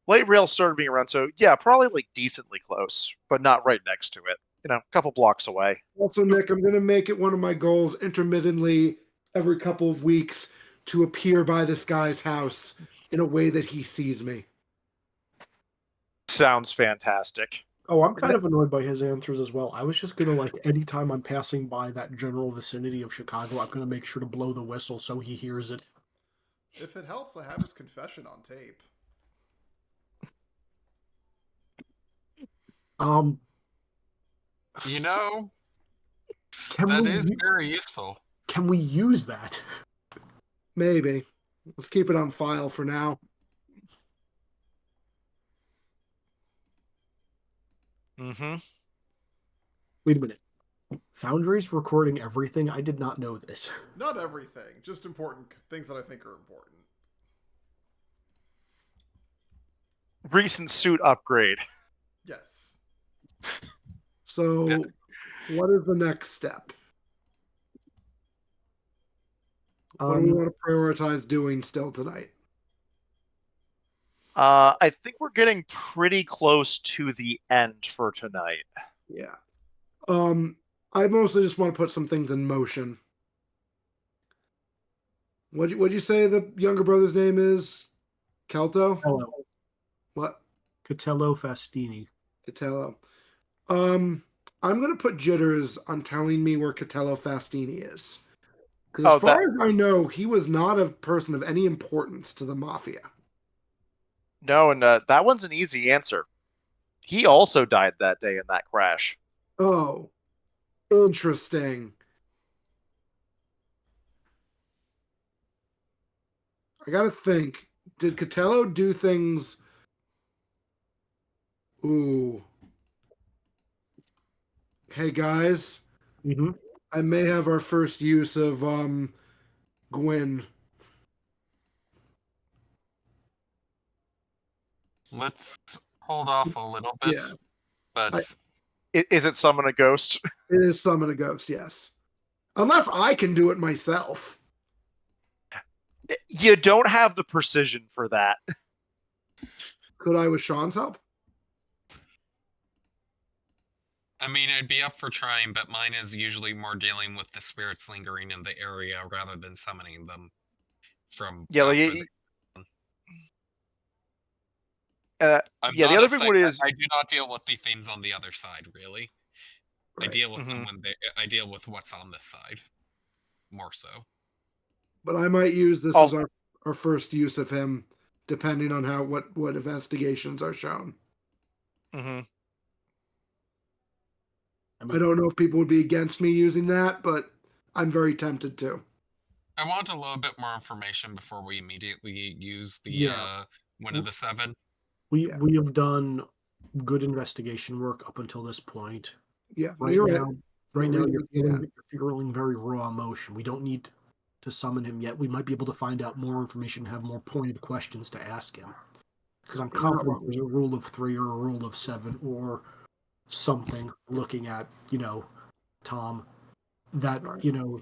light rail started being around, so yeah, probably like decently close, but not right next to it. A couple blocks away. Also, Nick, I'm going to make it one of my goals intermittently every couple of weeks to appear by this guy's house in a way that he sees me. Sounds fantastic. Oh, I'm kind of annoyed by his answers as well. I was just gonna like anytime I'm passing by that general vicinity of Chicago, I'm gonna make sure to blow the whistle so he hears it. If it helps, I have his confession on tape. Um, You know, can that we is u- very useful. can we use that? Maybe. Let's keep it on file for now. Mm-hmm. Wait a minute. Foundry's recording everything? I did not know this. Not everything, just important things that I think are important. Recent suit upgrade. Yes. So, what is the next step? What do we want to prioritize doing still tonight? I think we're getting pretty close to the end for tonight. Yeah. I mostly just want to put some things in motion. What'd you say the younger brother's name is? Kelto? Hello. What? Catello Fastini. Catello. I'm gonna put jitters on telling me where Catello Fastini is. Because as far as I know, he was not a person of any importance to the Mafia. No, and that one's an easy answer. He also died that day in that crash. Oh, interesting. I gotta think. Did Catello do things? Ooh. Hey guys, I may have our first use of Gwyn. Let's hold off a little bit. Yeah. But Is it summon a ghost? It is summon a ghost, yes. Unless I can do it myself. You don't have the precision for that. Could I with Sean's help? I mean, I'd be up for trying, but mine is usually more dealing with the spirits lingering in the area rather than summoning them from. Yeah, like, the other thing is I do not deal with the things on the other side, really. Right. I deal with them when I deal with what's on this side, more so. But I might use this as our first use of him, depending on what investigations are shown. Mm-hmm. I don't know if people would be against me using that, but I'm very tempted to. I want a little bit more information before we immediately use the one of the 7. We have done good investigation work up until this point. Yeah, right now you're feeling very raw emotion. We don't need to summon him yet. We might be able to find out more information, have more pointed questions to ask him. Because I'm confident there's a rule of 3 or a rule of 7 or something looking at, Tom, that,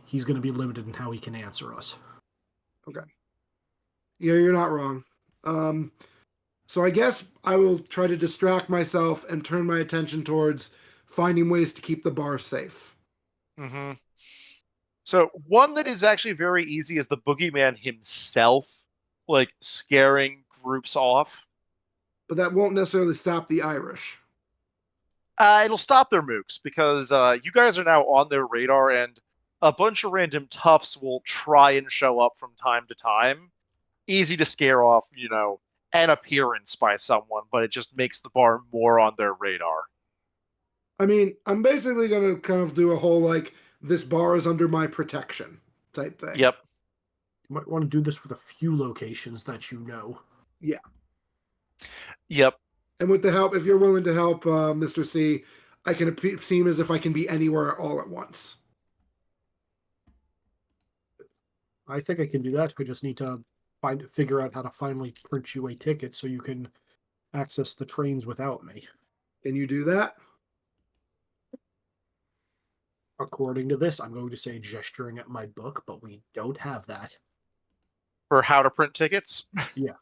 he's going to be limited in how he can answer us. Okay. Yeah, you're not wrong. So I guess I will try to distract myself and turn my attention towards finding ways to keep the bar safe. Mm-hmm. So one that is actually very easy is the boogeyman himself, like scaring groups off. But that won't necessarily stop the Irish. It'll stop their mooks because you guys are now on their radar, and a bunch of random toughs will try and show up from time to time. Easy to scare off, an appearance by someone, but it just makes the bar more on their radar. I mean, I'm basically going to kind of do a whole, this bar is under my protection type thing. Yep. You might want to do this with a few locations that you know. Yeah. Yep. And with the help, if you're willing to help, Mr. C, I can seem as if I can be anywhere all at once. I think I can do that. I just need to figure out how to finally print you a ticket so you can access the trains without me. Can you do that? According to this, I'm going to say gesturing at my book, but we don't have that. For how to print tickets? Yeah,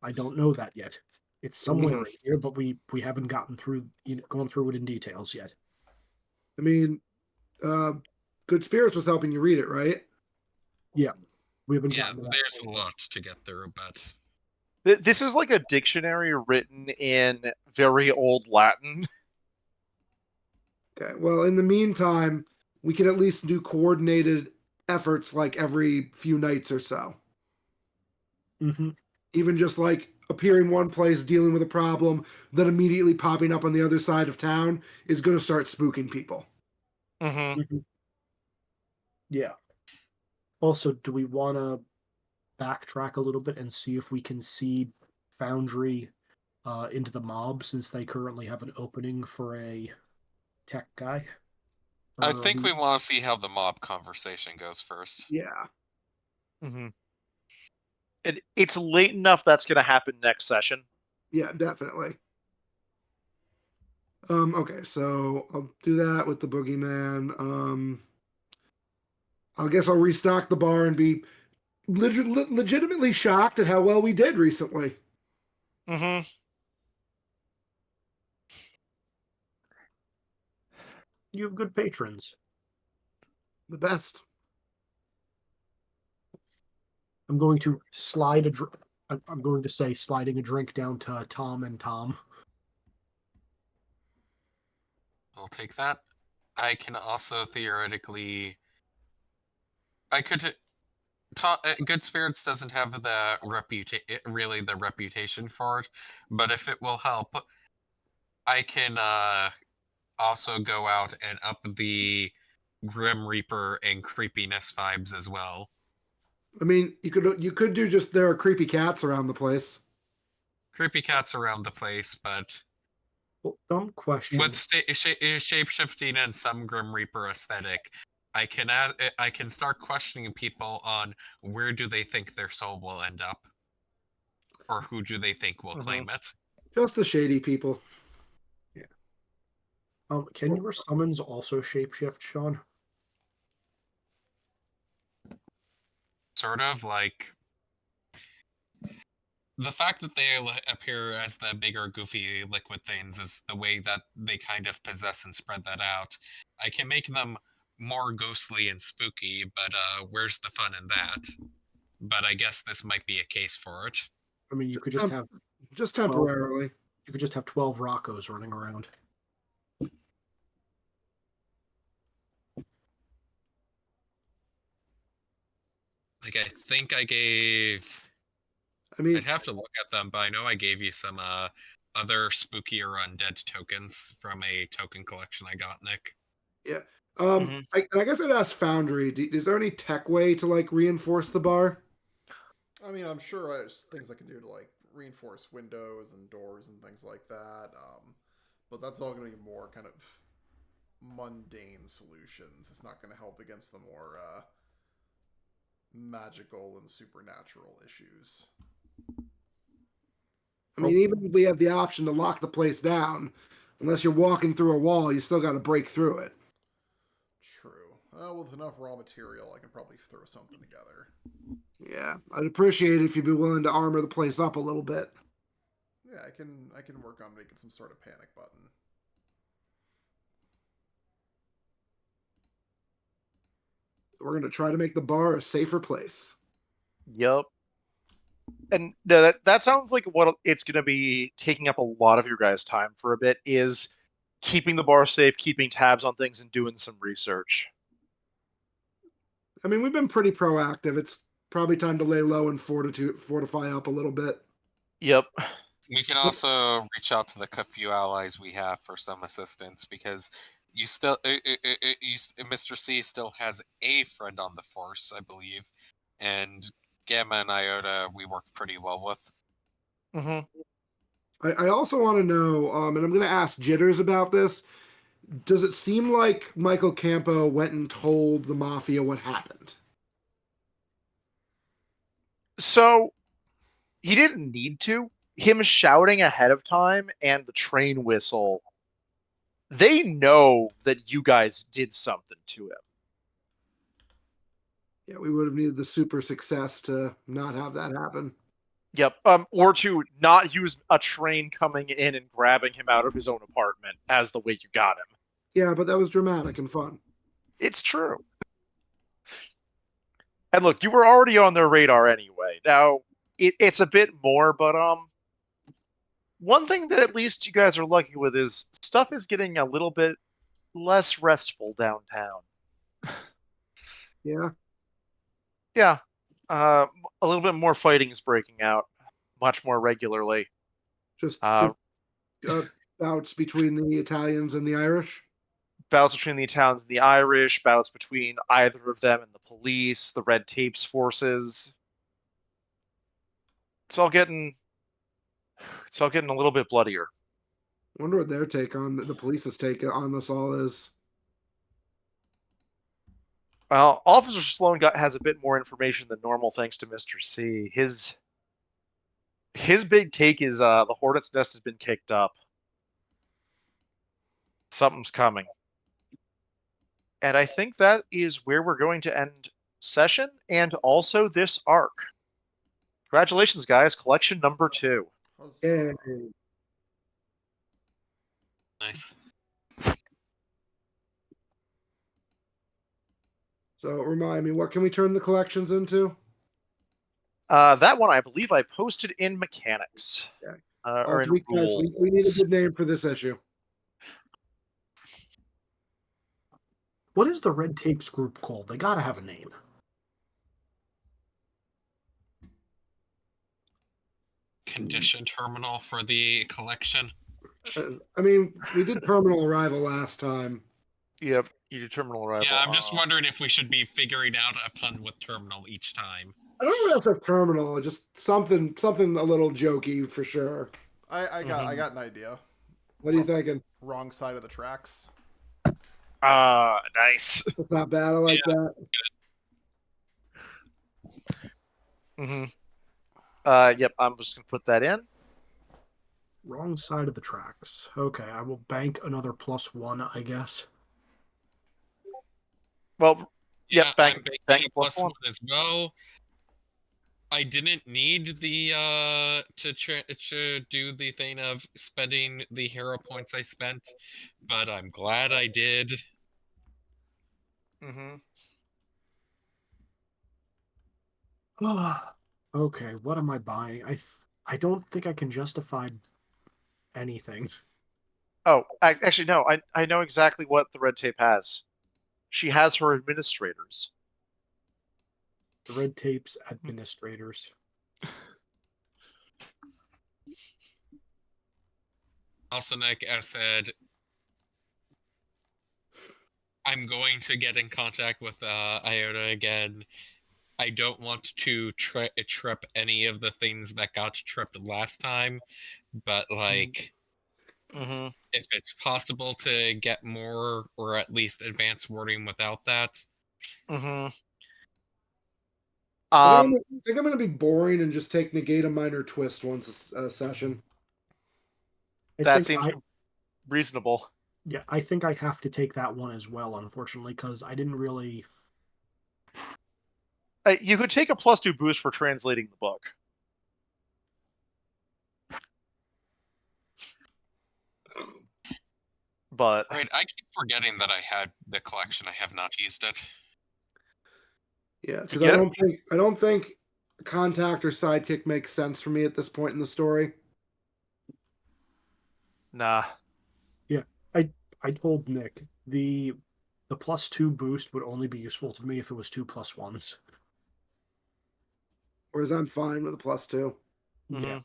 I don't know that yet. It's somewhere in here, but we haven't gone through it in details yet. I mean, Good Spirits was helping you read it, right? Yeah, we haven't Yeah, gotten to that. there's a lot to get through, but This is like a dictionary written in very old Latin. Okay. Well, in the meantime, we can at least do coordinated efforts like every few nights or so. Mm-hmm. Even just like appearing one place, dealing with a problem, then immediately popping up on the other side of town is going to start spooking people. Mm-hmm. Mm-hmm. Yeah. Also, do we want to backtrack a little bit and see if we can see Foundry into the mob, since they currently have an opening for a tech guy? I think we want to see how the mob conversation goes first. Yeah. Mm-hmm. It's late enough that's going to happen next session. Yeah, definitely. Okay, so I'll do that with the boogeyman. I guess I'll restock the bar and be legitimately shocked at how well we did recently. Mm-hmm. You have good patrons. The best. I'm going to slide a drink. I'm going to say sliding a drink down to Tom and Tom. I'll take that. I can also theoretically. I could. Good Spirits doesn't have the really the reputation for it, but if it will help, I can also go out and up the Grim Reaper and creepiness vibes as well. I mean, you could do just there are creepy cats around the place. Creepy cats around the place, but Well, dumb question. with shape-shifting and some Grim Reaper aesthetic, I can start questioning people on where do they think their soul will end up, or who do they think will claim it. Just the shady people. Yeah. Can your summons also shapeshift, Sean? Sort of like the fact that they appear as the bigger, goofy, liquid things is the way that they kind of possess and spread that out. I can make them more ghostly and spooky, but where's the fun in that? But I guess this might be a case for it. I mean, you could just have Just temporarily. you could just have 12 Roccos running around. Like, I think I gave. I mean, I'd have to look at them, but I know I gave you some other spooky or undead tokens from a token collection I got, Nick. yeah. I guess I'd ask Foundry. Is there any tech way to like reinforce the bar? I mean, I'm sure there's things I can do to like reinforce windows and doors and things like that. But that's all going to be more kind of mundane solutions. It's not going to help against the more magical and supernatural issues. I mean, even if we have the option to lock the place down, unless you're walking through a wall, you still got to break through it. True. With enough raw material, I can probably throw something together. Yeah, I'd appreciate it if you'd be willing to armor the place up a little bit. Yeah, I can work on making some sort of panic button. We're going to try to make the bar a safer place. Yep. And no, that sounds like what it's going to be taking up a lot of your guys' time for a bit is keeping the bar safe, keeping tabs on things, and doing some research. I mean, we've been pretty proactive. It's probably time to lay low and fortify up a little bit. Yep. We can also reach out to the few allies we have for some assistance because you still, Mr. C still has a friend on the force, I believe, and Gamma and Iota we work pretty well with. Mm-hmm. I also want to know, and I'm going to ask Jitters about this. Does it seem like Michael Campo went and told the Mafia what happened? So he didn't need to. Him shouting ahead of time and the train whistle, they know that you guys did something to him. Yeah, we would have needed the super success to not have that happen. Yep. Or to not use a train coming in and grabbing him out of his own apartment as the way you got him. Yeah, but that was dramatic and fun. It's true. And look, you were already on their radar anyway. Now, it's a bit more, but one thing that at least you guys are lucky with is stuff is getting a little bit less restful downtown. Yeah. Yeah. A little bit more fighting is breaking out much more regularly. Just Uh, bouts between the Italians and the Irish. bouts between the Italians and the Irish, bouts between either of them and the police, the red tape's forces. It's all getting a little bit bloodier. Wonder what their take on the police's take on this all is. Well, Officer Sloan has a bit more information than normal thanks to Mr. C. His big take is the Hornet's Nest has been kicked up. Something's coming. And I think that is where we're going to end session and also this arc. Congratulations, guys. Collection number 2. Yeah. Nice. So remind me, what can we turn the collections into? That one, I believe I posted in mechanics. Okay. Or in Guys, rules. we need a good name for this issue. What is the Red Tapes group called? They gotta have a name. Condition terminal for the collection. I mean, we did Terminal Arrival last time. Yep, you do terminal arrival. Yeah, I'm just wondering if we should be figuring out a pun with terminal each time. I don't know what else have Terminal, just something a little jokey for sure. I got an idea. What are you thinking? Wrong side of the tracks. Nice. It's not bad. I like that. Yep, I'm just gonna put that in. Wrong side of the tracks. Okay, I will bank another +1, I guess. Well, Yeah, yep, bank a plus one as well. I didn't need the to do the thing of spending the hero points I spent, but I'm glad I did. Okay, what am I buying? I don't think I can justify anything. Oh, actually, no. I know exactly what the red tape has. She has her administrators. The Red Tapes administrators. Also, Nick, as said, I'm going to get in contact with Iota again. I don't want to trip any of the things that got tripped last time, but like, if it's possible to get more or at least advanced wording without that. I think I'm going to be boring and just take negate a minor twist once a session. That seems reasonable. Yeah, I think I have to take that one as well, unfortunately, because I didn't really... You could take a +2 boost for translating the book. But right, I keep forgetting that I had the collection. I have not used it. Yeah, because I don't think contact or sidekick makes sense for me at this point in the story. Nah. Yeah, I told Nick the +2 boost would only be useful to me if it was 2 +1s. Whereas I'm fine with a +2. Yeah.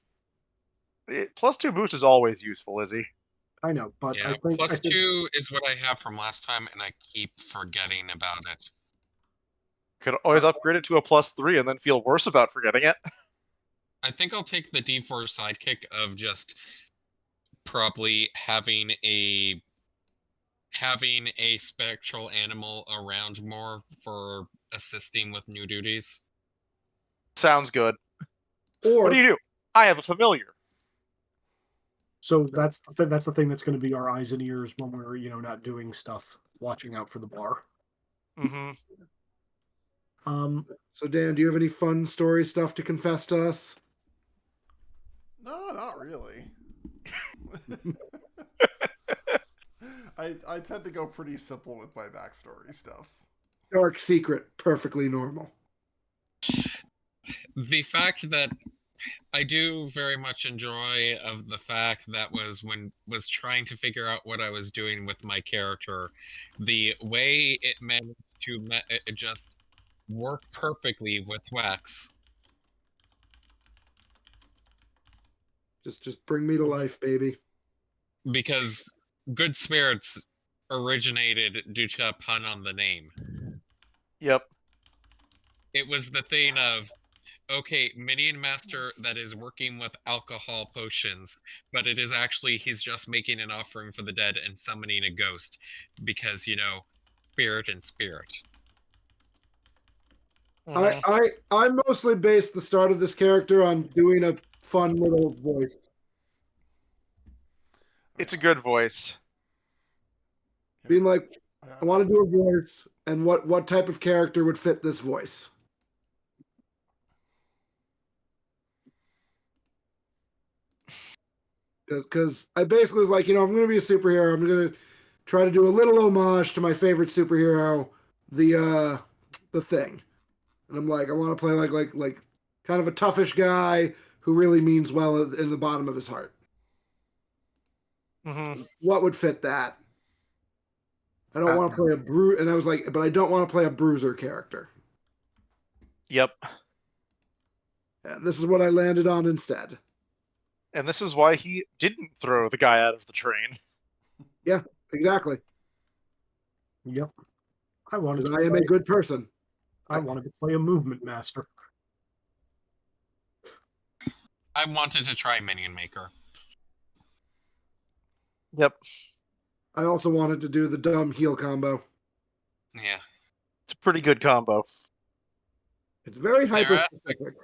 +2 boost is always useful, is he? I know, but yeah, I think +2 is what I have from last time, and I keep forgetting about it. Could always upgrade it to a +3 and then feel worse about forgetting it. I think I'll take the D4 sidekick of just probably having a spectral animal around more for assisting with new duties. Sounds good. Or What do you do? I have a familiar. So that's the thing that's going to be our eyes and ears when we're not doing stuff, watching out for the bar. Mm-hmm. so Dan, do you have any fun story stuff to confess to us? No, not really. I tend to go pretty simple with my backstory stuff. Dark secret, perfectly normal. The fact that I do very much enjoy of the fact that was trying to figure out what I was doing with my character, the way it managed to it just work perfectly with Wax. Just bring me to life, baby. Because Good Spirits originated due to a pun on the name. Yep. It was the thing of, okay, Minion Master that is working with alcohol potions, but it is actually he's just making an offering for the dead and summoning a ghost because, spirit and spirit. Mhm. I mostly based the start of this character on doing a fun little voice. It's a good voice. Being like, I want to do a voice, and what type of character would fit this voice? Because I basically was like, if I'm going to be a superhero, I'm going to try to do a little homage to my favorite superhero, the Thing. And I'm like, I want to play like kind of a toughish guy who really means well in the bottom of his heart. Mm-hmm. What would fit that? I don't want to play a bruise, and I was like, but I don't want to play a bruiser character. Yep. And this is what I landed on instead. And this is why he didn't throw the guy out of the train. Yeah, exactly. Yep. I Because I am a good person. I wanted to play a movement master. I wanted to try Minion Maker. Yep. I also wanted to do the dumb heal combo. Yeah. It's a pretty good combo. It's very There hyper are specific.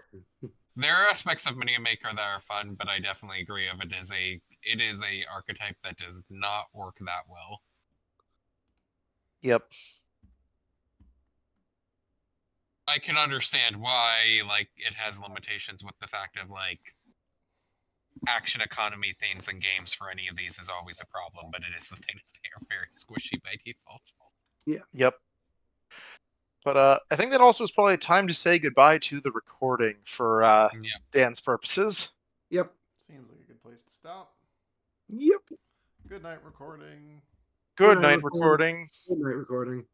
There are aspects of Minion Maker that are fun, but I definitely agree of it is a archetype that does not work that well. Yep. I can understand why it has limitations with the fact of action economy things in games for any of these is always a problem, but it is the thing that they are very squishy by default. Yeah. Yep. But I think that also is probably time to say goodbye to the recording for Yep. Dan's purposes. Yep. Seems like a good place to stop. Yep. Good night, recording. Good night, recording. Good night, recording.